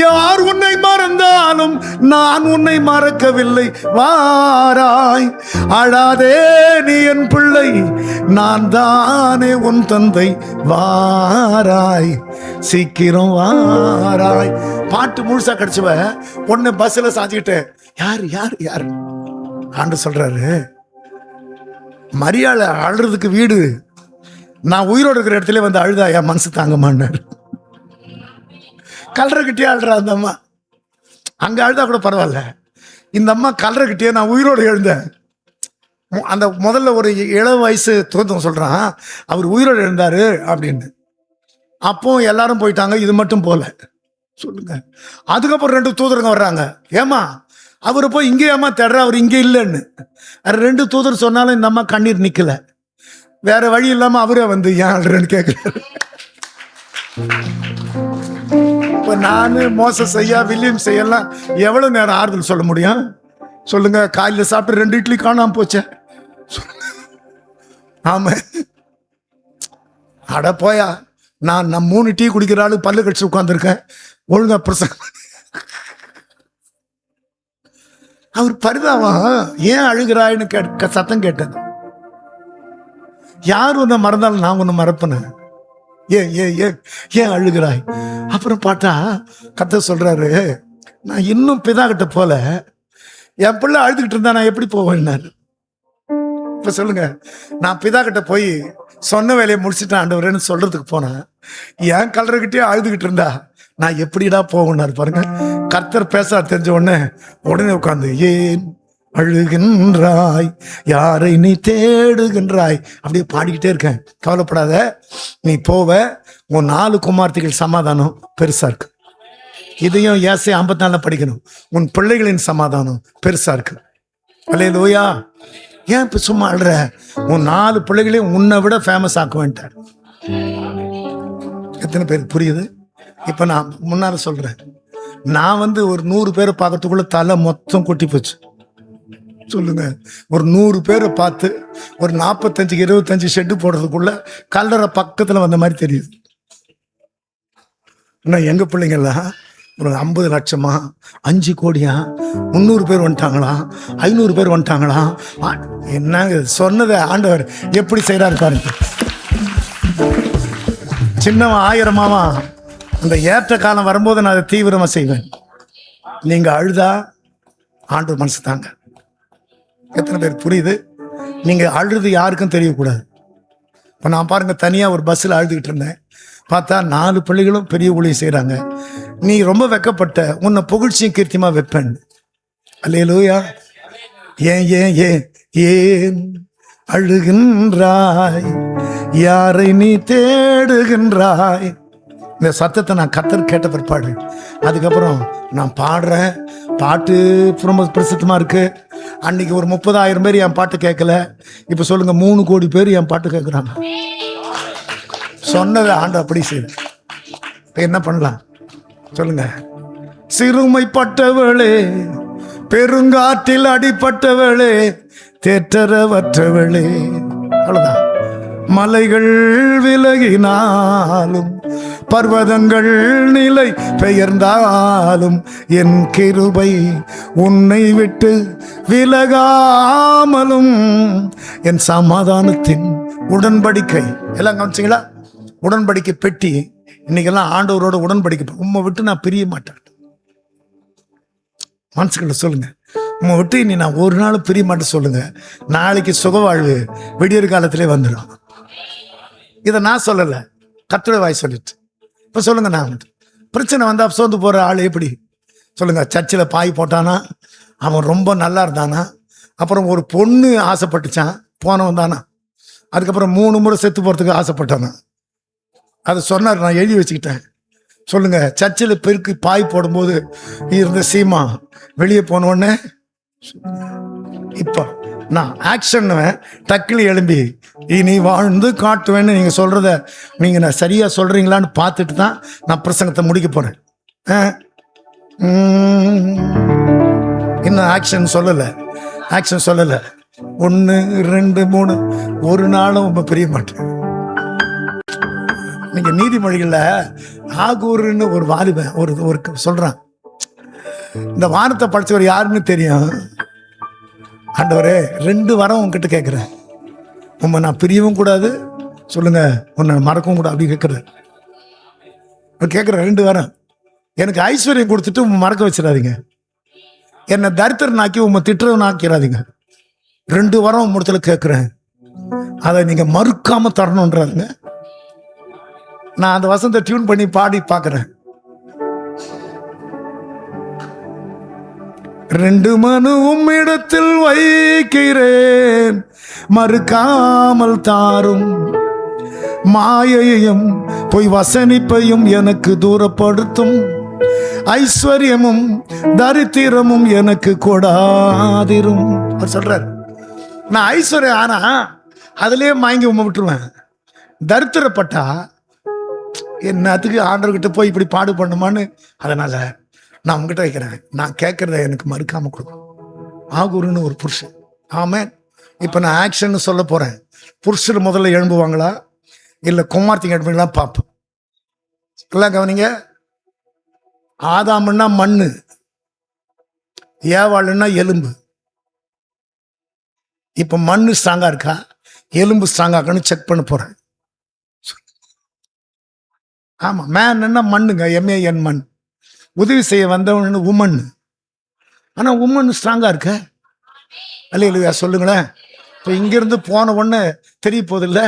Speaker 1: யார் உன்னை மறந்தாலும் நான் உன்னை மறக்கவில்லை, வாராய் அழாதே நீ என் பிள்ளை, நான் தானே உன் தந்தை, வாராய் சீக்கிரம் வாராய். பாட்டு முழுசா கிடைச்சவ பொண்ணு பஸ்ல சாஞ்சிக்கிட்டு யாரு யாரு யாரு ஆண்டு சொல்றாரு, மரியாதை அழுறதுக்கு வீடு, நான் உயிரோடு இருக்கிற இடத்துல வந்து அழுதா என் மனசு தாங்க மாட்டார். கல்றகிட்டே அழுறா அந்த அம்மா, அங்க அழுதா கூட பரவாயில்ல, இந்த அம்மா கல்றகிட்டே நான் உயிரோடு எழுந்தேன். அந்த முதல்ல ஒரு 7 வயசு தூதம் சொல்றான் அவர் உயிரோடு எழுந்தாரு அப்படின்னு. அப்போ எல்லாரும் போயிட்டாங்க, இது மட்டும் போல. சொல்லுங்க. அதுக்கப்புறம் 2 தூதருங்க வர்றாங்க. ஏமா அவரை போய் இங்கே ஏமா தேடுற, அவர் இங்கே இல்லைன்னு. 2 தூதர் சொன்னாலும் இந்த அம்மா கண்ணீர் நிக்கல. வேற வழி இல்லாம அவரே வந்து ஏன் அழுறேன்னு கேட்கிறாரு. இப்ப நானு மோசஸ் ஐயா வில்லியம் செய்யலாம் எவ்வளவு நேரம் ஆறுதல் சொல்ல முடியும் சொல்லுங்க. காலையில சாப்பிட்டு 2 இட்லி காணாம போச்சே. ஆமா, அட போயா, நான் 3 டீ குடிக்கிற ஆளு பல்லு கடிச்சு உட்கார்ந்துருக்கேன், ஒழுங்கா பிரசங்கம். அவர் பரிதாபம், ஏன் அழுகிறாயின்னு சத்தம் கேட்டது. யார் உன்னை மறந்தாலும் நான் உன்னை மறப்பேன், ஏன் ஏன் ஏன் ஏன் அழுகிறாய். அப்புறம் பார்த்தா கர்த்தர் சொல்றாரு, நான் இன்னும் பிதா கிட்ட போல, என் பிள்ளை அழுதுகிட்டு இருந்தா நான் எப்படி போவேன்னாரு. இப்ப சொல்லுங்க, நான் பிதா கிட்ட போய் சொன்ன வேலையை முடிச்சுட்டேன் ஆண்டவரேன்னு சொல்றதுக்கு போனேன், என் கலர்கிட்டே அழுதுகிட்டு இருந்தா நான் எப்படிடா போவேன்னாரு. பாருங்க, கர்த்தர் பேச தெரிஞ்ச உடனே உட்காந்து ஏன் அழுகின்றாய், யாரை நீ தேடுகின்றாய் அப்படியே பாடிக்கிட்டே இருக்கேன். கவலைப்படாத, நீ போவ, உன் 4 குமார்த்திகள் சமாதானம் பெருசா இருக்கு. இதையும் ஏசை 54 படிக்கணும். உன் பிள்ளைகளின் சமாதானம் பெருசா இருக்கு. அல்லேலூயா. ஏன் இப்ப சும்மா அழுற, உன் 4 பிள்ளைகளையும் உன்னை விட ஃபேமஸ் ஆக்குவேன்ட்டார். எத்தனை பேருக்கு புரியுது? இப்ப நான் முன்னால சொல்றேன், நான் வந்து ஒரு 100 பேரை பார்க்கறதுக்குள்ள தலை மொத்தம் கொட்டி போச்சு. சொல்லுங்க, ஒரு 100 பேரை பார்த்து ஒரு 45-25 ஷெட்டு போடுறதுக்குள்ள கல்லறை பக்கத்துல வந்த மாதிரி தெரியுது. ஆனால் எங்க பிள்ளைங்கெல்லாம் ஒரு 50 லட்சமா, 5 கோடியா, 300 பேர் வந்துட்டாங்களா, 500 பேர் வந்துட்டாங்களா. என்னங்க சொன்னதை ஆண்டவர் எப்படி செய்யறாரு பாருங்க. சின்னவன் 1000மாவா, அந்த ஏற்ற காலம் வரும்போது நான் அதை தீவிரமா செய்வேன். நீங்க அழுதா ஆண்டவர் மனசு தாங்க. எத்தனை பேர் புரியுது? நீங்க அழுது யாருக்கும் தெரியக்கூடாது. இப்போ நான் பாருங்க, தனியா ஒரு பஸ்ஸில் அழுதுகிட்டு இருந்தேன், பார்த்தா 4 பிள்ளைகளும் பெரிய ஊழியம் செய்யறாங்க. நீ ரொம்ப வெக்கப்பட்ட, உன்னை புகழ்ச்சியும் கீர்த்தியமா வைப்பேன். அல்லேலூயா. ஏன் ஏன் ஏன் ஏன் அழுகின்றாய், யாரை நீ தேடுகின்றாய். இந்த சத்தத்தை நான் கர்த்தர் கேட்ட பிற்பாடு அதுக்கப்புறம் நான் பாடுறேன். பாட்டு ரொம்ப பிரசித்தமா இருக்கு. அன்னைக்கு ஒரு 30,000 பேர் என் பாட்டு கேட்கல. இப்ப சொல்லுங்க, 3 கோடி பேர் என் பாட்டு கேட்குறாங்க. சொன்னதை ஆண்டு அப்படி செய்யுது. என்ன பண்ணலாம் சொல்லுங்க? சிறுமைப்பட்டவளே, பெருங்காற்றில் அடிப்பட்டவளே, தேற்றரவற்றவளே, அவ்வளவுதான். மலைகள் விலகினாலும் பர்வதங்கள் நிலை பெயர்ந்தாலும் என் கிருபை உன்னை விட்டு விலகாமலும் என் சமாதானத்தின் உடன்படிக்கை. எல்லாம் கவனிச்சிங்களா? உடன்படிக்கை பெட்டி. இன்னைக்கெல்லாம் ஆண்டவரோட உடன்படிக்கை. உம்மை விட்டு நான் பிரிய மாட்டேன். மனசுக்குள்ள சொல்லுங்க, உம்மை விட்டு இனி நான் ஒரு நாள் பிரிய மாட்டேன் சொல்லுங்க. நாளைக்கு சுகவாழ்வு விடியற் காலத்திலே வந்துடும். இதை நான் சொல்லலை, கர்த்தருடைய வாய் சொல்லிட்டு. இப்போ சொல்லுங்க, நான் பிரச்சனை வந்தால் சோர்ந்து போகிற ஆள் எப்படி சொல்லுங்க? சர்ச்சில் பாய் போட்டானா, அவன் ரொம்ப நல்லா இருந்தானா, அப்புறம் ஒரு பொண்ணு ஆசைப்பட்டுச்சான், போனவன் தானா, அதுக்கப்புறம் 3 முறை செத்து போகிறதுக்கு ஆசைப்பட்டானா, அதை சொன்னார், நான் எழுதி வச்சுக்கிட்டேன். சொல்லுங்க, சர்ச்சில் பெருக்கு பாய் போடும்போது இருந்த சீமா வெளியே போனோடனே இப்போ நான் ஆக்ஷன் டக்குனு எழும்பி இனி வாழ்ந்து காட்டுவேன்னு நீங்கள் சொல்கிறத நீங்கள் நான் சரியாக சொல்கிறீங்களான்னு பார்த்துட்டு தான் நான் பிரசங்கத்தை முடிக்க போகிறேன். இன்னும் ஆக்ஷன் சொல்லலை. 1 2 3 ஒரு நாளும் ரொம்ப பிரிய மாட்டேன். நீங்க நீதிமொழிகள்ல ஆகூர்னு ஒரு வாலிபன் ஒரு சொல்றான். இந்த வானத்தை படிச்சவர் யாருன்னு தெரியும். ஆண்டவரே, 2 வரம் உங்ககிட்ட கேட்கிறேன். உண்மை நான் பிரியவும் கூடாது, சொல்லுங்க, உன்னை மறக்கவும் கூடாது. அப்படி கேட்கிறேன் 2 வரம். எனக்கு ஐஸ்வர்யம் கொடுத்துட்டு உண்மை மறக்க வச்சிடாதீங்க. என்னை தரித்திரனாக்கி உண்மை திட்டுறவன் ஆக்கிறாதீங்க. 2 வரம் முடிச்சல கேட்கிறேன். அதை நீங்க மறுக்காம தரணுன்றாருங்க. நான் அந்த வசனத்தை டியூன் பண்ணி பாடி பார்க்கிறேன். 2 மனு உம்மிடத்தில் வைக்கிறேன், மறுக்காமல் தாரும். மாயையும் பொய் வசனிப்பையும் எனக்கு தூரப்படுத்தும். ஐஸ்வர்யமும் தரித்திரமும் எனக்கு கொடாதிரும். அவர் சொல்றார், நான் ஐஸ்வர்யம் ஆனா அதுலயே வாங்கி உண்மை விட்டுருவேன். தரித்திரப்பட்டா என்னத்துக்கு ஆண்டவர்கிட்ட போய் இப்படி பாடு பண்ணுமான்னு, அதனால நான் உங்ககிட்ட வைக்கிறேன். நான் கேட்கறத எனக்கு மறுக்காம கொடுக்கும். ஆகூர்னு ஒரு புருஷன். ஆமென். இப்போ நான் ஆக்ஷன் சொல்ல போறேன். புருஷர் முதல்ல எழும்புவாங்களா இல்லை குமார்த்திங்க எழுப்புங்களா பார்ப்போம். எல்லாம் கவனிங்க. ஆதாம்னா மண்ணு, ஏவாளுன்னா எலும்பு. இப்போ மண்ணு ஸ்ட்ராங்கா இருக்கா, எலும்பு ஸ்ட்ராங்கா இருக்கான்னு செக் பண்ண போறேன். ஆமா, மேன்னா மண்ணுங்க, MAN மண். உதவி செய்ய வந்தவன் உமன். ஆனா உமன் ஸ்ட்ராங்கா இருக்க அல்லையா? சொல்லுங்களேன். இப்போ இங்கிருந்து போன உடனே தெரிய போகுது இல்ல?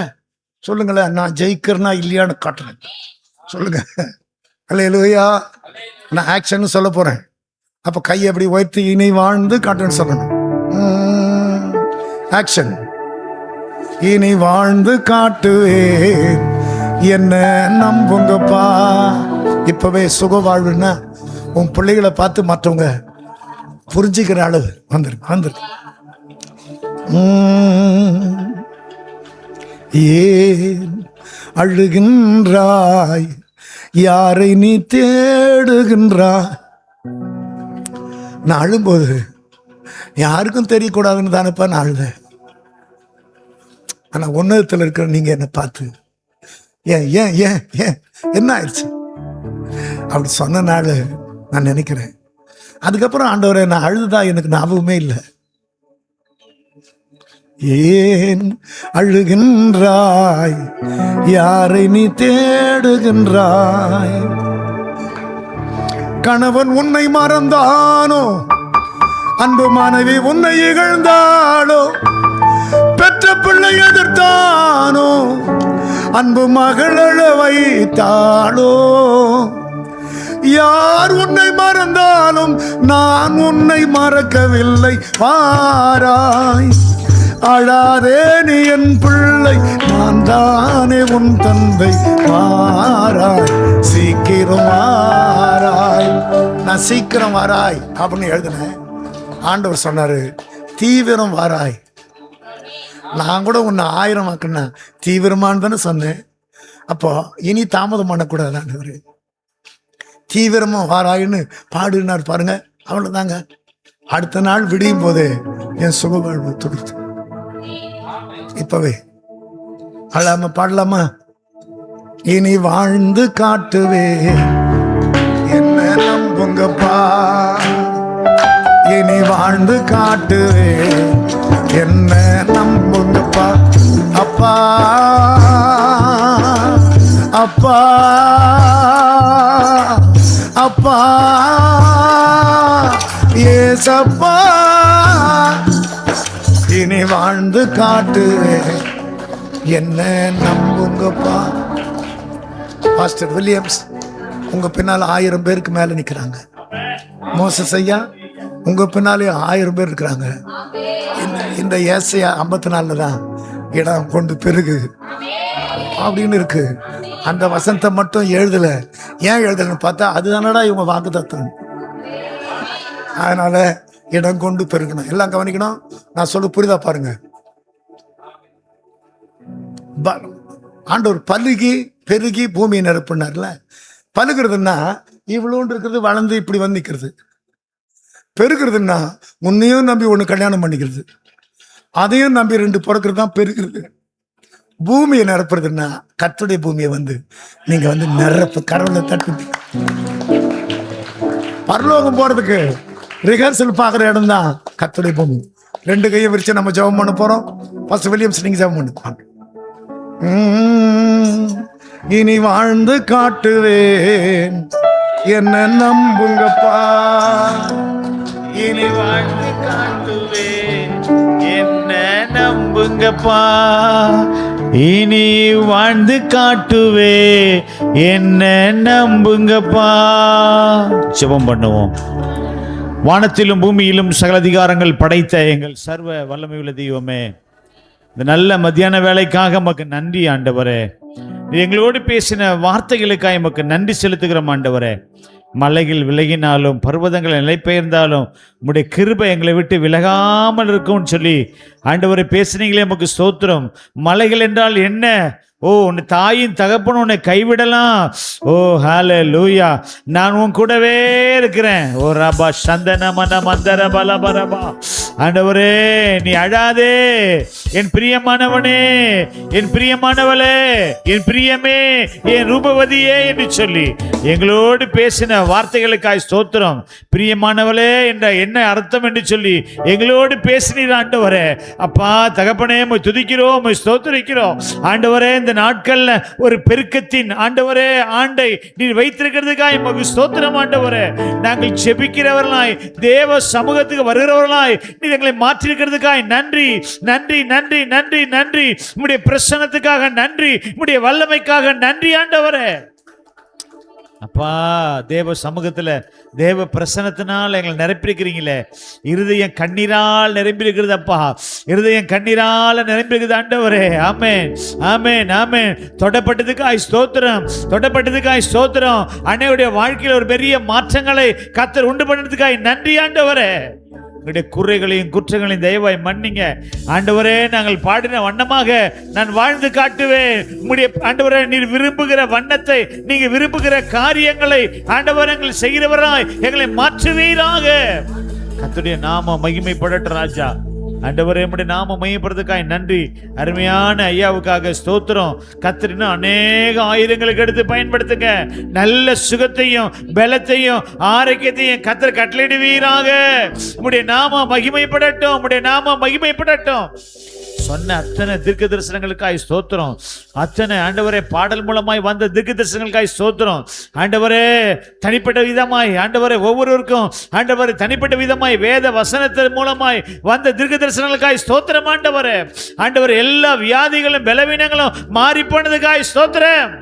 Speaker 1: சொல்லுங்களேன், நான் ஜெயிக்கிறேனா இல்லையான்னு காட்டுறேன். சொல்லுங்க அல்லையா? நான் ஆக்ஷன் சொல்ல போறேன். அப்ப கையை எப்படி உயர்த்தி இனி வாழ்ந்து காட்டுன்னு சொல்லணும். ஆக்ஷன். இனி வாழ்ந்து காட்டுவேன், என்ன நம்புங்கப்பா. இப்பவே சுக வாழ்வுன்னா உன் பிள்ளைகளை பார்த்து மற்றவங்க புரிஞ்சுக்கிற அளவு வந்துருக்கு. ஏன் அழுகின்றாய், யாரை நீ தேடுகின்றாய்? நான் அழும்போது யாருக்கும் தெரியக்கூடாதுன்னு தானப்பா நான் அழுதேன். ஆனா உன்னதத்தில் இருக்கிற நீங்க என்னை பார்த்து ஏன் ஏன் ஏன் ஏன் என்ன ஆயிடுச்சு அப்படி சொன்ன நாள் நான் நினைக்கிறேன். அதுக்கப்புறம் ஆண்டவரே, நான் அழுதுதா எனக்கு ஞாபகமே இல்லை. ஏன் அழுகின்றாய், யாரை நீ தேடுகின்றாய்? கணவன் உன்னை மறந்தானோ, அன்பு மனைவி உன்னை இகழ்ந்தாளோ, பெற்ற பிள்ளை எதிர்த்தானோ, அன்பு மகள வைத்தாளோ? யார் உன்னை மறந்தாலும் நான் உன்னை மறக்கவில்லை. வாராய், அழாதே நீ என் பிள்ளை, நான் தானே உன் தந்தை. வாராய், சீக்கிரம் வாராய், நான் சீக்கிரம் வாராய் அப்படின்னு எழுதினேன். ஆண்டவர் சொன்னாரு, தீவிரம் வாராய். நான் கூட உன்னை 1000 ஆக்குனா தீவிரமானு தானே சொன்னேன். அப்போ இனி தாமதம் பண்ணக்கூடாது ஆண்டவர். தீவிரமா வாராயின்னு பாடுனார் பாருங்க. அவ்வளவுதாங்க. அடுத்த நாள் விடியும் போது என் சுகவாழ்வு துடித்து. இப்பவே அழாம பாடலாமா? இனி வாழ்ந்து காட்டுவே என்ன நம்புங்கப்பா, இனி வாழ்ந்து காட்டுவே என்ன நம்புங்கப்பா. அப்பா அப்பா அப்பா ஏசப்பா, இனி வாழ்ந்து காட்டுவே என்ன நம்புங்கப்பா. பாஸ்டர் வில்லியம்ஸ், உங்க பின்னால 1000 பேருக்கு மேல நிக்கிறாங்க. மோசஸ் ஐயா, உங்க பின்னாலே 1000 பேர் இருக்கிறாங்க. இந்த ஏசையா 54 தான் இடம் கொண்டு பெருகு அப்படின்னு இருக்கு. அந்த வசனத்தை மட்டும் எழுதல. ஏன் எழுதலன்னு பார்த்தா அதுதானடா இவங்க வாக்குத்தத்தம். அதனால இடம் கொண்டு பெருகணும். எல்லாம் கவனிக்கணும். நான் சொல்ல புரிதா பாருங்க. ஆண்டவர் பலுகி பெருகி பூமியை நிரப்புனார்ல. பழுகிறதுன்னா இவ்வளோன்னு இருக்கிறது வளர்ந்து இப்படி வந்து நிற்கிறது. பெருகிறதுன்னா உன்னையும் நம்பி ஒன்று கல்யாணம் பண்ணிக்கிறது, அதையும் நம்பி 2 பிறக்கிறது தான் பெருகிறது. பூமியை நிரப்புறதுன்னா கர்த்தருடைய பூமியை வந்து நீங்க வந்து நிரப்பு. கடவுளை தட்டு. பரலோகம் போறதுக்கு ரிஹர்சல் பார்க்குற இடம் தான் கர்த்தருடைய பூமி. 2 கையை விரிச்சு நம்ம ஜெபம் பண்ண போறோம். ஃபர்ஸ்ட் வில்லியம்ஸ் நீங்க ஜெபம் பண்ணுங்க. இனி வாழ்ந்து காட்டுவேன் என்ன நம்புங்கப்பா,
Speaker 2: இனி வாழ்ந்து காட்டுவேன் என்ன நம்புங்கப்பா, இனி வாழ்ந்து காட்டுவே என்ன நம்புங்கப்பா. ஜெபம் பண்ணுவோம். வானத்திலும் பூமியிலும் சகல அதிகாரங்கள் படைத்த எங்கள் சர்வ வல்லமையுள்ள தெய்வமே, இந்த நல்ல மத்தியான வேலைக்காக நமக்கு நன்றி ஆண்டவரே. எங்களோடு பேசின வார்த்தைகளுக்காக நமக்கு நன்றி செலுத்துகிறோம் ஆண்டவரே. மலைகள் விலகினாலும் பர்வதங்கள் நிலைபெயர்ந்தாலும் உம்முடைய கிருபை எங்களை விட்டு விலகாமல் இருக்கும்னு சொல்லி ஆண்டவரை பேசுனீங்களே, நமக்கு ஸ்தோத்திரம். மலைகள் என்றால் என்ன? ஓ, உன் தாயின் தகப்பன் உன்னை கைவிடலாம். ஓ ஹல்லேலூயா, நான் உன் கூடவே இருக்கிறேன். ஓ ரபா சந்தன மன மந்தர பலபரபா. ஆண்டவரே, நீ அழாதே என் பிரியமானவனே, என் பிரியமானவளே, என் பிரியமே, என் ரூபவதியே என்று சொல்லி எங்களோடு பேசின வார்த்தைகளுக்காய் ஸ்தோத்திரம். பிரியமானவளே என்ற என்ன அர்த்தம் என்று சொல்லி எங்களோடு பேசினீர் ஆண்டவரே. அப்பா தகப்பனே, துதிக்கிறோம், ஸ்தோத்திரிக்கிறோம் ஆண்டவரே. இந்த நாட்கள்ல ஒரு பெருக்கத்தின் ஆண்டவரே ஆண்டை நீர் வைத்திருக்கிறதுக்காய் உமக்கு ஸ்தோத்திரம் ஆண்டவரே. நாங்கள் ஜெபிக்கிறவர்களாய் தேவ சமூகத்துக்கு வருகிறவர்களாய் நீர் எங்களை மாற்றிருக்கிறதுக்காய் நன்றி நன்றி நன்றி நன்றி நன்றி. உம்முடைய பிரசன்னத்துக்காக நன்றி, உம்முடைய வல்லமைக்காக நன்றி ஆண்டவரே. அப்பா, தேவ சமூகத்துல தேவ பிரசன்னத்தினால் எங்களை நிரப்பிருக்கிறீங்களே. இருதயம் கண்ணீரால் நிரம்பியிருக்கிறது அப்பா, இருதயம் கண்ணீரால் நிரம்பியிருக்குது ஆண்டவரே. ஆமென் ஆமென் ஆமென். தொடப்பட்டதுக்காய் ஸ்தோத்திரம், தொடப்பட்டதுக்காய் ஸ்தோத்திரம். அன்னையுடைய வாழ்க்கையில் ஒரு பெரிய மாற்றங்களை கர்த்தர் உண்டு பண்ணதுக்காய் நன்றி ஆண்டவரே. உங்களுடைய குறைகளையும் குற்றங்களையும் தயவாய் மன்னிங்க ஆண்டவரே. நாங்கள் பாடின வண்ணமாக நான் வாழ்ந்து காட்டுவேன். உங்களுடைய ஆண்டவரே, நீர் விரும்புகிற வண்ணத்தை, நீங்க விரும்புகிற காரியங்களை ஆண்டவரே எங்கள் செய்கிறவராய் எங்களை மாற்றுவீராக. கர்த்தருடைய நாமம் மகிமைப்படட்டும் ராஜா. ஆண்டவரே, உம்முடைய நாம மையப்படுறதுக்காய் நன்றி. அருமையான ஐயாவுக்காக ஸ்தோத்திரம். கர்த்தர் இன்னும் அநேக ஆயிரங்களுக்கு எடுத்து பயன்படுத்துங்க. நல்ல சுகத்தையும் பலத்தையும் ஆரோக்கியத்தையும் கர்த்தர் கட்டளையிடுவீராக. உம்முடைய நாம மகிமைப்படட்டும், உம்முடைய நாம மகிமைப்படட்டும். சொன்ன அத்தனை தீர்க்க தரிசனங்களுக்காய் ஸ்தோத்திரம். அத்தனை ஆண்டவரே பாடல் மூலமாய் வந்த தீர்க்க தரிசனங்களுக்காய் ஸ்தோத்திரம். ஆண்டவரே, தனிப்பட்ட விதமாய் ஆண்டவரே ஒவ்வொருவருக்கும் ஆண்டவரே தனிப்பட்ட விதமாய் வேத வசனத்தின் மூலமாய் வந்த தீர்க்க தரிசனங்களுக்காய் ஸ்தோத்திரம் ஆண்டவரே. ஆண்டவரே, எல்லா வியாதிகளும் பலவீனங்களும் மாறி போனதுக்காய் ஸ்தோத்திரம்.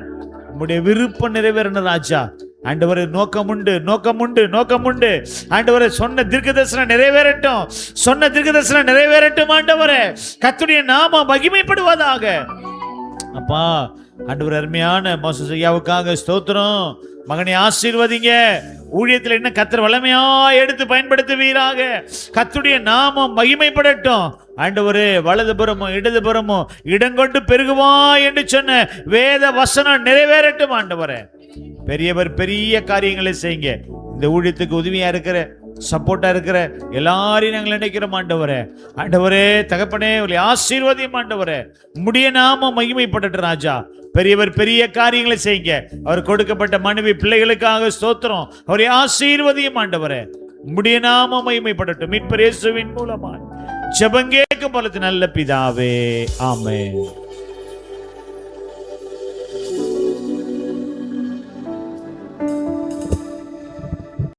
Speaker 2: உம்முடைய விருப்பம் நிறைவேறணும் ராஜா. ஆண்டவரே, நோக்கம் உண்டு, நோக்கம் உண்டு, நோக்கம் உண்டு. ஆண்டவரே, சொன்ன தீர்க்க தரிசனம் நிறைவேறட்டும், சொன்ன தீர்க்க தரிசனம் நிறைவேறட்டும் ஆண்டவரே. கர்த்தருடைய நாமம் மகிமைப்படுவதாக. அப்பா ஆண்டவர், அருமையான மோசஸ் ஐயாவுக்காக ஸ்தோத்திரம். மகனை ஆசீர்வதிங்க. ஊழியத்தில் என்ன கர்த்தர் வல்லமையா எடுத்து பயன்படுத்துவீராக. கர்த்தருடைய நாமம் மகிமைப்படட்டும் ஆண்டவரே. வலதுபுறமும் இடதுபுறமும் இடங்கொண்டு பெருகுவா என்று சொன்ன வேத வசனம் நிறைவேறட்டும் ஆண்டவரே. பெரியவர் பெரிய காரியங்களை செய்யுங்க. இந்த ஊழியத்துக்கு உதவியா இருக்கிற சப்போர்ட்டா இருக்கிற எல்லாரையும் நாங்கள் நினைக்கிறோம் ஆண்டவரே. ஆண்டவரே தகப்பனே உங்களை ஆசீர்வதியும் ஆண்டவரே. உம்முடைய நாமம் மகிமைப்படட்டும் ராஜா. பெரியவர் பெரிய காரியங்களை செய்யுங்க. அவர் கொடுக்கப்பட்ட மனைவி பிள்ளைகளுக்காக ஸ்தோத்திரம். அவரை ஆசீர்வதியும் ஆண்டவரே. உம்முடைய நாமம் மகிமைப்படட்டும். மீட்பர் இயேசுவின் மூலமா ஜெபம் கேட்கும் பொழுது நல்ல பிதாவே, ஆமென்.